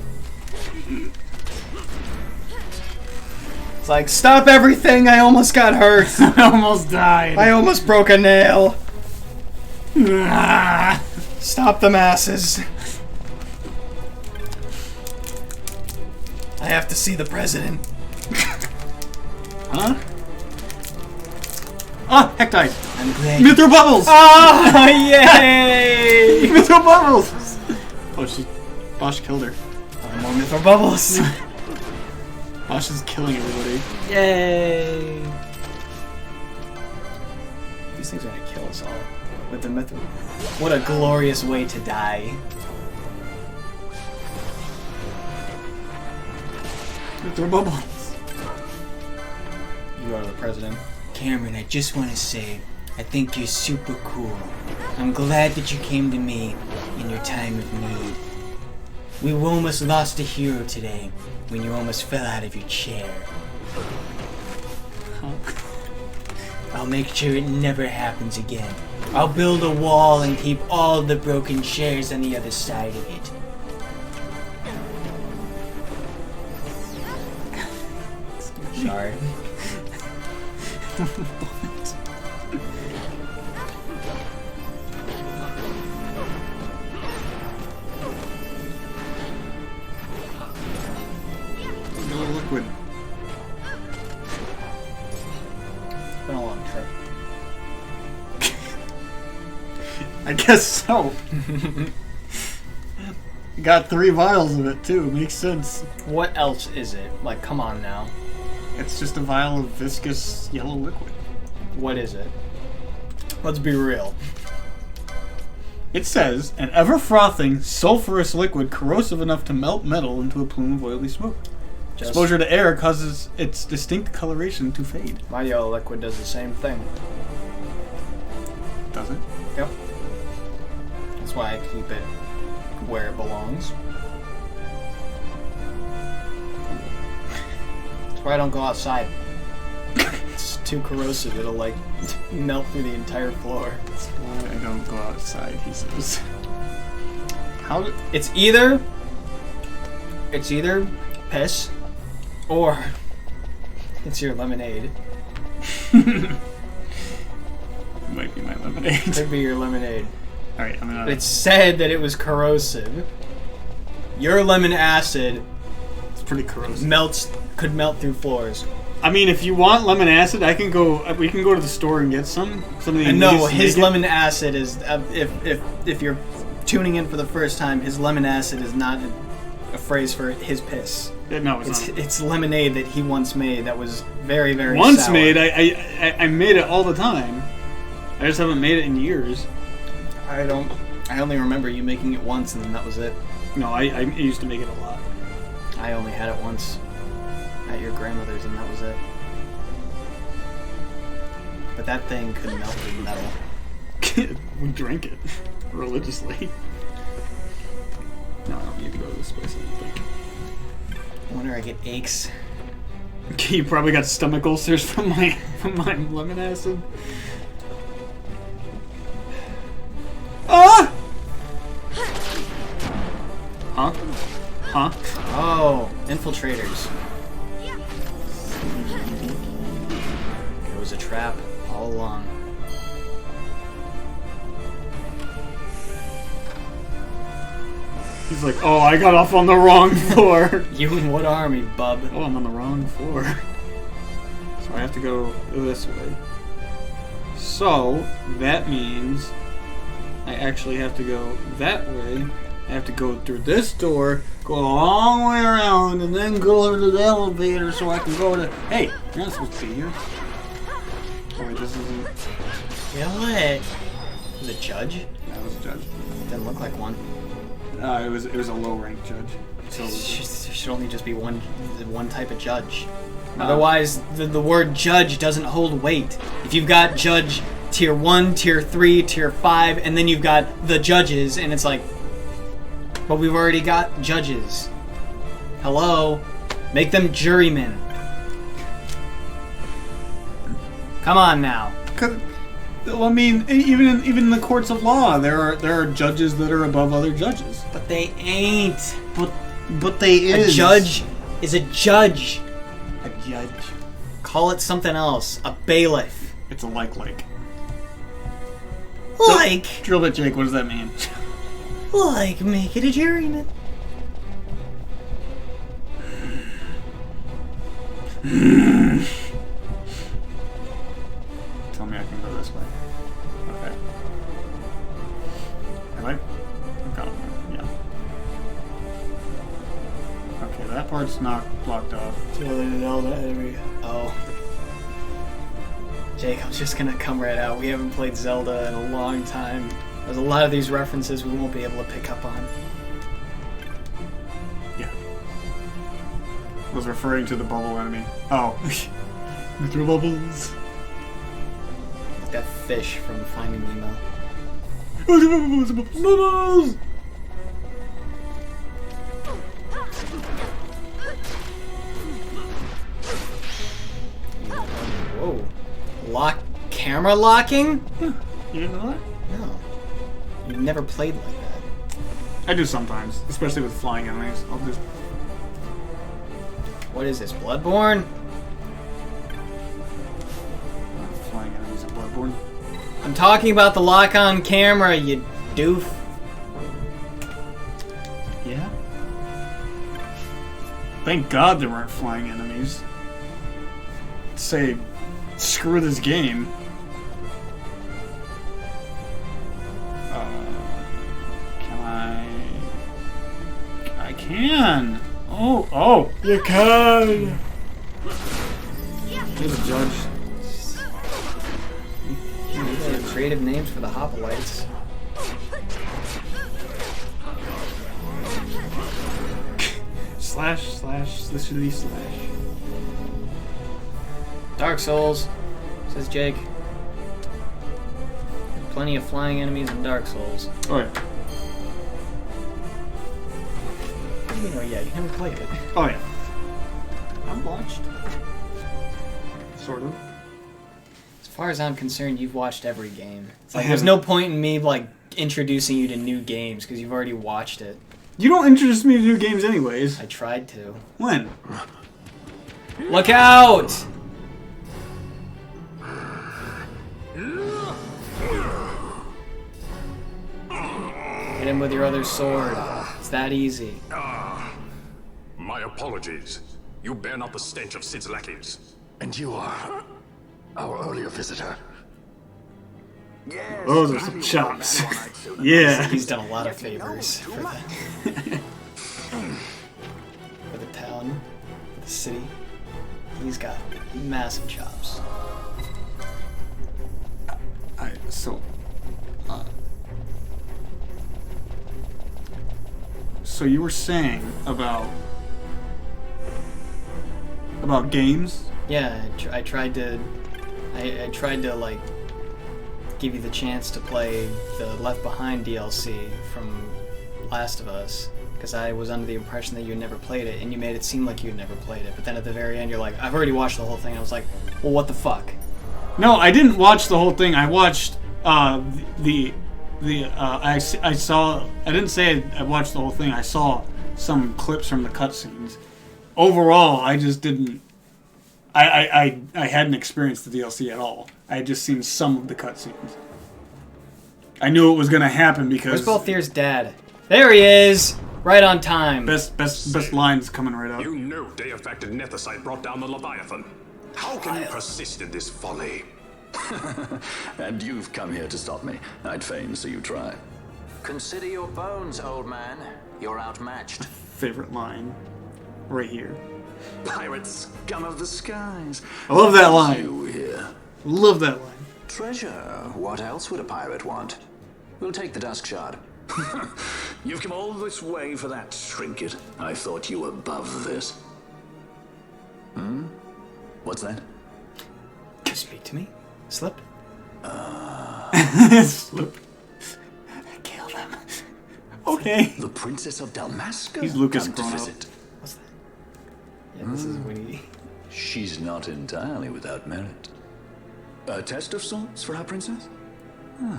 It's like, stop everything! I almost got hurt! I almost died! I almost broke a nail! Stop the masses! I have to see the president. Huh? Ah! Hectite! I'm glad. Mythro Bubbles! Oh, yay! Mythro Bubbles! Oh, Bosch killed her. More Mythro Bubbles! Bosch is killing everybody. Yay! These things are gonna kill us all with the Mythro. What a glorious way to die. Mythro Bubbles. You are the president. Cameron, I just want to say, I think you're super cool. I'm glad that you came to me in your time of need. We almost lost a hero today when you almost fell out of your chair. I'll make sure it never happens again. I'll build a wall and keep all the broken chairs on the other side of it. Sorry. No liquid. It's been a long trip. I guess so. Got 3 vials of it too. Makes sense. What else is it? Like, come on now. It's just a vial of viscous yellow liquid. What is it? Let's be real. It says, an ever-frothing, sulfurous liquid corrosive enough to melt metal into a plume of oily smoke. Exposure to air causes its distinct coloration to fade. My yellow liquid does the same thing. Does it? Yep. That's why I keep it where it belongs. That's why I don't go outside. It's too corrosive. It'll like melt through the entire floor. That's why I don't go outside, he says. How? It's either piss or it's your lemonade. Might be my lemonade. Could be your lemonade. Alright, I'm gonna... It said that it was corrosive. Your lemon acid It's pretty corrosive. Could melt through floors. I mean, if you want lemon acid, I can go. We can go to the store and get some. Some of the And no, ingredients to his make it. lemon acid is if you're tuning in for the first time, his lemon acid is not a phrase for his piss. No, it's not. It's lemonade that he once made that was very, very Once sour. made. I made it all the time. I just haven't made it in years. I only remember you making it once and then that was it. No, I used to make it a lot. I only had it once at your grandmother's and that was it. But that thing could melt through metal. We drank it religiously. No, I don't need to go to this place, I don't think. I wonder I get aches. You probably got stomach ulcers from my lemon acid. Oh, Infiltrators. It was a trap all along. He's like, oh, I got off on the wrong floor. You in what army, bub? Oh, I'm on the wrong floor. So I have to go this way. So, that means I actually have to go that way. I have to go through this door, go a long way around, and then go over to the elevator so I can go to... Hey, you're not supposed to be here. Oh, wait, this isn't... Yeah, what? Was it judge? That was a judge. Didn't look like one. It was a low-ranked judge. So There should only just be one type of judge. Otherwise, the word judge doesn't hold weight. If you've got judge tier 1, tier 3, tier 5, and then you've got the judges, and it's like, but we've already got judges. Hello? Make them jurymen. Come on now. Well, I mean, even in the courts of law, there are judges that are above other judges. But they ain't. But they is. A judge is a judge. A judge. Call it something else. A bailiff. It's a like. Like? Drill bit, Jake, what does that mean? Like, make it a juryman. Tell me I can go this way. Okay. Am I? I'm got it. Yeah. Okay, that part's not blocked off. Oh. Jake, I'm just gonna come right out. We haven't played Zelda in a long time. There's a lot of these references we won't be able to pick up on. Yeah. I was referring to the bubble enemy. Oh. Through bubbles. Like that fish from Finding Nemo. Bubbles! Whoa. Camera locking? Yeah. You didn't know that? No. You've never played like that. I do sometimes, especially with flying enemies. I'll just... What is this, Bloodborne? Flying enemies in Bloodborne. I'm talking about the lock on camera, you doof. Yeah? Thank God there weren't flying enemies. Say, screw this game. Can I can! Oh! You can! There's a judge. These are creative names for the hoplites. Slash, literally slash. Dark Souls, says Jake. Plenty of flying enemies in Dark Souls. Oh yeah. You know, yeah, you never played it. Oh yeah. I'm watched. Sort of. As far as I'm concerned, you've watched every game. It's like, there's no point in me like introducing you to new games because you've already watched it. You don't introduce me to new games anyways. I tried to. When? Look out! Hit him with your other sword. It's that easy. My apologies. You bear not the stench of Sid's lackeys. And you are our earlier visitor. Yes, Those are some chops. Yeah. He's done a lot of favors for the town, for the city. He's got massive chops. So you were saying about games? Yeah, I tried to like give you the chance to play the Left Behind DLC from Last of Us, because I was under the impression that you had never played it, and you made it seem like you had never played it. But then at the very end, you're like, I've already watched the whole thing. I was like, well, what the fuck? No, I didn't watch the whole thing. I watched I saw. I didn't say I watched the whole thing. I saw some clips from the cutscenes, overall, I just didn't. I hadn't experienced the DLC at all. I had just seen some of the cutscenes. I knew it was going to happen because... Where's Balthier's dad? There he is! Right on time. Best lines coming right up. You know Deifacted Nethicite brought down the Leviathan. How can you persist in this folly? And you've come here to stop me. I'd fain see you try. Consider your bones, old man. You're outmatched. Favorite line. Right here. Pirate scum of the skies. I love that line. You here. Love that line. Treasure. What else would a pirate want? We'll take the Dusk Shard. You've come all this way for that trinket. I thought you were above this. Hmm? What's that? Can you speak to me? Slip? Slip. Kill them. Okay. The Princess of Dalmasca? He's Lucas come to grown up. visit. What's that? Yeah, this is Winnie. She's not entirely without merit. A test of sorts for our princess? Huh.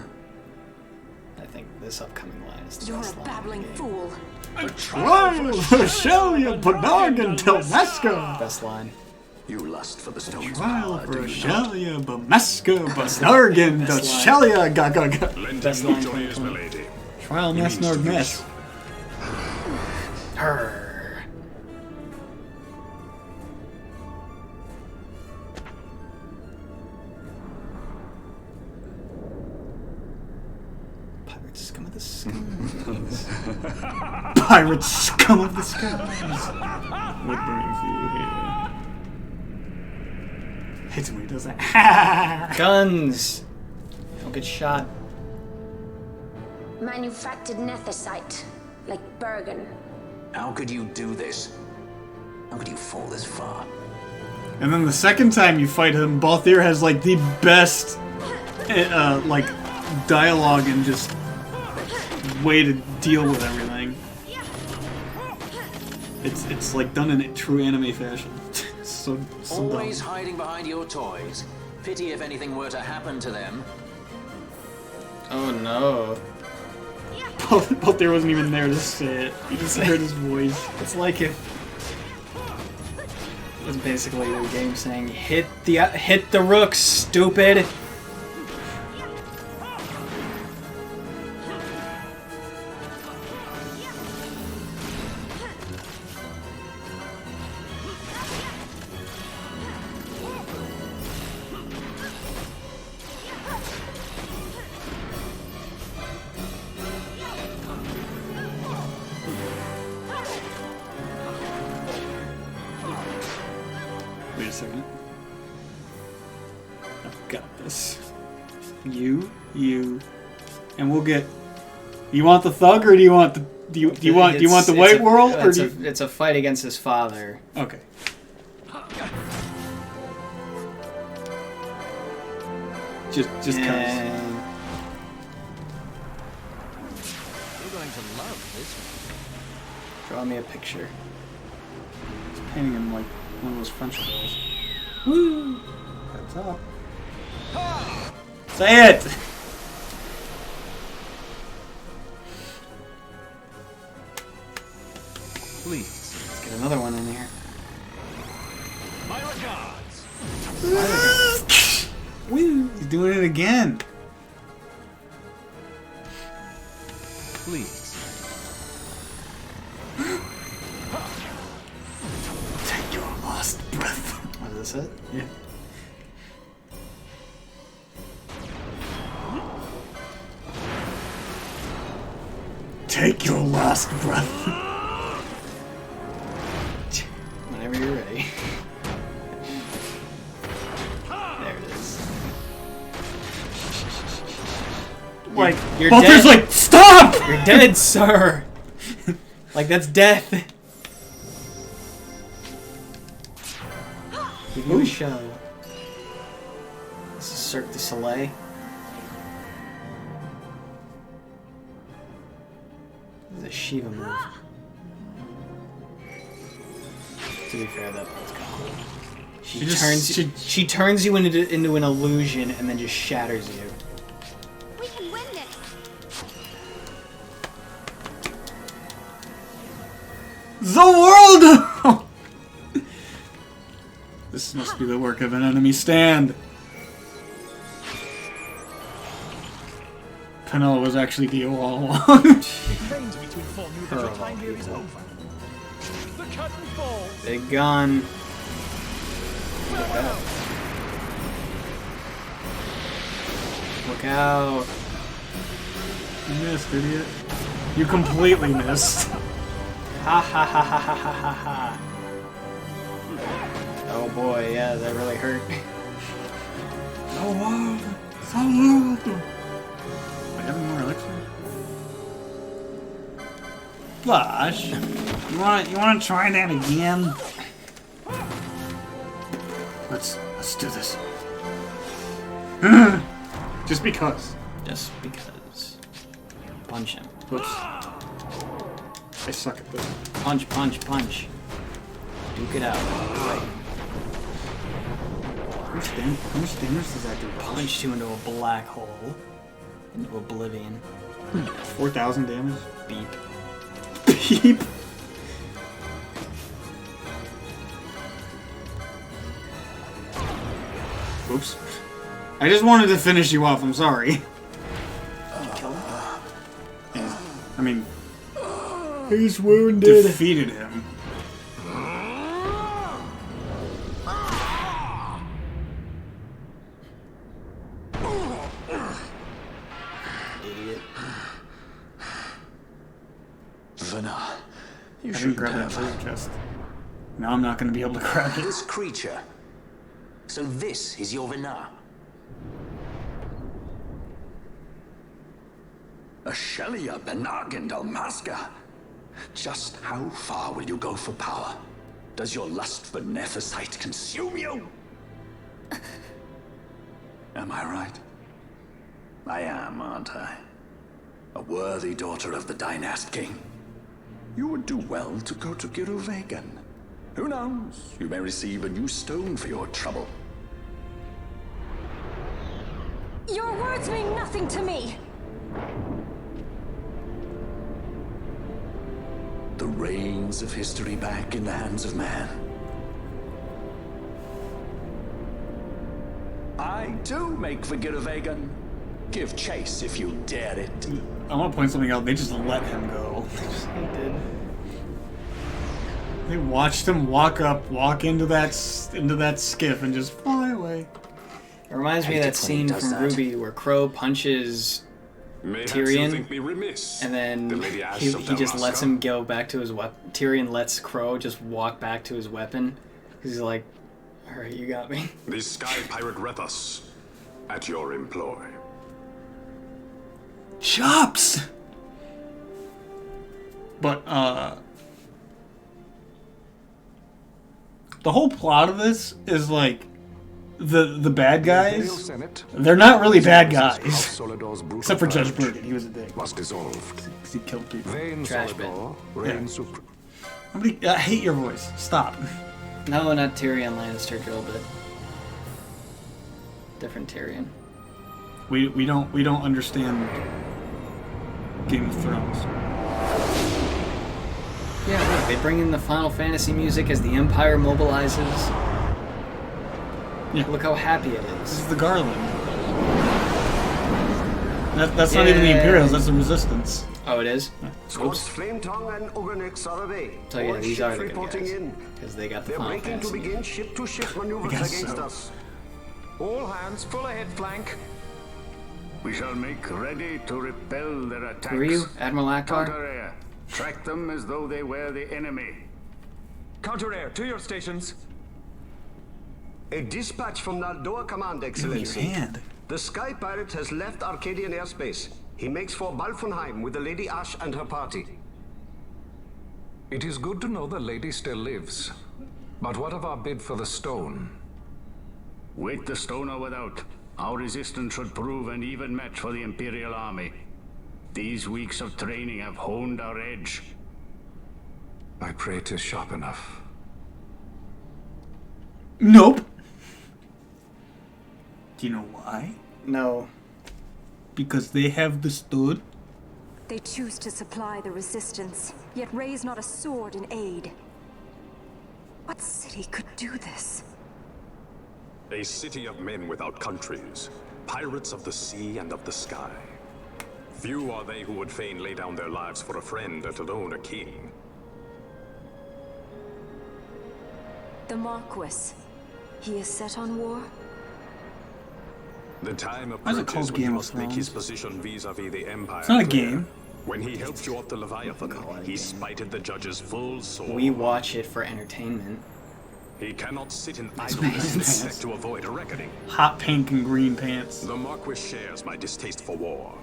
I think this upcoming line is the You're best a line babbling in the game. fool. A trial for Shelia Banargan Telmasca. Best line. You lust for the stone's Trial power, for do you not? Shelia Banargan Banargan Shelia Gaga. Lend Best him line your joyous 2020. milady. Trial Mess Nord Mess. Her. Pirate scum of the skies. Pirate scum of the skies. What brings you here? Hits him when he does that. Guns! Don't get shot. Manufactured nethicite, like Bergen. How could you do this? How could you fall this far? And then the second time you fight him, Balthier has like the best like dialogue and just way to deal with everything. It's like done in a true anime fashion. so Always dumb. hiding behind your toys. Pity if anything were to happen to them. Oh no. Balthier wasn't even there to say it. You just heard his voice. It's like if it was basically the game saying, hit the rooks, stupid! Wait a second. I've got this. You, and we'll get. You want the thug or do you want the? Do you want the white world or do you? It's a fight against his father. Okay. Just cause. You're going to love this one. Draw me a picture. He's painting him like one of those French girls. Woo! That's up. Say it! Please. Let's get another one in here. My regards. Woo! He's doing it again. Please. Take your last breath. Was this it? Yeah. Take your last breath. Whenever you're ready. There it is. Like, You're Balthier's dead. like, stop! You're dead, sir! Like, that's death. Give you a show. This is Cirque du Soleil. This is a Shiva move. To be fair, that part's gone. She turns you into an illusion and then just shatters you. We can win this. The world! This must be the work of an enemy stand. Penela was actually Dio all along. It rains me to inform you that your time here is over. The curtain falls. Big gun. Look out. You missed, idiot. You completely missed. Ha ha ha ha ha ha ha ha. Oh boy, yeah, that really hurt. So loud. So loud. I have more elixir. Flash, you wanna try that again? Let's do this. Just because. Just because. Punch him. Oops. I suck at this. Punch, punch, punch. Duke it out. Right. How much damage does that do? Punch you into a black hole. Into oblivion. 4,000 damage? Beep. Beep. Oops. I just wanted to finish you off, I'm sorry. Did you kill him? Yeah. I mean... He's wounded. Defeated him. Idiot. Vana, you I didn't shouldn't grab that have. treasure chest. Now I'm not going to be able to grab it. This creature. So this is your Vana. A Shelia Benargan Dalmasca. Just how far will you go for power? Does your lust for Nephesite consume you? Am I right? I am, aren't I? A worthy daughter of the Dynast King. You would do well to go to Giruvegan. Who knows? You may receive a new stone for your trouble. Your words mean nothing to me! The reins of history back in the hands of man. I do make for Giruvegan. Give chase if you dare it. I want to point something out. They just let him go. They did. They watched him walk into that skiff and just fly away. It reminds me of that scene from Ruby where Crow punches Tyrion, and then he just lets him go back to his weapon. Tyrion lets Crow just walk back to his weapon. He's like, "Alright, you got me." The Sky Pirate Rethus, at your employ. Chops! But, the whole plot of this is like, the bad guys, they're not really bad guys. Except for Judge Bergen, he was a dick. Was dissolved. Because he killed people. Trash bin. Yeah. I hate your voice. Stop. No, not Tyrion Lannister, drill bit. Different Tyrion. We don't understand Game of Thrones. Yeah, look, they bring in the Final Fantasy music as the Empire mobilizes. Yeah. Look how happy it This is. is the Garland. That's not even the Imperials, that's the Resistance. Oh, it is? Squads Flametongue and Ogrenix are away. So yeah, All these are ships the good reporting guys. in. Because they got the They're Final breaking to Fantasy. begin ship-to-ship maneuvers against us. All hands, full ahead flank. We shall make ready to repel their attacks. Who are you, Admiral Akbar? Counter-air. Track them as though they were the enemy. Counter-air, to your stations. A dispatch from Naldoa Command, Excellency. Your hand. The Sky Pirate has left Arcadian airspace. He makes for Balfonheim with the Lady Ash and her party. It is good to know the lady still lives. But what of our bid for the stone? With the stone or without, our resistance should prove an even match for the Imperial Army. These weeks of training have honed our edge. I pray 'tis sharp enough. Nope. Do you know why? No. Because they have the stone. They choose to supply the resistance, yet raise not a sword in aid. What city could do this? A city of men without countries, pirates of the sea and of the sky. Few are they who would fain lay down their lives for a friend, let alone a king. The Marquis. He is set on war? The time That's a approaches cold when he Game must of make his Thrones. position vis-a-vis the Empire. It's not a clear. game. When he helped you up the Leviathan, he spited the judge's full sword. We watch it for entertainment. He cannot sit in idleness and expect to avoid a reckoning. Hot pink and green pants. The Marquis shares my distaste for war.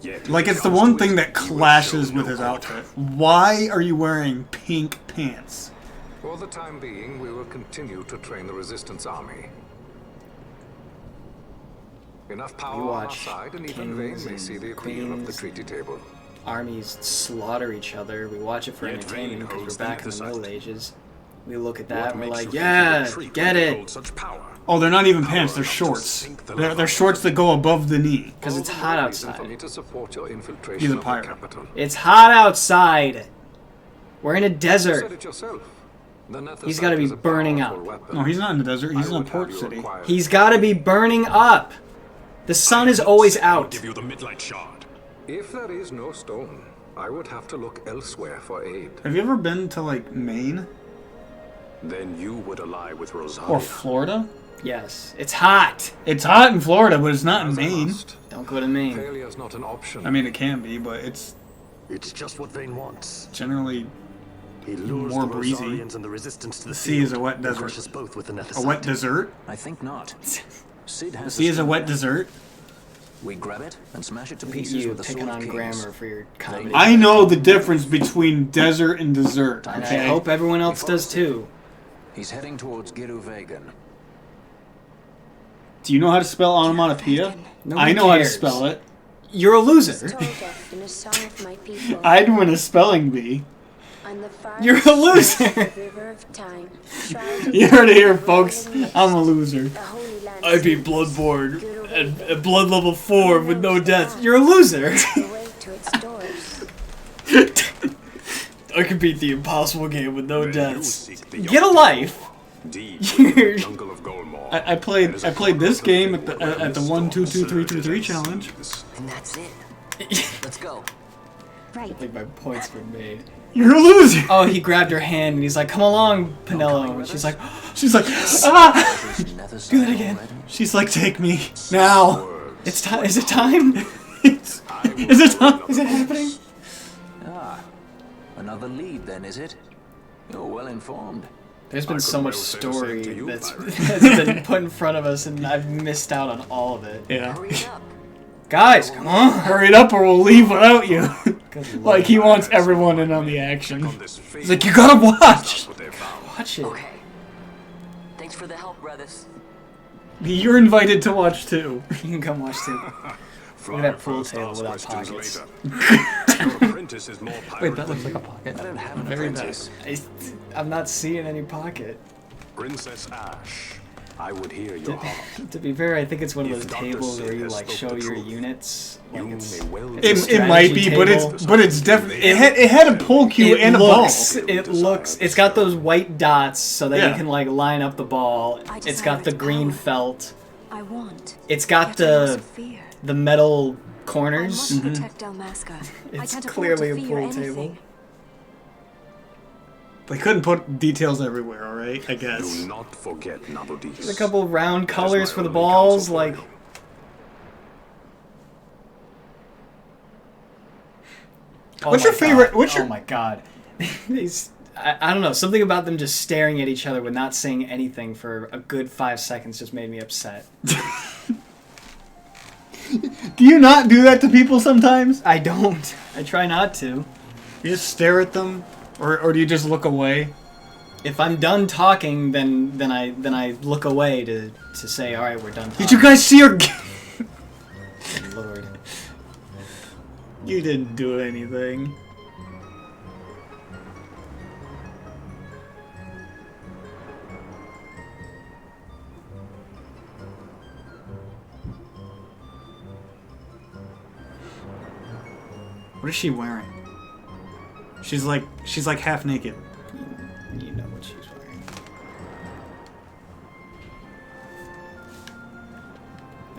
Yet, Like, when it's it the comes one to thing it, that he will clashes show with no his quarter. outfit. Why are you wearing pink pants? For the time being, we will continue to train the Resistance Army. Enough We power on our watch side, and even kings they may see and the appeal of the queens treaty table. armies slaughter each other. We watch it for Yet entertainment vain because holds we're back the in the other Middle side. Ages. We look at that What and we're makes like, you think yeah, you retreat get when you it. hold such power? Oh, they're not even pants, they're shorts. They're shorts that go above the knee. Because it's All the hot more reason outside. For me to support your He's infiltration a of pirate. the capital. It's hot outside. We're in a You said desert. it yourself. The He's got to be Netherite is a burning powerful up. weapon. No, he's not in the desert, he's I in a would port have you city. acquire He's got to be burning up. The sun is always out. Give you the midlight shard. If there is no stone, I would have to look elsewhere for aid. Have you ever been to, like, Maine? Then you would ally with Rosalia. Or Florida? Yes. It's hot. It's hot in Florida, but it's not in As a Maine. must, Don't go to Maine. Failure's not an option. I mean, it can be, but it's It's just what Vane wants. generally He lures more the breezy. Rosarians and the Resistance to the The sea is field a wet and desert. crushes both with the a Netherite. wet dessert. I think not. Sid has The sea is a wet dessert. dessert. We grab it and smash it to Look at pieces you with the picking sword on kings. grammar for your comedy. I know the difference between desert and dessert. And Okay. I hope everyone else does too. He's heading towards Giruvegan. Do you know how to spell onomatopoeia? Nobody I know how to cares. spell it. You're a loser. Tone deaf in a song of my people. I'd win a spelling bee. On the far You're a side loser. of the river of time, shrouded You heard it here, in folks. rolling mist, I'm a loser. the Holy Land I beat sleeps. Bloodborne at blood level 4 with no death. You're a loser. The way to its doors. I can beat the impossible game with no Then you deaths. seek the Get a life. deep within the jungle of Golmore. I played That is a this corner game of at the the field where at the the 1 2 2 storm 3 3 3 surges challenge. and seethes. And that's it. Let's go. I think my points were made. You're a loser. Oh, he grabbed her hand and he's like, "Come along, Penello." And she's like, ah. There's another Do that side again. already. She's like, take me now. "It's time. Is it time? Is it time? Is it happening?" Ah, another lead then, is it? You're well informed. There's been I so could much well say the same story to you, that's pirate. been put in front of us, and I've missed out on all of it. Yeah. Hurry it up. Guys, come on. Hurry it up or we'll leave without you. Good Like he lord. wants everyone in on the action. On this He's like, you gotta watch. That's what they found. Watch it. Okay. Thanks for the help, brothers. You're invited to watch too. You can come watch too. Fly that pool first, table ask without questions pockets. later. Your apprentice is more pirate Wait, that than looks like a you. pocket. I don't have an Very apprentice. I'm not seeing any pocket. Princess Ash, I would hear your heart. To be fair, I think it's one of If those Dr. tables Sid where you has like spoke show the your truth, units. Like You it's, may well it's a It might be, strategy but it's definitely it had a pull cue and a ball. It's got those white dots so that Yeah. you can like line up the ball. I It's got the desire green power. felt. I want. It's got Yet I also the fear. metal I corners. must protect Dalmasca. I It's can't afford clearly to a fear pool anything. table. They couldn't put details everywhere, all right? I guess. Do not forget Nabudis. There's a couple round That is colors my for the only balls, counsel for like. you. Oh What's my your favorite- God. what's your- Oh my god. These. I don't know. Something about them just staring at each other with not saying anything for a good 5 seconds just made me upset. Do you not do that to people sometimes? I don't. I try not to. You just stare at them, or do you just look away? If I'm done talking, then I look away to say, all right, we're done talking. Did you guys see her? Good Lord. You didn't do anything. What is she wearing? She's like half naked. You know what she's wearing.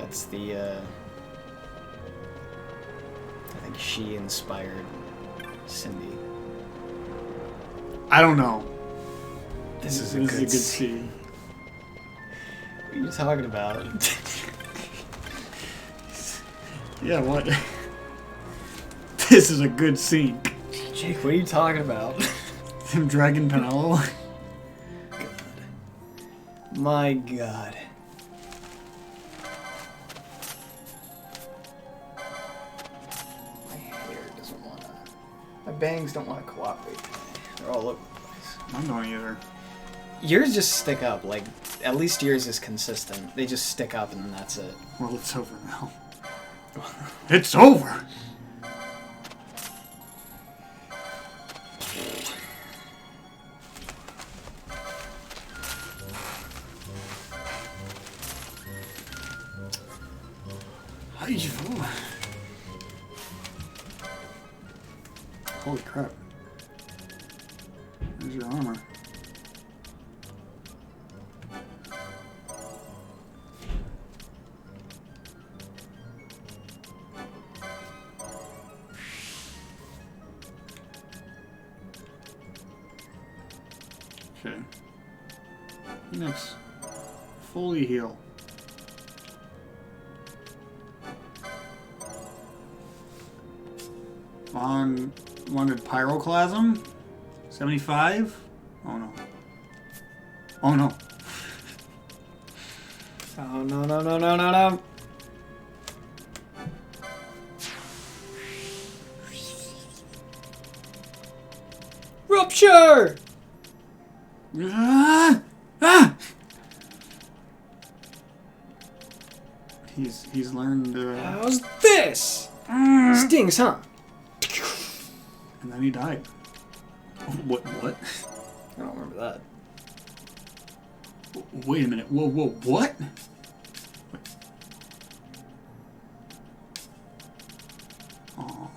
That's the, I think she inspired Cindy. I don't know. This is a good good scene. What are you talking about? Yeah, what? This is a good scene. Jake, what are you talking about? Him dragging Penelo. My God. My hair doesn't wanna... My bangs don't wanna cooperate. They're all over the place. I don't either. Yours just stick up, like, at least yours is consistent. They just stick up and then that's it. Well, it's over now. It's over! Holy crap. There's your armor. Okay. Next. Fully heal. On wanted pyroclasm? 75? Oh no. Oh no. Oh no no no no no no. Rupture! Ah! Ah! He's learned. How's this? Stings, huh? And then he died. What? I don't remember that. Wait a minute. Whoa, what? Oh.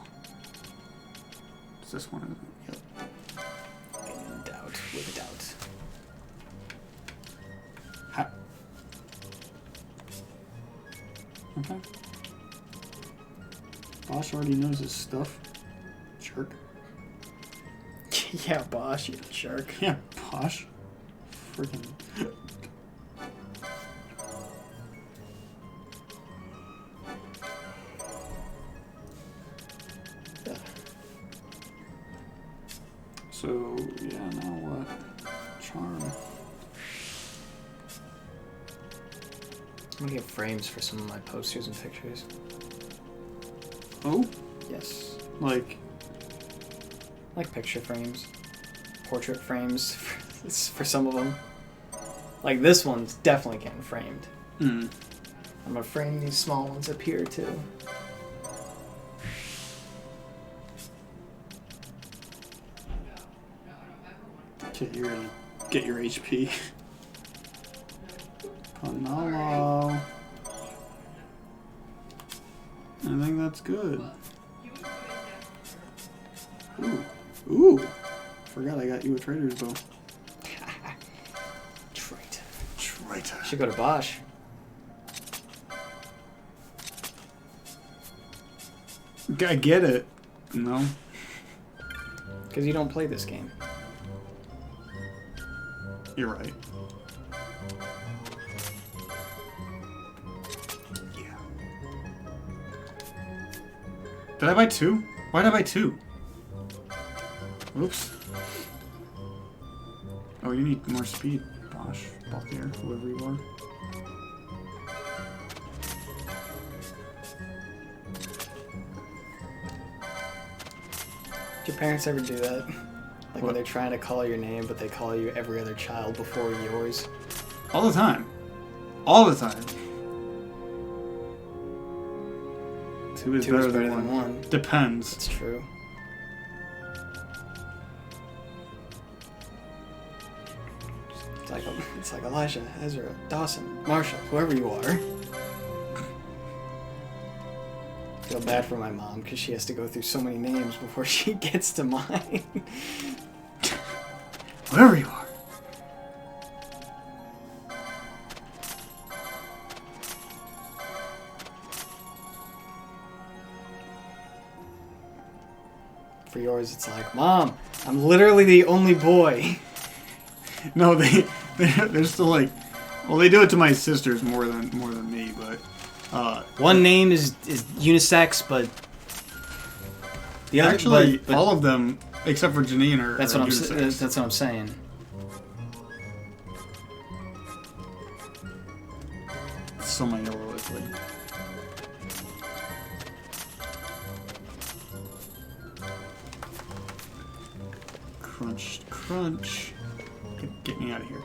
Is this one? Yep. In doubt, with a doubt. Okay. Bosch already knows his stuff. Jerk. Yeah, Bosch, you jerk. Yeah, Bosch. Freaking. So, yeah, now what? Charm. I'm gonna get frames for some of my posters and pictures. Oh? Yes. Like picture frames. Portrait frames for some of them. Like this one's definitely getting framed. Mm. I'm gonna frame these small ones up here too. Okay, you're gonna get your HP. Panalo. I think that's good. Ooh. Forgot I got you a trader's bow. Traitor. Should go to Bosch. I get it. No. Because you don't play this game. You're right. Yeah. Did I buy two? Why did I buy two? Oops. Oh, you need more speed, Bosch. Balthier, whoever you are. Did your parents ever do that? Like when they're trying to call your name, but they call you every other child before yours? All the time. All the time. Two is better than one. Depends. It's true. It's like Elijah, Ezra, Dawson, Marshall, whoever you are. I feel bad for my mom because she has to go through so many names before she gets to mine. Whoever you are. For yours, it's like, Mom, I'm literally the only boy. No, they're still like, well, they do it to my sisters more than me, but one name is unisex, but the other, actually, but all of them except for Janine are that's are what unisex. that's what I'm saying. So my yellow is like. Crunch, crunch. Get me out of here.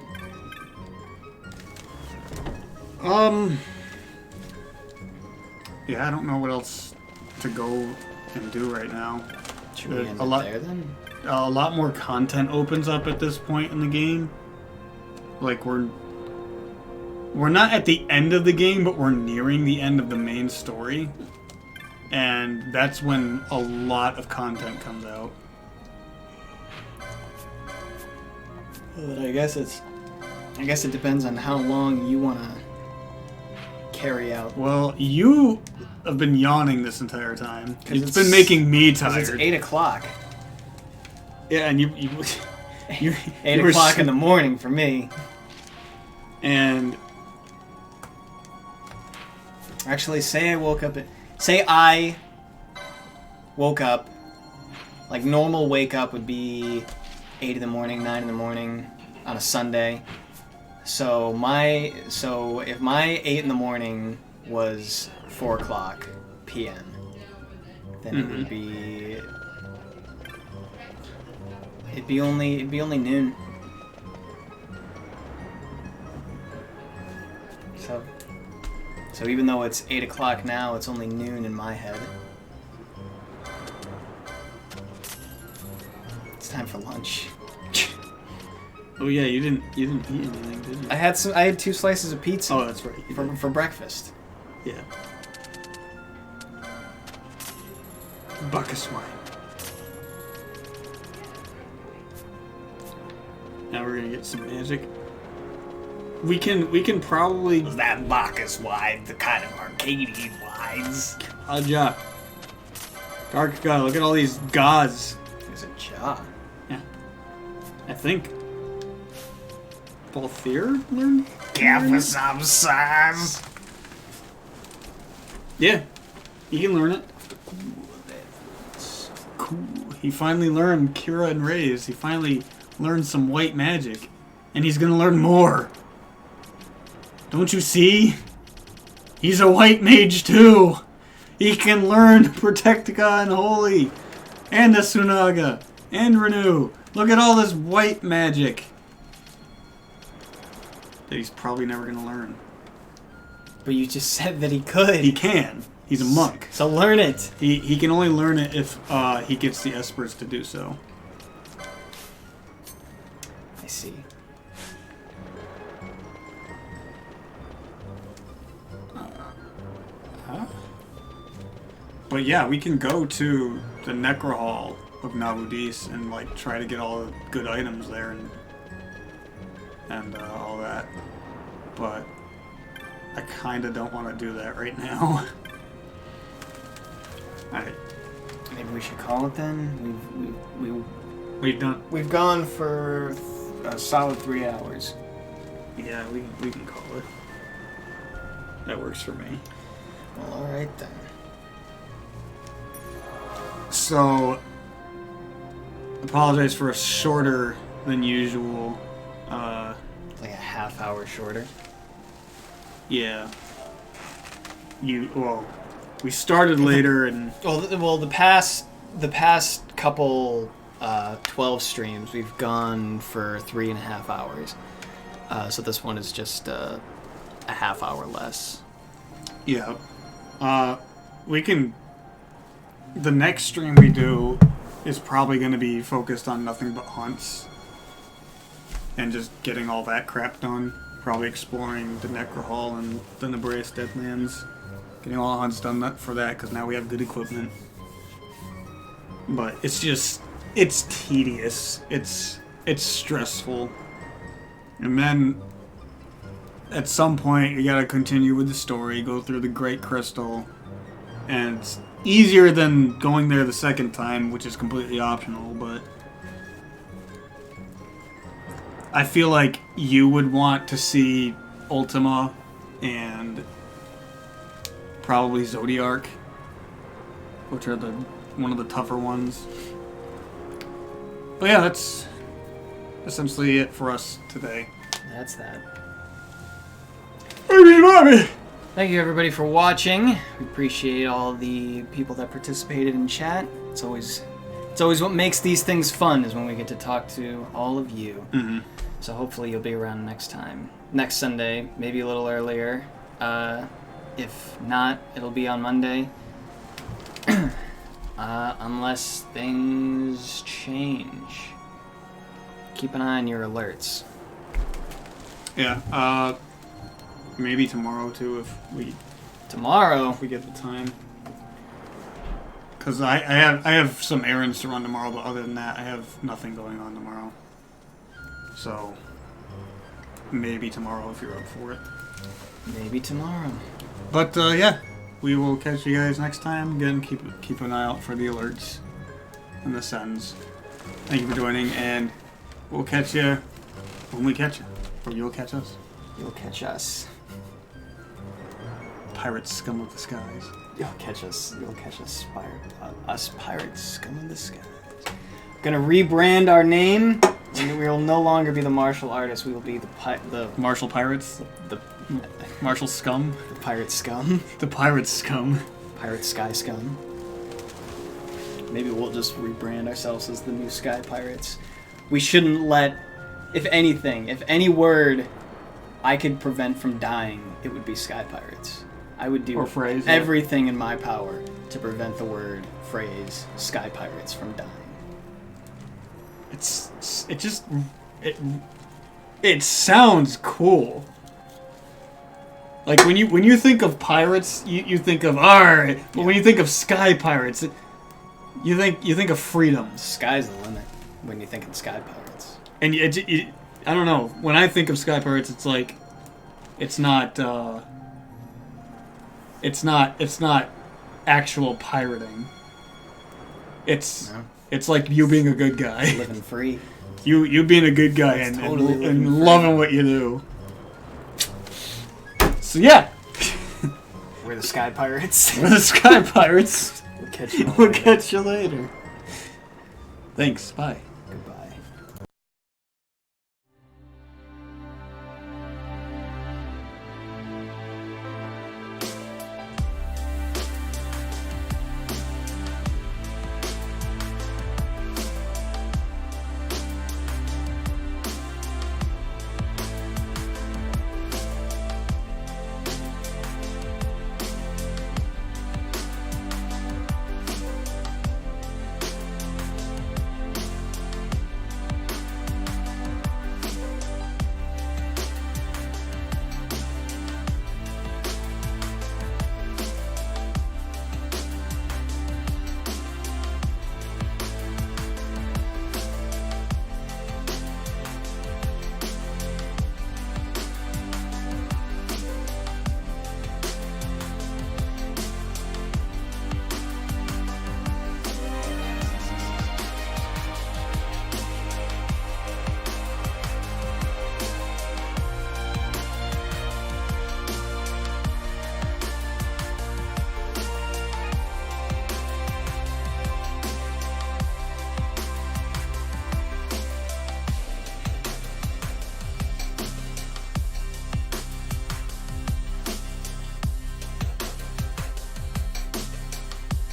Yeah, I don't know what else to go and do right now. Should we end it there then? A lot more content opens up at this point in the game. Like we're not at the end of the game, but we're nearing the end of the main story. And that's when a lot of content comes out. But I guess it depends on how long you want to carry out. Well, you have been yawning this entire time. It's been making me tired. It's 8 o'clock. Yeah, and you 8 o'clock in the morning for me. And actually, say I woke up. Like normal wake up would be 8 in the morning, 9 in the morning on a Sunday. So if my 8 in the morning was 4 o'clock p.m., then it would be it'd be only noon. So even though it's 8 o'clock now, it's only noon in my head. It's time for lunch. Oh yeah, you didn't eat anything, did you? I had 2 slices of pizza. Oh, that's right. For breakfast. Yeah. Bacchus wine. Now we're gonna get some magic. We can probably. Was that Bacchus wine the kind of Arcadian wines? Aja. Dark god, look at all these gods. There's a jaw. Yeah. I think. Balthier learned? Give us some size. Yeah. He can learn it. Cool. He finally learned Kira and Raise. He finally learned some white magic. And he's gonna learn more. Don't you see? He's a white mage too. He can learn Protectica and Holy. And the Sunaga. And Renew. Look at all this white magic. That he's probably never gonna learn. But you just said that he could. He can. He's a monk. So learn it. He can only learn it if he gets the Espers to do so. I see. But yeah, we can go to the Necro Hall of Nabudis and like try to get all the good items there and all that. But I kind of don't want to do that right now. Alright. Maybe we should call it then. We've gone for a solid 3 hours. Yeah, we can call it. That works for me. Well, all right then. So, apologize for a shorter than usual. Like a half hour shorter. Yeah. We started later and. Well, the past couple 12 streams, we've gone for 3.5 hours. So this one is just a half hour less. Yeah. We can. The next stream we do is probably going to be focused on nothing but hunts. And just getting all that crap done. Probably exploring the Necro Hall and the Nebraska Deadlands. Getting all the hunts done for that, because now we have good equipment. But it's just... It's tedious. It's stressful. And then... At some point, you gotta continue with the story, go through the Great Crystal, and easier than going there the second time, which is completely optional, but I feel like you would want to see Ultima and probably Zodiac, which are one of the tougher ones. But yeah, that's essentially it for us today. That's that. Mommy! Thank you everybody for watching. We appreciate all the people that participated in chat. It's always what makes these things fun is when we get to talk to all of you. Mm-hmm. So hopefully you'll be around next time. Next Sunday, maybe a little earlier. If not, it'll be on Monday. Unless things change. Keep an eye on your alerts. Yeah, maybe tomorrow too if we get the time. Cause I have some errands to run tomorrow, but other than that, I have nothing going on tomorrow. So maybe tomorrow if you're up for it. Maybe tomorrow. But yeah, we will catch you guys next time. Again, keep an eye out for the alerts and the sends. Thank you for joining, and we'll catch you when we catch you. Or you'll catch us. You'll catch us. Pirate scum of the skies. You'll catch us. You'll catch us. Us pirates, scum of the skies. Gonna rebrand our name. We will no longer be the martial artists. We will be the martial pirates. The martial scum. The pirate scum. The pirate scum. Pirate sky scum. Maybe we'll just rebrand ourselves as the new sky pirates. We shouldn't let, if anything, if any word I could prevent from dying, it would be sky pirates. I would do everything in my power to prevent the word, phrase, sky pirates from dying. It sounds cool. Like when you think of pirates, you think of alright, but when you think of sky pirates, you think of freedom. Sky's the limit when you think of sky pirates. And I don't know. When I think of sky pirates, it's like it's not actual pirating. It's like you being a good guy. Living free. You being a good guy and loving what you do. So yeah. We're the Sky Pirates. We're the Sky Pirates. We'll catch you later. We'll catch you later. Thanks. Bye.